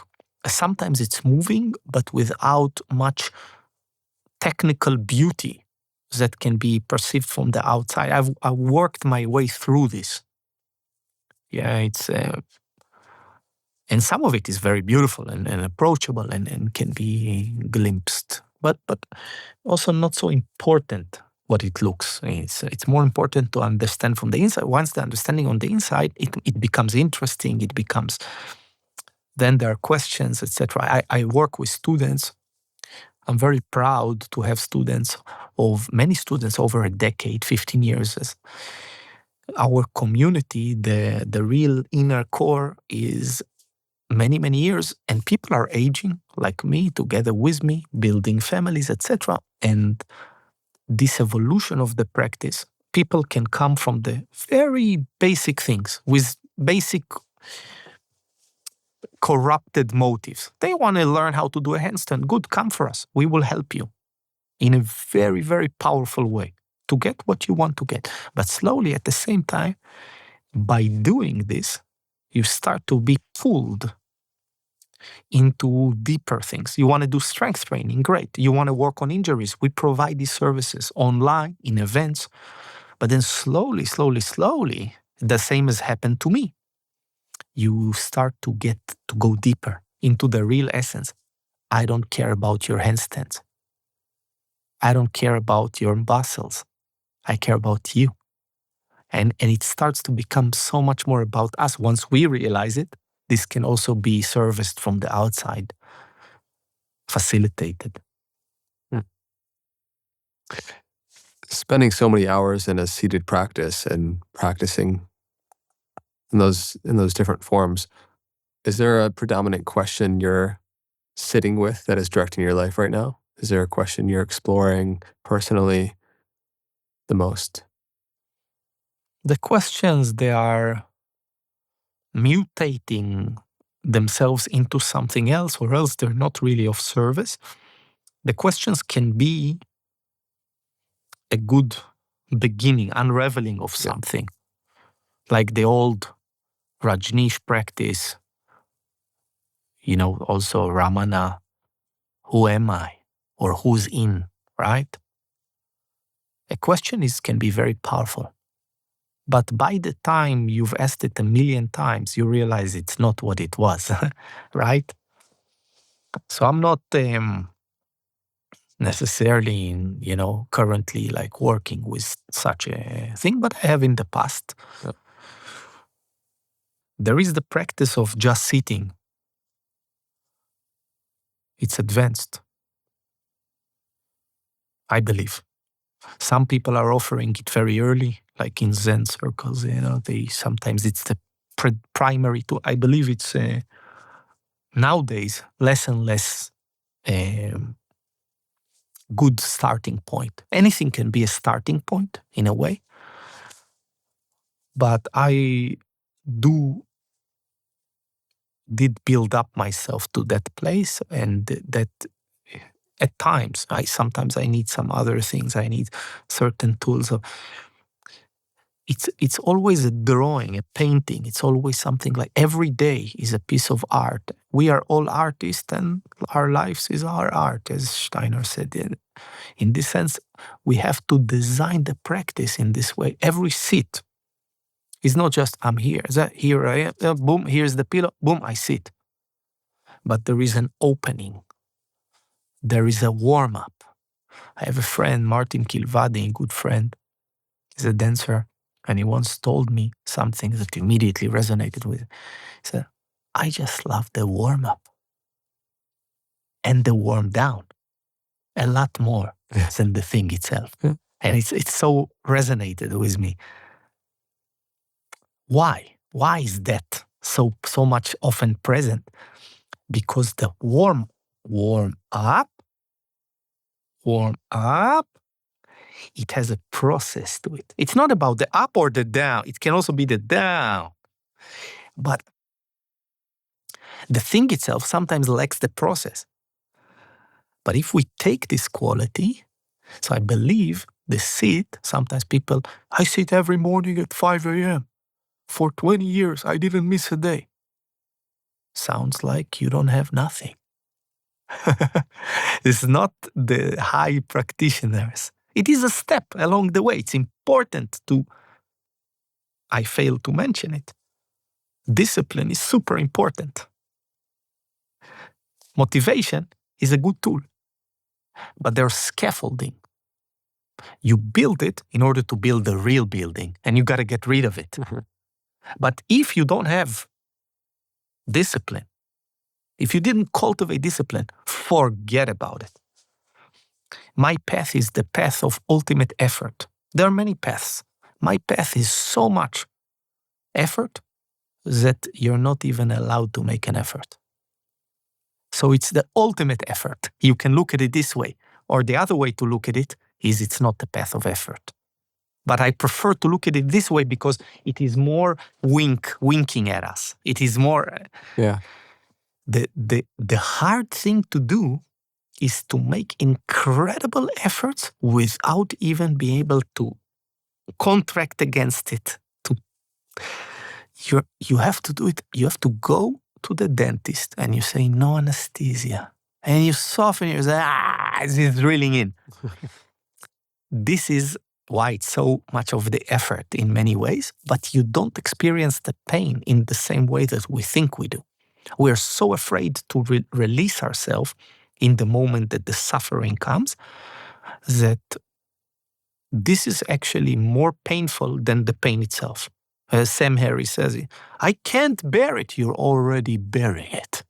Sometimes it's moving, but without much technical beauty that can be perceived from the outside. I've worked my way through this. Yeah, it's and some of it is very beautiful and approachable and can be glimpsed, but also not so important what it looks. It's more important to understand from the inside. Once the understanding on the inside, it becomes interesting. It becomes, then there are questions, etc. I work with students. I'm very proud to have many students over a decade, 15 years. Our community, the real inner core is many, many years, and people are aging like me, together with me, building families, etc. And this evolution of the practice, people can come from the very basic things with basic corrupted motives. They want to learn how to do a handstand. Good, come for us. We will help you in a very, very powerful way to get what you want to get. But slowly, at the same time, by doing this, you start to be pulled into deeper things. You want to do strength training, great. You want to work on injuries, we provide these services online, in events. But then slowly, the same has happened to me. you start to go deeper into the real essence. I don't care about your handstands. I don't care about your muscles. I care about you. And it starts to become so much more about us. Once we realize it, this can also be serviced from the outside, facilitated. Spending so many hours in a seated practice and practicing in those different forms, is there a predominant question you're sitting with that is directing your life right now? Is there a question you're exploring personally the most? The questions, they are mutating themselves into something else, or else they're not really of service. The questions can be a good beginning, unraveling of something. Like the old Rajneesh practice, also Ramana, who am I? Or who's in, right? A question can be very powerful. But by the time you've asked it 1,000,000 times, you realize it's not what it was, right? So I'm not necessarily currently like working with such a thing, but I have in the past. Yeah. There is the practice of just sitting. It's advanced, I believe. Some people are offering it very early, like in Zen circles. Sometimes it's the primary tool. I believe it's nowadays less and less good starting point. Anything can be a starting point in a way, but I did build up myself to that place, and that at times sometimes I need some other things. I need certain tools. It's always a drawing, a painting. It's always something like every day is a piece of art. We are all artists, and our lives is our art, as Steiner said. In this sense, we have to design the practice in this way. Every sit is not just I'm here. Here I am. Boom. Here's the pillow. Boom. I sit. But there is an opening. There is a warm up. I have a friend, Martin Kilvadi, a good friend. He's a dancer. And he once told me something that immediately resonated with. He said, I just love the warm-up and the warm-down a lot more than the thing itself. Yeah. And it's so resonated with me. Why? Why is that so much often present? Because the warm up, it has a process to it. It's not about the up or the down. It can also be the down. But the thing itself sometimes lacks the process. But if we take this quality, so I believe the sit, sometimes people, I sit every morning at 5 a.m. For 20 years, I didn't miss a day. Sounds like you don't have nothing. It's not the high practitioners. It is a step along the way. It's important I failed to mention it. Discipline is super important. Motivation is a good tool, but there's scaffolding. You build it in order to build the real building, and you got to get rid of it. Mm-hmm. But if you don't have discipline, if you didn't cultivate discipline, forget about it. My path is the path of ultimate effort. There are many paths. My path is so much effort that you're not even allowed to make an effort. So it's the ultimate effort. You can look at it this way, or the other way to look at it is it's not the path of effort. But I prefer to look at it this way because it is more winking at us. It is more... Yeah. The hard thing to do is to make incredible efforts without even being able to contract against it. You have to do it. You have to go to the dentist and you say no anesthesia, and you soften. You say, it's drilling in. This is why it's so much of the effort in many ways, but you don't experience the pain in the same way that we think we do. We're so afraid to release ourselves in the moment that the suffering comes that this is actually more painful than the pain itself. As Sam Harris says, I can't bear it. You're already bearing it.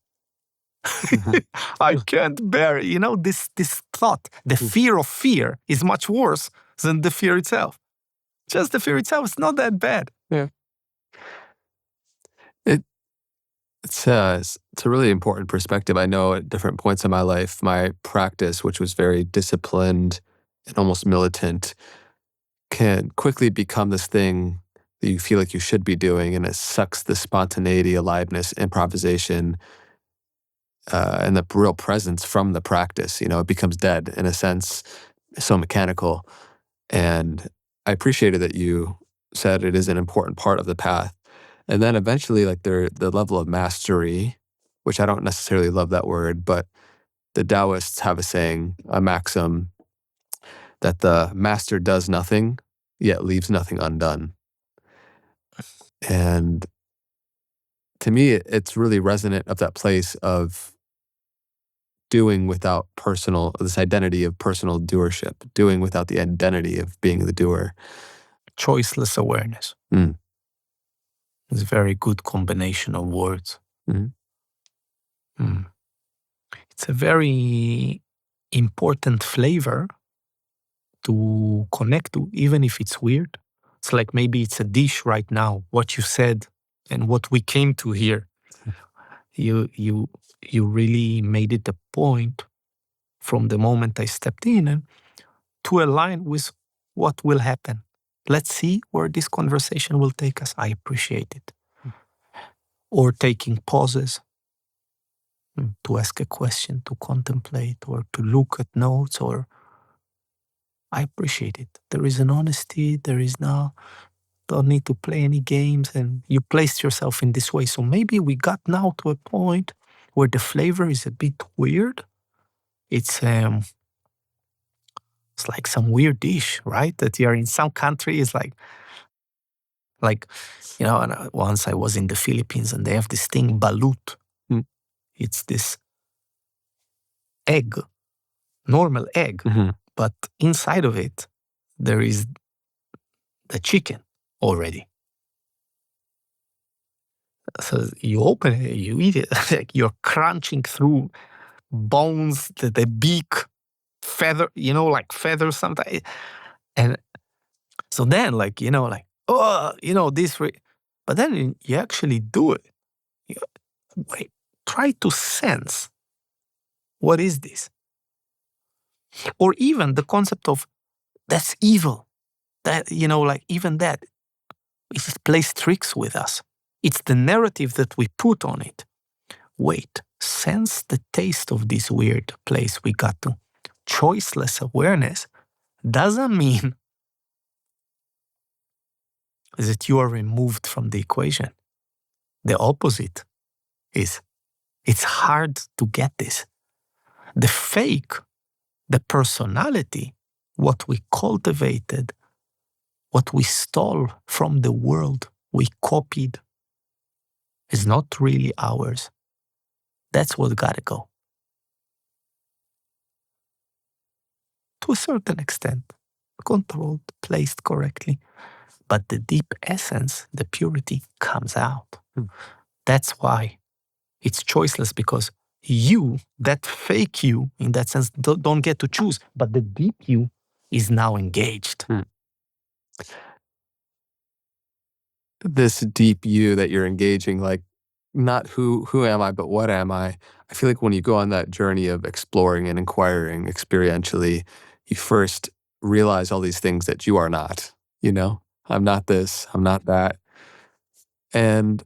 I can't bear it. You know, this thought, the fear of fear is much worse than the fear itself. Just the fear itself is not that bad. Yeah. It's a really important perspective. I know at different points in my life, my practice, which was very disciplined and almost militant, can quickly become this thing that you feel like you should be doing, and it sucks the spontaneity, aliveness, improvisation, and the real presence from the practice. You know, it becomes dead in a sense, so mechanical. And I appreciated that you said it is an important part of the path. And then eventually, like the level of mastery, which I don't necessarily love that word, but the Taoists have a saying, a maxim, that the master does nothing, yet leaves nothing undone. And to me, it's really resonant of that place of doing without this identity of personal doership, doing without the identity of being the doer. Choiceless awareness. Mm. It's a very good combination of words. Mm-hmm. It's a very important flavor to connect to, even if it's weird. It's like maybe it's a dish right now, what you said and what we came to here. You really made it a point from the moment I stepped in and to align with what will happen. Let's see where this conversation will take us. I appreciate it. Or taking pauses to ask a question, to contemplate, or to look at notes, or I appreciate it. There is an honesty, don't need to play any games, and you placed yourself in this way. So maybe we got now to a point where the flavor is a bit weird. It's like some weird dish, right? That you're in some country is like, you know, and once I was in the Philippines and they have this thing, balut. It's this egg, normal egg, but inside of it, there is the chicken already. So you open it, you eat it, like you're crunching through bones, the beak, feather, you know, like feathers sometimes. And so then, like, you know, like, oh, you know, but then you actually do it. Wait, try to sense, what is this? Or even the concept of, that's evil. That, you know, like even that, it plays tricks with us. It's the narrative that we put on it. Wait, sense the taste of this weird place we got to. Choiceless awareness doesn't mean that you are removed from the equation. The opposite is, it's hard to get this. The fake, the personality, what we cultivated, what we stole from the world, we copied, is not really ours. That's what gotta go. To a certain extent, controlled, placed correctly. But the deep essence, the purity, comes out. That's why it's choiceless, because you, that fake you, in that sense, don't get to choose. But the deep you is now engaged. This deep you that you're engaging, like, not who am I, but what am I? I feel like when you go on that journey of exploring and inquiring experientially, you first realize all these things that you are not, you know? I'm not this, I'm not that. And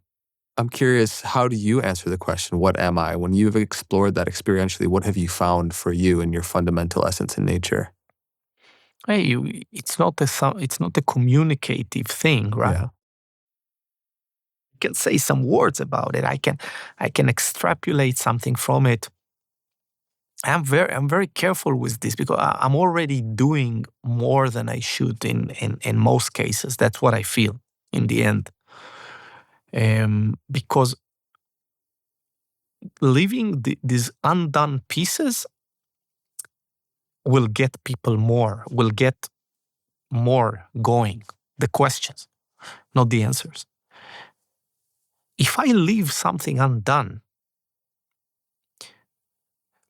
I'm curious, how do you answer the question, what am I? When you've explored that experientially, what have you found for you in your fundamental essence in nature? Hey, it's not a communicative thing, right? Yeah. I can say some words about it. I can extrapolate something from it. I'm very careful with this because I'm already doing more than I should in most cases. That's what I feel in the end. Because leaving these undone pieces will get people will get more going. The questions, not the answers. If I leave something undone,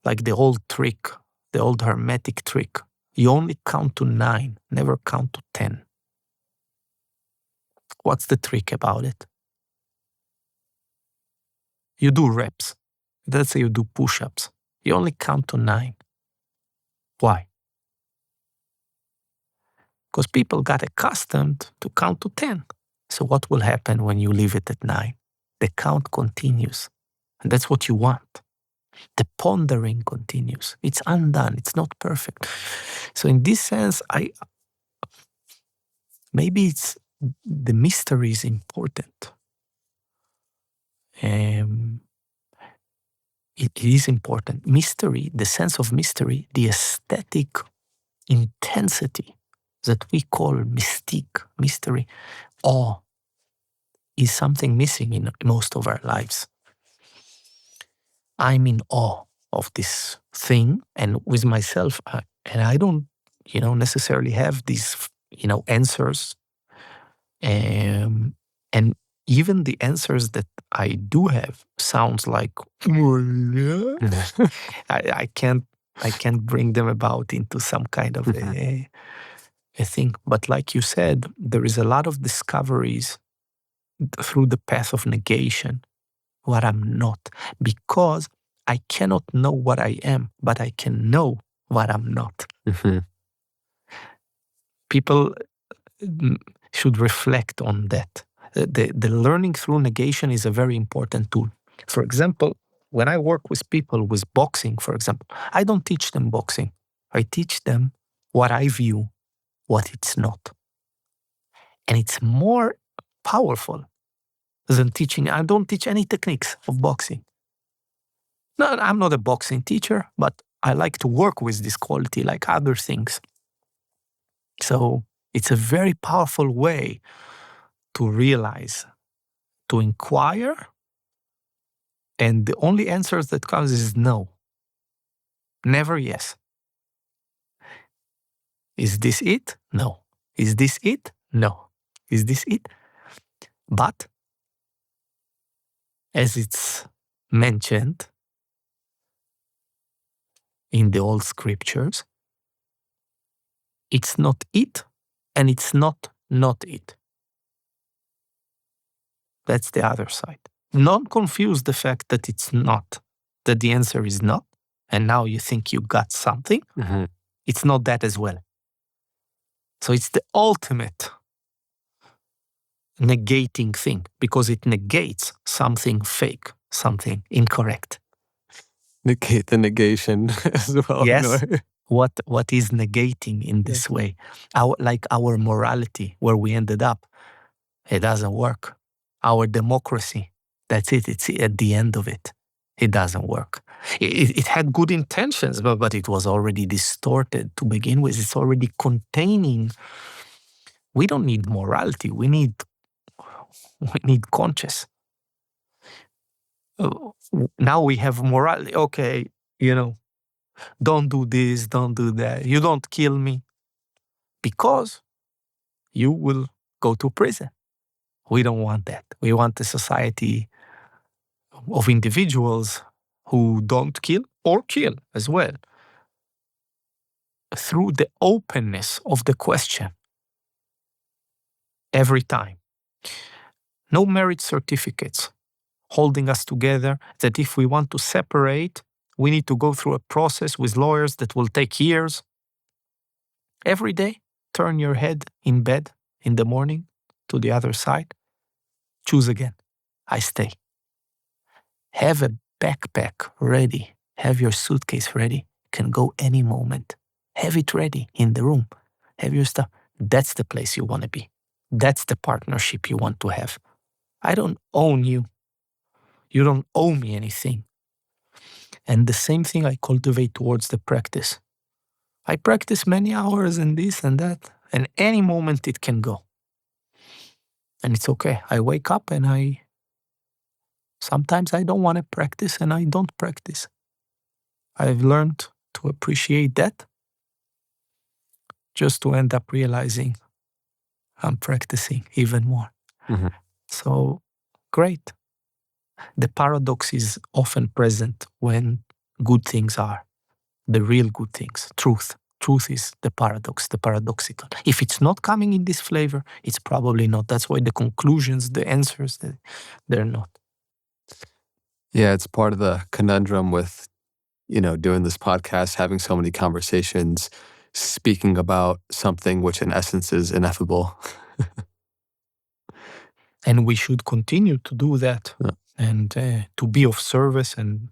like the old trick, the old hermetic trick, you only count to 9, never count to 10. What's the trick about it? You do reps. Let's say you do push-ups. You only count to 9. Why? Because people got accustomed to count to 10. So what will happen when you leave it at 9? The count continues. And that's what you want. The pondering continues. It's undone. It's not perfect. So in this sense, maybe it's the mystery is important. It is important. Mystery, the sense of mystery, the aesthetic intensity that we call mystique, mystery, awe, is something missing in most of our lives. I'm in awe of this thing, and with myself, and I don't, necessarily have these, answers. And even the answers that I do have sounds like I can't bring them about into some kind of a thing. But like you said, there is a lot of discoveries through the path of negation, what I'm not, because I cannot know what I am, but I can know what I'm not. People should reflect on that. The learning through negation is a very important tool. For example, when I work with people with boxing, for example, I don't teach them boxing. I teach them what I view, what it's not. And it's more powerful than teaching. I don't teach any techniques of boxing. No, I'm not a boxing teacher, but I like to work with this quality like other things. So it's a very powerful way to realize, to inquire, and the only answers that comes is no. Never yes. Is this it? No. Is this it? No. Is this it? But, as it's mentioned in the old scriptures, it's not it, and it's not it. That's the other side. Don't confuse the fact that it's not, that the answer is not, and now you think you got something. It's not that as well. So it's the ultimate negating thing, because it negates something fake, something incorrect. Negate the negation as well. Yes. What is negating in this way? Our morality, where we ended up, it doesn't work. Our democracy, that's it. It's at the end of it. It doesn't work. It had good intentions, but it was already distorted to begin with. It's already containing. We don't need morality. We need conscious. Now we have morality. Okay, don't do this, don't do that. You don't kill me, because you will go to prison. We don't want that. We want a society of individuals who don't kill or kill as well. Through the openness of the question every time. No merit certificates holding us together, that if we want to separate, we need to go through a process with lawyers that will take years. Every day, turn your head in bed in the morning to the other side. Choose again. I stay. Have a backpack ready. Have your suitcase ready. Can go any moment. Have it ready in the room. Have your stuff. That's the place you want to be. That's the partnership you want to have. I don't own you. You don't owe me anything. And the same thing I cultivate towards the practice. I practice many hours and this and that, and any moment it can go. And it's okay. I wake up and sometimes I don't want to practice and I don't practice. I've learned to appreciate that, just to end up realizing I'm practicing even more. Mm-hmm. So, great. The paradox is often present when good things are, the real good things, truth. Truth is the paradox, the paradoxical. If it's not coming in this flavor, it's probably not. That's why the conclusions, the answers, they're not. Yeah, it's part of the conundrum with, doing this podcast, having so many conversations, speaking about something which in essence is ineffable. And we should continue to do that, Yeah. and to be of service. And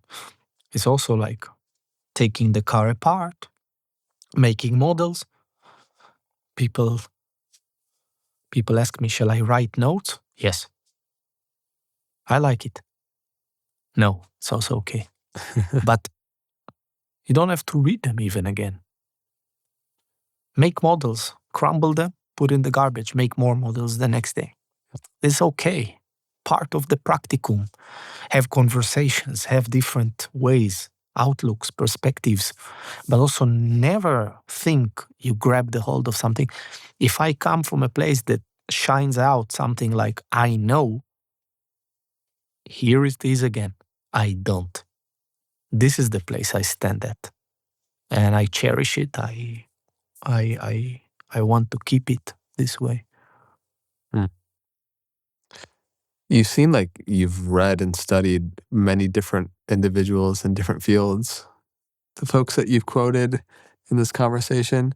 it's also like taking the car apart, making models. People ask me, shall I write notes? Yes. I like it. No, it's also okay. But you don't have to read them even again. Make models, crumble them, put in the garbage, make more models the next day. It's okay. Part of the practicum. Have conversations, have different ways, outlooks, perspectives, but also never think you grab the hold of something. If I come from a place that shines out something like I know, here it is again. I don't. This is the place I stand at, and I cherish it. I want to keep it this way. You seem like you've read and studied many different individuals in different fields. The folks that you've quoted in this conversation,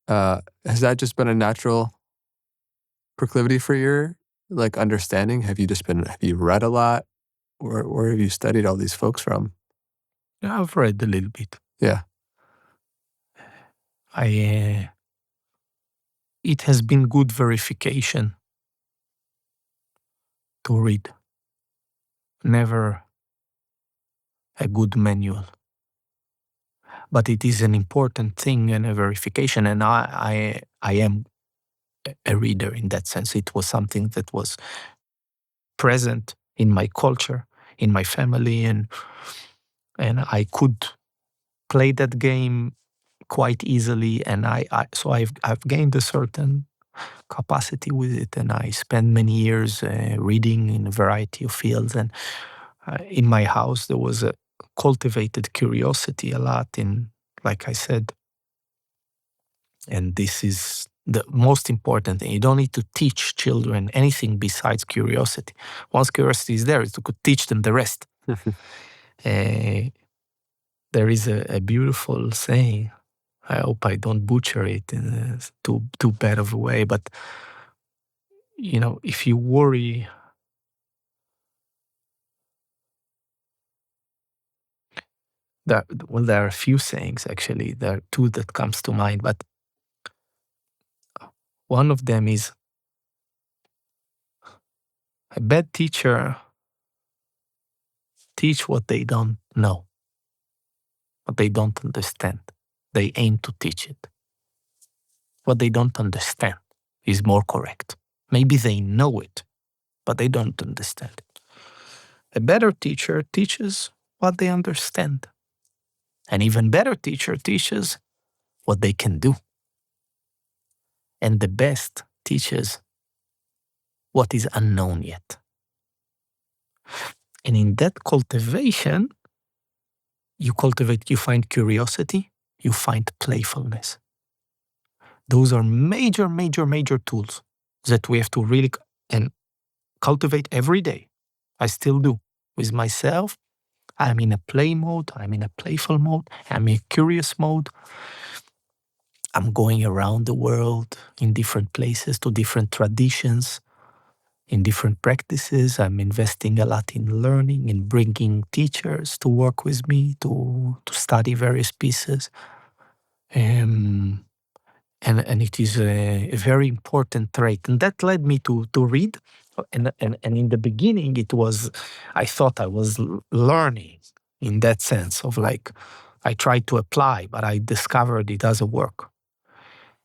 has that just been a natural proclivity for your understanding? Have you read a lot? Where have you studied all these folks from? I've read a little bit. Yeah. It has been good verification to read. Never a good manual. But it is an important thing and a verification, and I am a reader in that sense. It was something that was present in my culture, in my family, and I could play that game quite easily, and so I've gained a certain capacity with it, and I spent many years reading in a variety of fields. And in my house there was a cultivated curiosity a lot, in, like I said, and this is the most important thing. You don't need to teach children anything besides curiosity. Once curiosity is there, you could teach them the rest. There is a beautiful saying. I hope I don't butcher it in a too bad of a way, but if you worry, there are a few sayings actually. There are two that comes to mind, but one of them is, a bad teacher teach what they don't know, what they don't understand. They aim to teach it. What they don't understand is more correct. Maybe they know it, but they don't understand it. A better teacher teaches what they understand. An even better teacher teaches what they can do. And the best teaches what is unknown yet. And in that cultivation, you find curiosity, you find playfulness. Those are major, major, major tools that we have to really and cultivate every day. I still do. With myself, I'm in a play mode, I'm in a playful mode, I'm in a curious mode. I'm going around the world in different places, to different traditions, in different practices. I'm investing a lot in learning, in bringing teachers to work with me, to study various pieces. And it is a very important trait. And that led me to read. And in the beginning, I thought I was learning. in that sense of like, I tried to apply, but I discovered it doesn't work.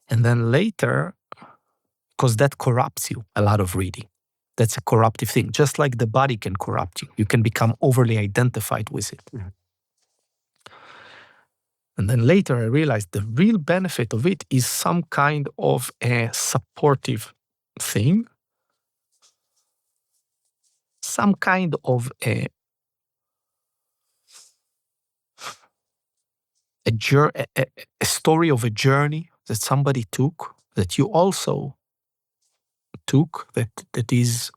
And then later, because that corrupts you, a lot of reading. That's a corruptive thing. Just like the body can corrupt you. You can become overly identified with it. Mhm. And then later I realized the real benefit of it is some kind of a supportive thing, some kind of a story of a journey that somebody took, that you also took, that is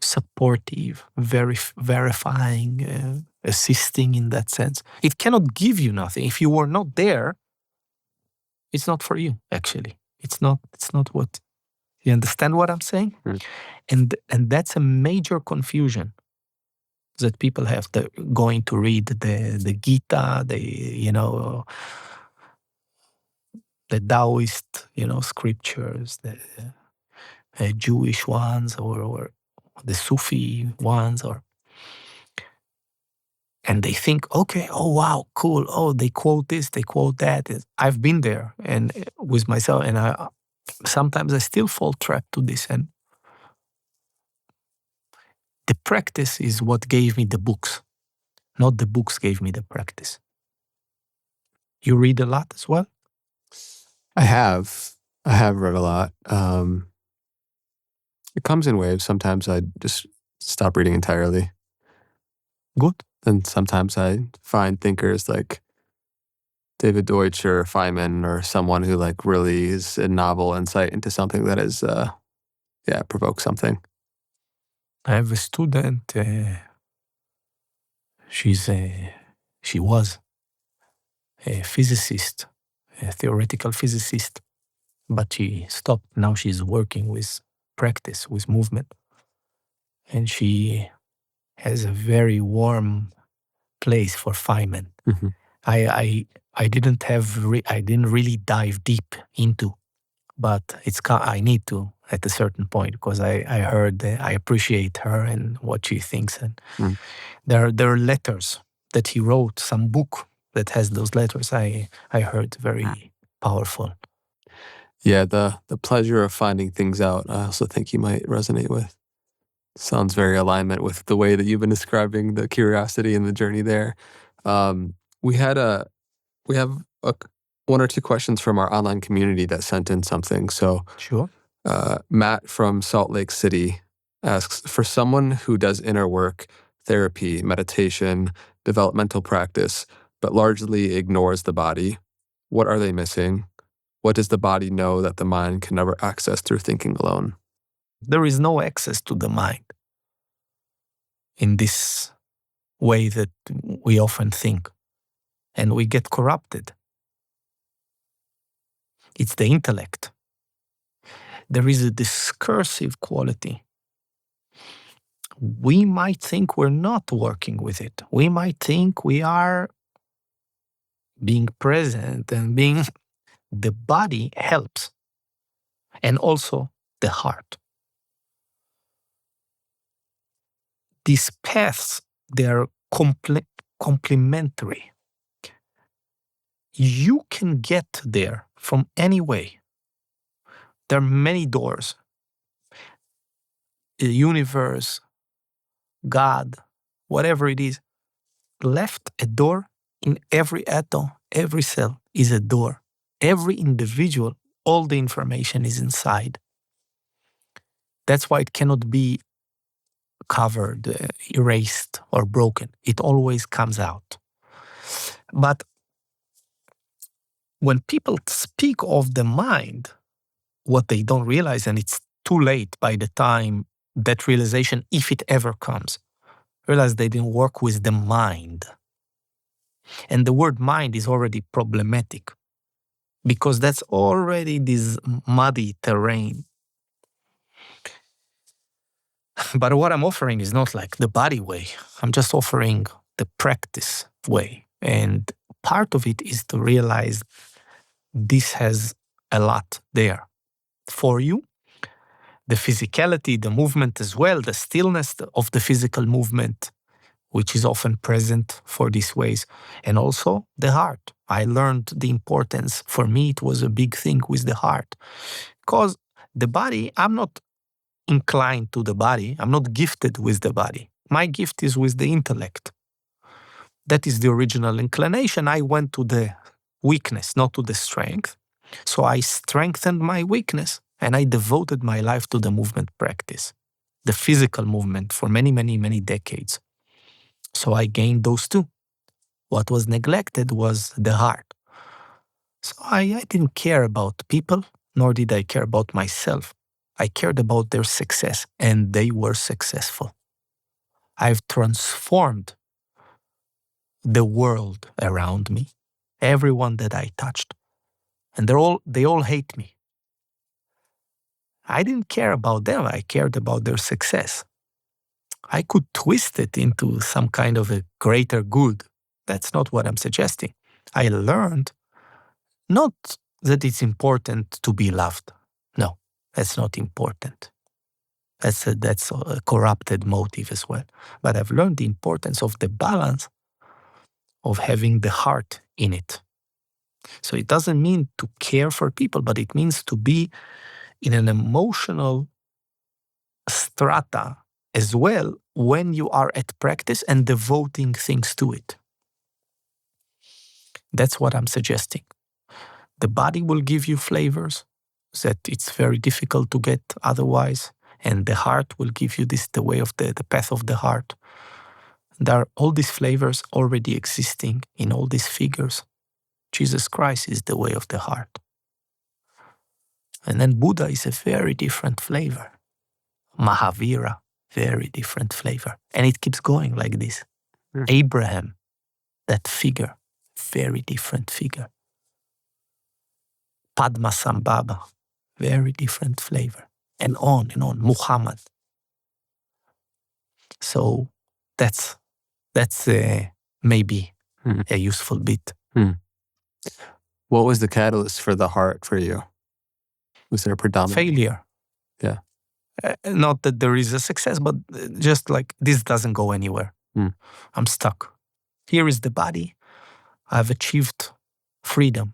supportive, verifying, assisting in that sense. It cannot give you nothing. If you were not there, it's not for you, actually. It's not what, you understand what I'm saying? Mm. And that's a major confusion that people have. They're going to read the Gita, the Taoist, scriptures, the Jewish ones, or the Sufi ones, and they think, okay, oh wow, cool. Oh, they quote this, they quote that. I've been there, and with myself, and sometimes I still fall trapped to this. And the practice is what gave me the books, not the books gave me the practice. You read a lot as well? I have read a lot. It comes in waves. Sometimes I just stop reading entirely. Good. And sometimes I find thinkers like David Deutsch or Feynman or someone who like really is a novel insight into something that is, provokes something. I have a student. She was a physicist, a theoretical physicist, but she stopped. Now she's working with practice, with movement, and she has a very warm place for Feynman. Mm-hmm. I didn't really dive deep into, but I need to at a certain point, because I heard I appreciate her and what she thinks, and there are letters that he wrote, some book that has those letters. I heard very powerful. Yeah, the pleasure of finding things out, I also think you might resonate with. Sounds very alignment with the way that you've been describing the curiosity and the journey there. We have one or two questions from our online community that sent in something. So Sure. Matt from Salt Lake City asks, for someone who does inner work, therapy, meditation, developmental practice, but largely ignores the body, what are they missing? What does the body know that the mind can never access through thinking alone? There is no access to the mind in this way that we often think, and we get corrupted. It's the intellect. There is a discursive quality. We might think we're not working with it. We might think we are being present and being. The body helps, and also the heart. These paths, they are complementary. You can get there from any way. There are many doors. The universe, God, whatever it is, left a door in every atom, every cell is a door. Every individual, all the information is inside. That's why it cannot be covered, erased, or broken. It always comes out. But when people speak of the mind, what they don't realize, and it's too late by the time that realization, if it ever comes, realize they didn't work with the mind. And the word mind is already problematic, because that's already this muddy terrain. But what I'm offering is not like the body way. I'm just offering the practice way. And part of it is to realize this has a lot there for you. The physicality, the movement as well, the stillness of the physical movement which is often present for these ways. And also the heart. I learned the importance. For me, it was a big thing with the heart. Because the body, I'm not inclined to the body. I'm not gifted with the body. My gift is with the intellect. That is the original inclination. I went to the weakness, not to the strength. So I strengthened my weakness and I devoted my life to the movement practice, the physical movement for many, many, many decades. So I gained those two. What was neglected was the heart. So I didn't care about people, nor did I care about myself. I cared about their success, and they were successful. I've transformed the world around me, everyone that I touched, and they all hate me. I didn't care about them, I cared about their success. I could twist it into some kind of a greater good. That's not what I'm suggesting. I learned not that it's important to be loved. No, that's not important. That's a corrupted motive as well. But I've learned the importance of the balance of having the heart in it. So it doesn't mean to care for people, but it means to be in an emotional strata as well when you are at practice and devoting things to it. That's what I'm suggesting. The body will give you flavors that it's very difficult to get otherwise, and the heart will give you the way of the path of the heart. There are all these flavors already existing in all these figures. Jesus Christ is the way of the heart. And then Buddha is a very different flavor. Mahavira, very different flavor. And it keeps going like this. Abraham, that figure, very different figure. Padmasambhava, very different flavor. And on and on. Muhammad. So that's maybe a useful bit. What was the catalyst for the heart for you? Was there a predominant? Failure. Yeah. Not that there is a success, but just like this doesn't go anywhere. I'm stuck. Here is the body. I've achieved freedom.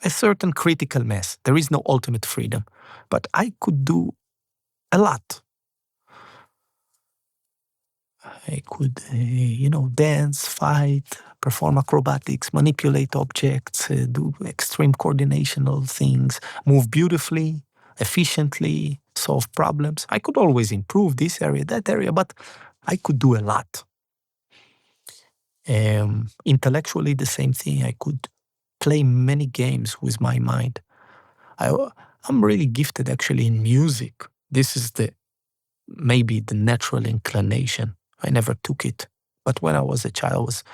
A certain critical mass. There is no ultimate freedom, but I could do a lot. I could, dance, fight, perform acrobatics, manipulate objects, do extreme coordinational things, move beautifully, efficiently, solve problems. I could always improve this area, that area, but I could do a lot. Intellectually, the same thing. I could play many games with my mind. I'm really gifted actually in music. This is maybe the natural inclination. I never took it. But when I was a child, I was,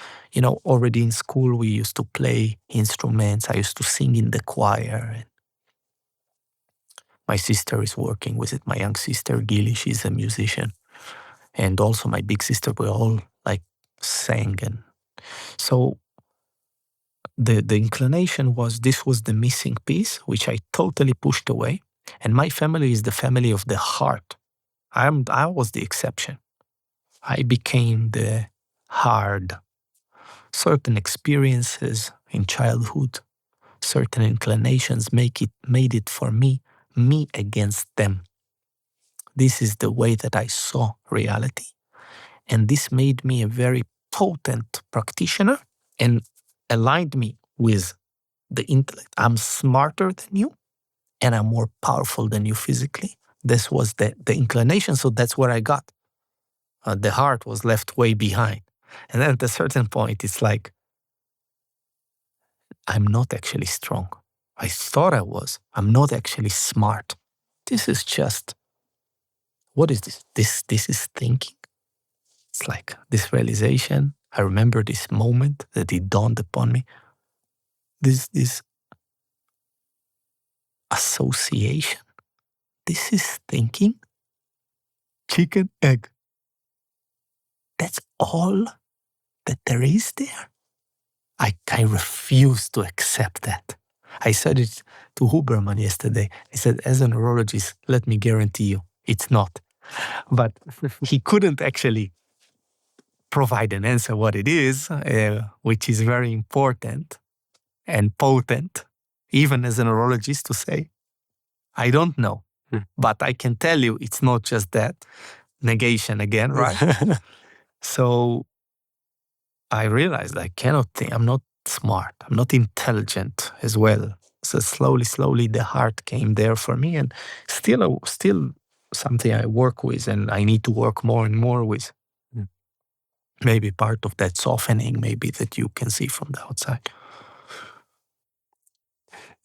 already in school, we used to play instruments. I used to sing in the choir. And my sister is working with it. My young sister, Gili, she's a musician. And also my big sister, we all sang. And so the inclination was, this was the missing piece, which I totally pushed away. And my family is the family of the heart. I was the exception. I became the hard. Certain experiences in childhood, certain inclinations made it for me against them. This is the way that I saw reality. And this made me a very potent practitioner and aligned me with the intellect. I'm smarter than you and I'm more powerful than you physically. This was the inclination, so that's what I got. The heart was left way behind. And then at a certain point, it's like, I'm not actually strong. I thought I was. I'm not actually smart. This is just, what is this? This is thinking. It's like this realization. I remember this moment that it dawned upon me. This association. This is thinking. Chicken, egg. That's all that there is there. I refuse to accept that. I said it to Huberman yesterday. I said, as a neurologist, let me guarantee you, it's not. But he couldn't actually provide an answer what it is, which is very important and potent, even as a neurologist, to say, I don't know. But I can tell you it's not just that. Negation again, right? So I realized I cannot think. I'm not smart. I'm not intelligent as well. So slowly, the heart came there for me, and still something I work with, and I need to work more and more with. Maybe part of that softening, maybe that you can see from the outside.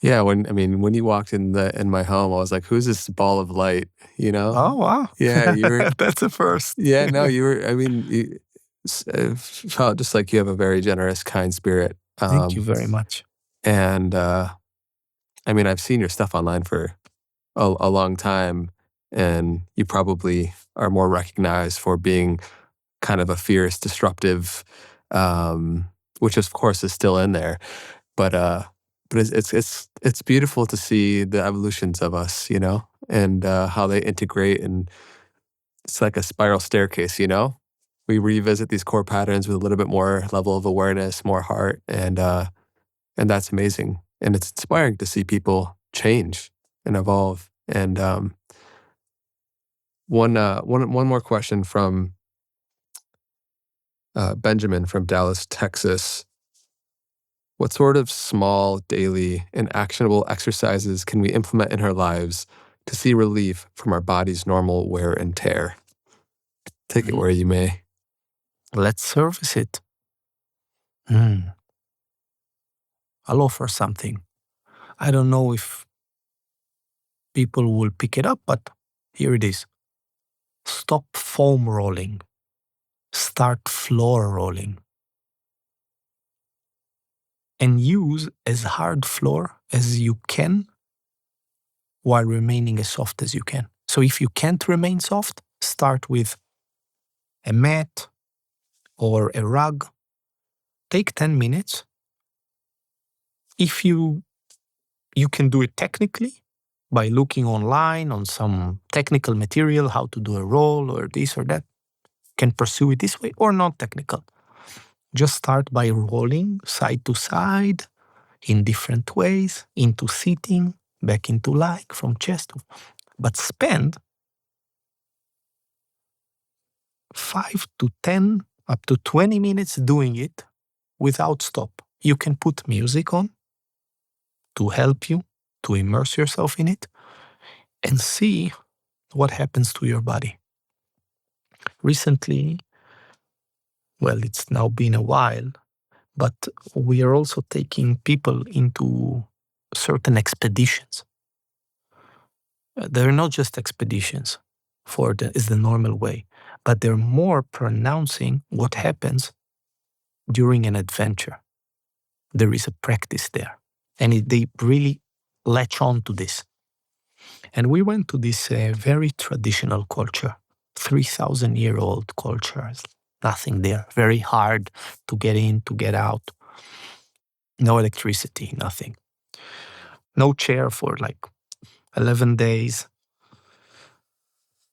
Yeah, when you walked in my home, I was like, "Who's this ball of light?" You know? Oh wow! Yeah, you were. That's a first. Yeah, no, you were. I mean, you felt just like you have a very generous, kind spirit. Thank you very much. And I mean, I've seen your stuff online for a long time, and you probably are more recognized for being kind of a fierce, disruptive, which of course is still in there. But it's beautiful to see the evolutions of us, you know, and how they integrate, and it's like a spiral staircase, you know. We revisit these core patterns with a little bit more level of awareness, more heart, and that's amazing. And it's inspiring to see people change and evolve. And one more question from Benjamin from Dallas, Texas. What sort of small, daily, and actionable exercises can we implement in our lives to see relief from our body's normal wear and tear? Take it where you may. Let's service it. I'll offer something. I don't know if people will pick it up, but here it is. Stop foam rolling. Start floor rolling. And use as hard floor as you can while remaining as soft as you can. So if you can't remain soft, start with a mat or a rug. Take 10 minutes. If you can do it technically by looking online on some technical material, how to do a roll or this or that. Can pursue it this way or not technical. Just start by rolling side to side in different ways, into sitting, back into lying, from chest. But spend 5 to 10, up to 20 minutes doing it without stop. You can put music on to help you, to immerse yourself in it, and see what happens to your body. Recently, well, it's now been a while, but we are also taking people into certain expeditions. They're not just expeditions is the normal way, but they're more pronouncing what happens during an adventure. There is a practice there, and they really latch on to this. And we went to this very traditional culture, 3,000-year-old culture. Nothing there, very hard to get in, to get out. No electricity, nothing. No chair for like 11 days.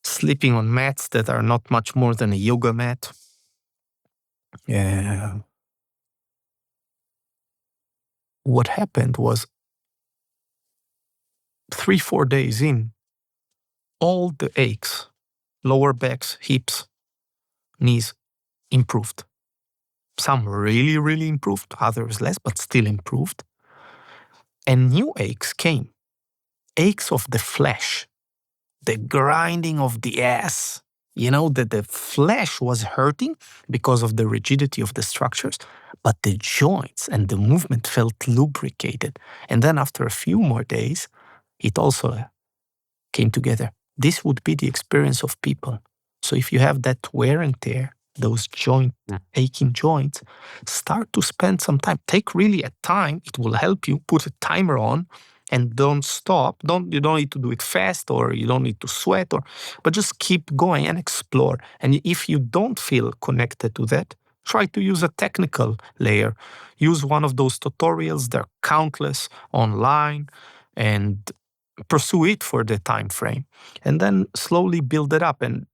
Sleeping on mats that are not much more than a yoga mat. Yeah. What happened was 3-4 days in, all the aches, lower backs, hips, knees, improved. Some really, really improved, others less, but still improved. And new aches came. Aches of the flesh, the grinding of the ass. You know, that the flesh was hurting because of the rigidity of the structures, but the joints and the movement felt lubricated. And then after a few more days, it also came together. This would be the experience of people. So if you have that wear and tear, those aching joints, start to spend some time. Take really a time. It will help you. Put a timer on and don't stop. You don't need to do it fast, or you don't need to sweat, but just keep going and explore. And if you don't feel connected to that, try to use a technical layer. Use one of those tutorials. There are countless online, and pursue it for the time frame. And then slowly build it up. And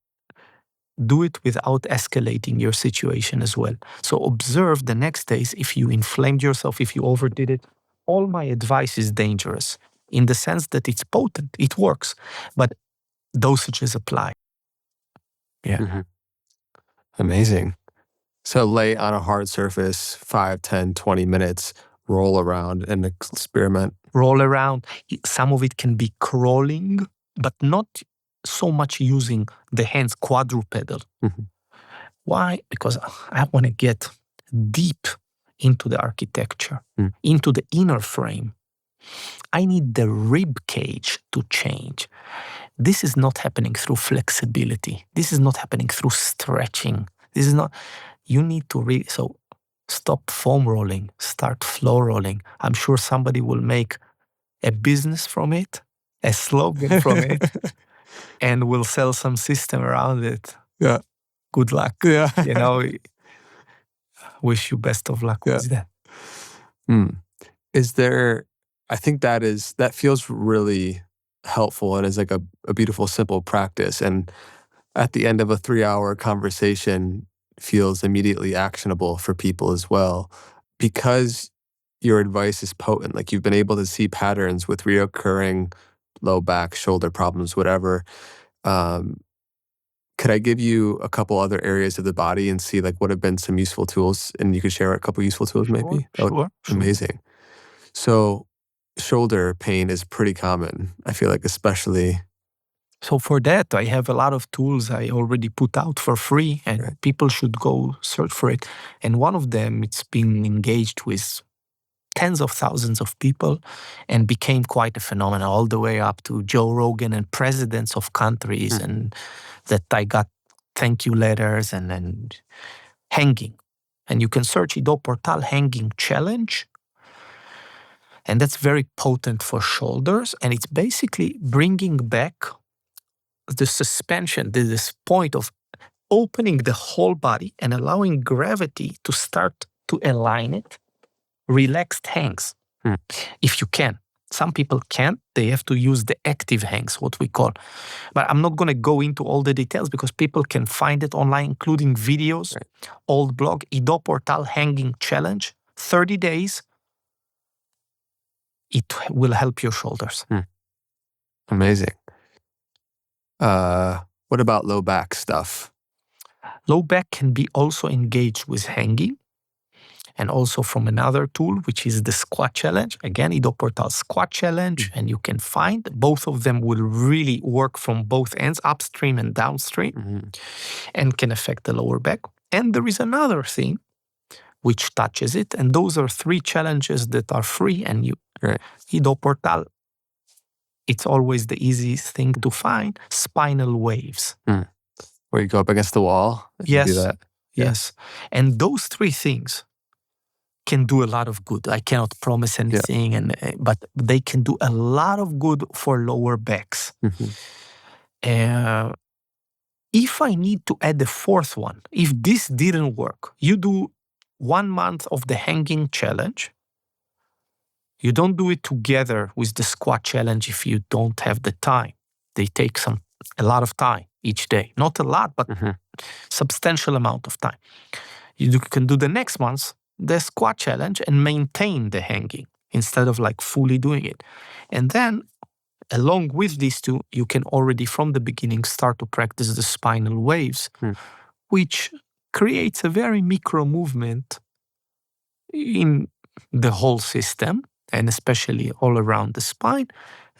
do it without escalating your situation as well. So observe the next days if you inflamed yourself, if you overdid it. All my advice is dangerous in the sense that it's potent, it works, but dosages apply. Yeah. Mm-hmm. Amazing. So lay on a hard surface, 5, 10, 20 minutes, roll around and experiment. Roll around. Some of it can be crawling, but not so much using the hands, quadrupedal. Mm-hmm. Why? Because I want to get deep into the architecture, into the inner frame. I need the rib cage to change. This is not happening through flexibility. This is not happening through stretching. This is not, you need to really, so stop foam rolling, start flow rolling. I'm sure somebody will make a business from it, a slogan from it, and will sell some system around it. Yeah. Good luck. Yeah. You know, wish you best of luck with that. Is there, I think that feels really helpful and is like a beautiful, simple practice. And at the end of a 3-hour conversation feels immediately actionable for people as well. Because your advice is potent, like you've been able to see patterns with reoccurring low back, shoulder problems, whatever. Could I give you a couple other areas of the body and see like what have been some useful tools, and you could share a couple useful tools maybe? Sure. Amazing. So shoulder pain is pretty common, I feel like, especially. So for that, I have a lot of tools I already put out for free, and people should go search for it. And one of them, it's been engaged with tens of thousands of people and became quite a phenomenon, all the way up to Joe Rogan and presidents of countries, and that I got thank you letters and hanging. And you can search Ido Portal hanging challenge. And that's very potent for shoulders. And it's basically bringing back the suspension, this point of opening the whole body and allowing gravity to start to align it. Relaxed hangs, if you can. Some people can't. They have to use the active hangs, what we call. But I'm not going to go into all the details because people can find it online, including videos, old blog, Ido Portal hanging challenge, 30 days. It will help your shoulders. Amazing. What about low back stuff? Low back can be also engaged with hanging, and also from another tool, which is the squat challenge. Again, Ido Portal squat challenge, and you can find both of them will really work from both ends, upstream and downstream, and can affect the lower back. And there is another thing which touches it, and those are 3 challenges that are free, and Ido Portal, it's always the easiest thing to find, spinal waves. Where you go up against the wall? Yes. Do that. Yes. And those 3 things can do a lot of good. I cannot promise anything, but they can do a lot of good for lower backs. If I need to add a 4th one, if this didn't work, you do 1 month of the hanging challenge. You don't do it together with the squat challenge if you don't have the time. They take a lot of time each day. Not a lot, but substantial amount of time. You can do the next month, the squat challenge, and maintain the hanging instead of like fully doing it. And then along with these 2, you can already from the beginning start to practice the spinal waves, which creates a very micro movement in the whole system, and especially all around the spine.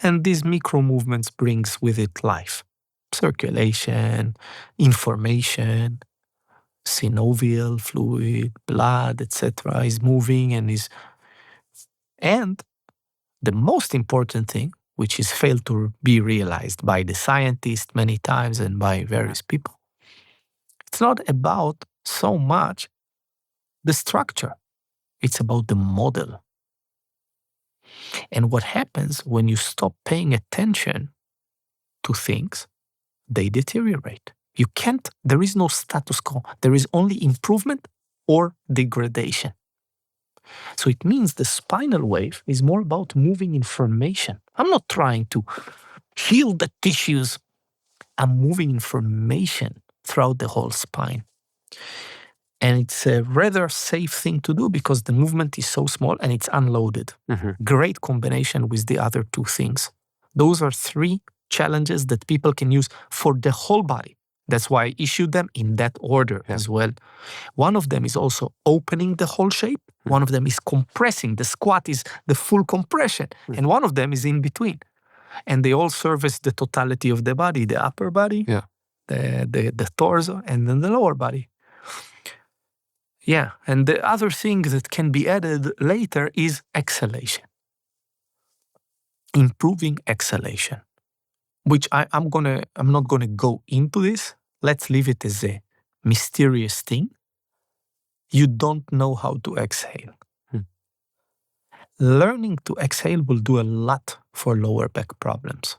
And these micro movements brings with it life, circulation, information, synovial fluid, blood, etc. is moving and the most important thing, which is failed to be realized by the scientists many times and by various people, it's not about so much the structure. It's about the model. And what happens when you stop paying attention to things, they deteriorate. You can't, there is no status quo. There is only improvement or degradation. So it means the spinal wave is more about moving information. I'm not trying to heal the tissues. I'm moving information throughout the whole spine. And it's a rather safe thing to do because the movement is so small and it's unloaded. Great combination with the other two things. Those are three challenges that people can use for the whole body. That's why I issued them in that order as well. One of them is also opening the whole shape. One of them is compressing. The squat is the full compression. And one of them is in between. And they all service the totality of the body, the upper body, the torso, and then the lower body. Yeah, and the other thing that can be added later is exhalation. Improving exhalation, which I'm not gonna go into this. Let's leave it as a mysterious thing. You don't know how to exhale. Learning to exhale will do a lot for lower back problems.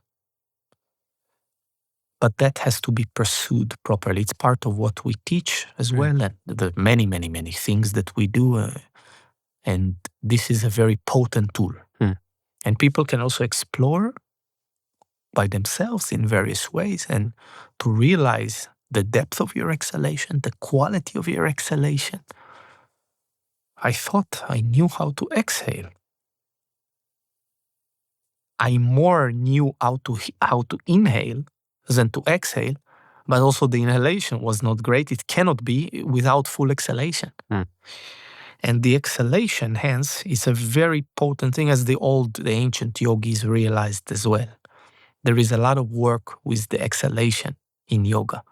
But that has to be pursued properly. It's part of what we teach as well, and the many, many, many things that we do. And this is a very potent tool. And people can also explore by themselves in various ways and to realize the depth of your exhalation, the quality of your exhalation. I thought I knew how to exhale. I more knew how to inhale than to exhale, but also the inhalation was not great. It cannot be without full exhalation. And the exhalation, hence, is a very potent thing, as the ancient yogis realized as well. There is a lot of work with the exhalation in yoga.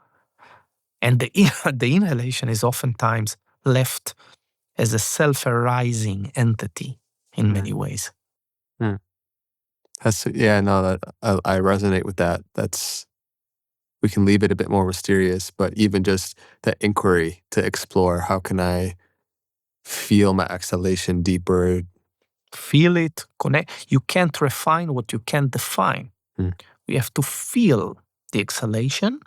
And the inhalation is oftentimes left as a self-arising entity in many ways. I resonate with that. We can leave it a bit more mysterious, but even just the inquiry to explore, how can I feel my exhalation deeper? Feel it, connect. You can't refine what you can't define. We have to feel the exhalation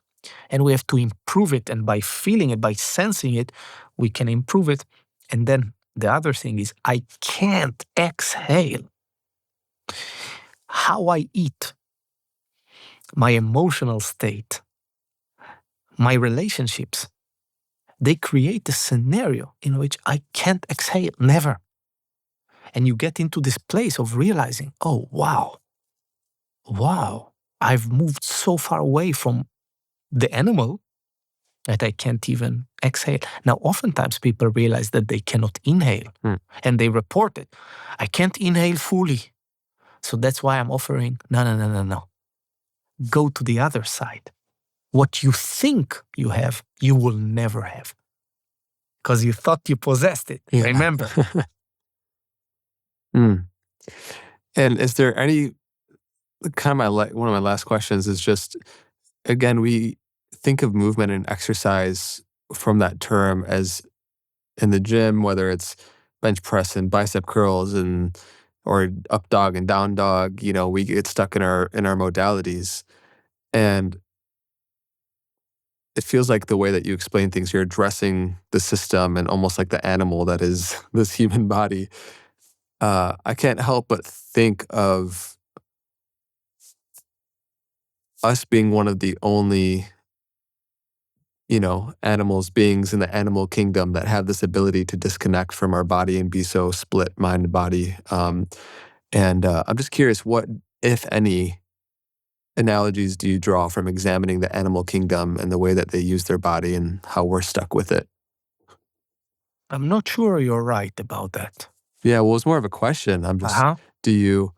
and we have to improve it. And by feeling it, by sensing it, we can improve it. And then the other thing is, I can't exhale. How I eat, my emotional state, my relationships, they create a scenario in which I can't exhale, never. And you get into this place of realizing, oh, wow, I've moved so far away from the animal that I can't even exhale. Now, oftentimes people realize that they cannot inhale and they report it. I can't inhale fully. So that's why I'm offering, no. Go to the other side. What you think you have, you will never have. Because you thought you possessed it, remember? And is there any, one of my last questions is just, again, we think of movement and exercise from that term as in the gym, whether it's bench press and bicep curls or up dog and down dog, we get stuck in our modalities. And it feels like the way that you explain things, you're addressing the system and almost like the animal that is this human body. I can't help but think of us being one of the only, animals, beings in the animal kingdom that have this ability to disconnect from our body and be so split mind and body. I'm just curious, what, if any, analogies do you draw from examining the animal kingdom and the way that they use their body and how we're stuck with it? I'm not sure you're right about that. Yeah, well, it's more of a question. I'm just, do you...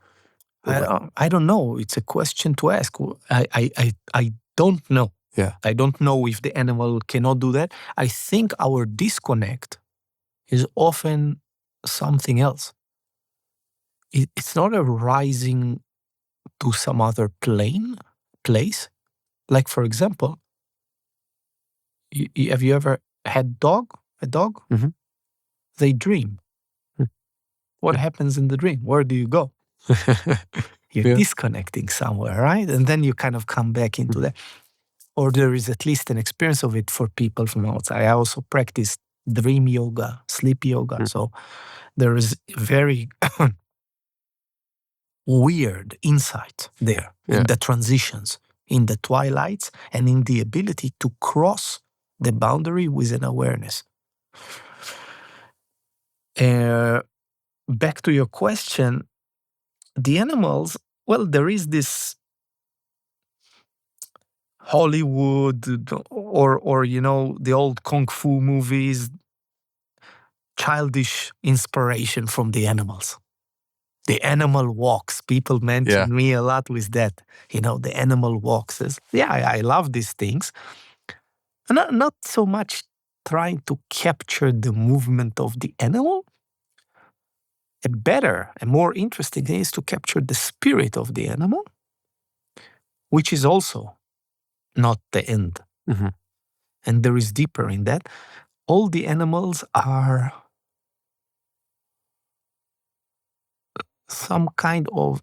I don't know. It's a question to ask. I don't know. Yeah. I don't know if the animal cannot do that. I think our disconnect is often something else. It's not a rising to some other place. Like, for example, have you ever had a dog? Mm-hmm. They dream. What happens in the dream? Where do you go? You're disconnecting somewhere, right? And then you kind of come back into that. Or there is at least an experience of it for people from outside. I also practice dream yoga, sleep yoga. So there is very weird insight there in the transitions. in the twilights and in the ability to cross the boundary with an awareness. Back to your question, the animals, well, there is this Hollywood or the old kung fu movies, childish inspiration from the animals. The animal walks. People mention me a lot with that. The animal walks. I love these things. Not so much trying to capture the movement of the animal. A better and more interesting thing is to capture the spirit of the animal, which is also not the end. Mm-hmm. And there is deeper in that. All the animals are some kind of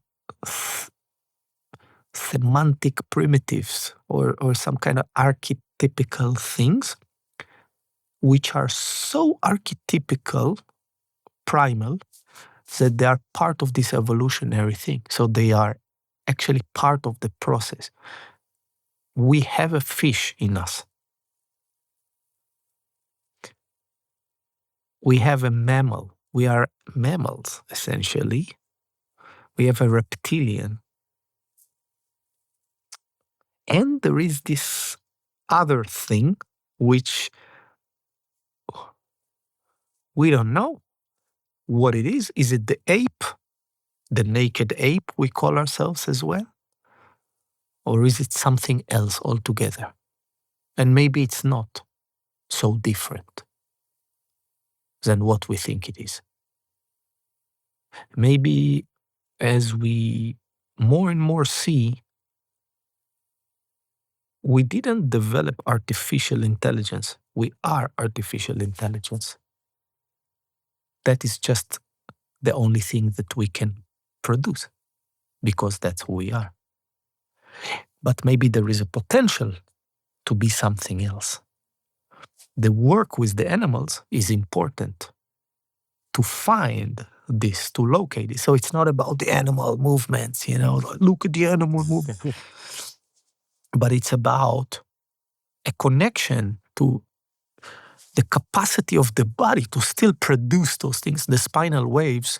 semantic primitives or some kind of archetypical things, which are so archetypical, primal, that they are part of this evolutionary thing. So they are actually part of the process. We have a fish in us. We have a mammal. We are mammals, essentially. We have a reptilian. And there is this other thing which we don't know what it is. Is it the ape, the naked ape we call ourselves as well? Or is it something else altogether? And maybe it's not so different than what we think it is. Maybe as we more and more see, we didn't develop artificial intelligence. We are artificial intelligence. That is just the only thing that we can produce because that's who we are. But maybe there is a potential to be something else. The work with the animals is important to find this, to locate it. So it's not about the animal movements, look at the animal movement. But it's about a connection to the capacity of the body to still produce those things. The spinal waves,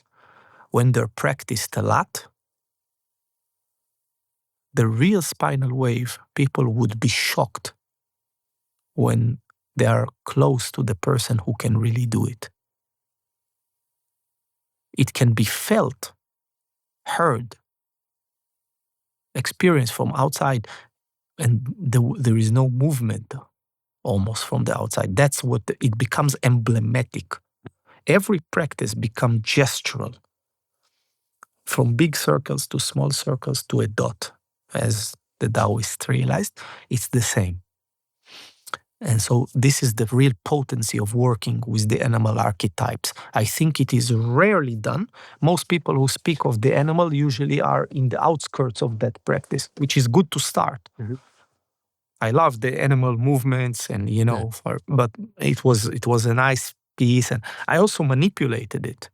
when they're practiced a lot, the real spinal wave, people would be shocked when they are close to the person who can really do it. It can be felt, heard, experienced from outside, and there is no movement almost from the outside. That's what it becomes emblematic. Every practice becomes gestural, from big circles to small circles to a dot, as the Taoists realized. It's the same. And so this is the real potency of working with the animal archetypes. I think it is rarely done. Most people who speak of the animal usually are in the outskirts of that practice, which is good to start. Mm-hmm. I love the animal movements and, but it was a nice piece. And I also manipulated it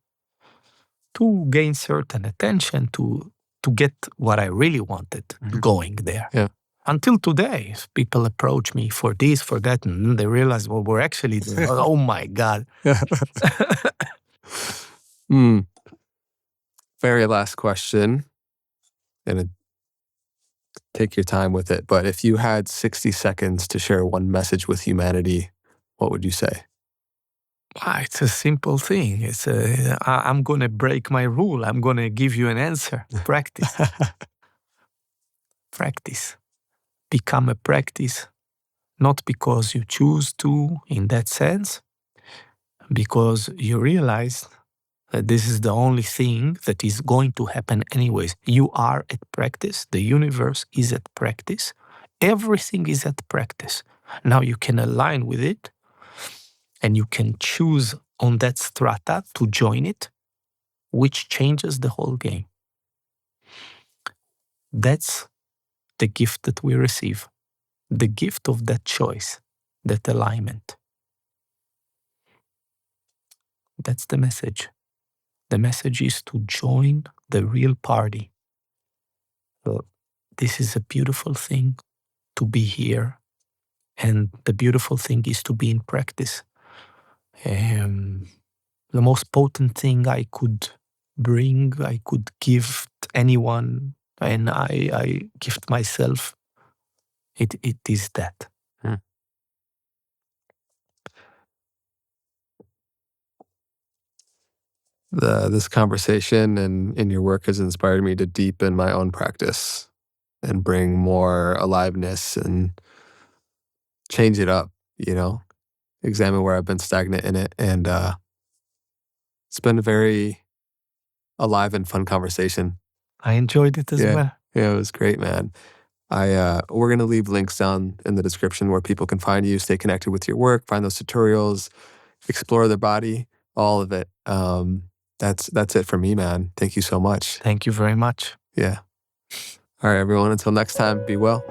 to gain certain attention, to get what I really wanted going there. Yeah. Until today, people approach me for this, for that, and they realize, well, we're actually doing, oh my God. Very last question. And take your time with it. But if you had 60 seconds to share one message with humanity, what would you say? It's a simple thing. I'm going to break my rule. I'm going to give you an answer. Practice. Practice. Become a practice, not because you choose to, in that sense, because you realize that this is the only thing that is going to happen anyways. You are at practice. The universe is at practice. Everything is at practice. Now you can align with it, and you can choose on that strata to join it, which changes the whole game. That's the gift that we receive. The gift of that choice, that alignment. That's the message. The message is to join the real party. this is a beautiful thing to be here. And the beautiful thing is to be in practice. The most potent thing I could bring, I could gift anyone, and I gift myself, it is that. This conversation and in your work has inspired me to deepen my own practice and bring more aliveness and change it up, examine where I've been stagnant in it. And it's been a very alive and fun conversation. I enjoyed it as well. Yeah, it was great, man. We're going to leave links down in the description where people can find you, stay connected with your work, find those tutorials, explore their body, all of it. That's it for me, man. Thank you so much. Thank you very much. Yeah. All right, everyone. Until next time, be well.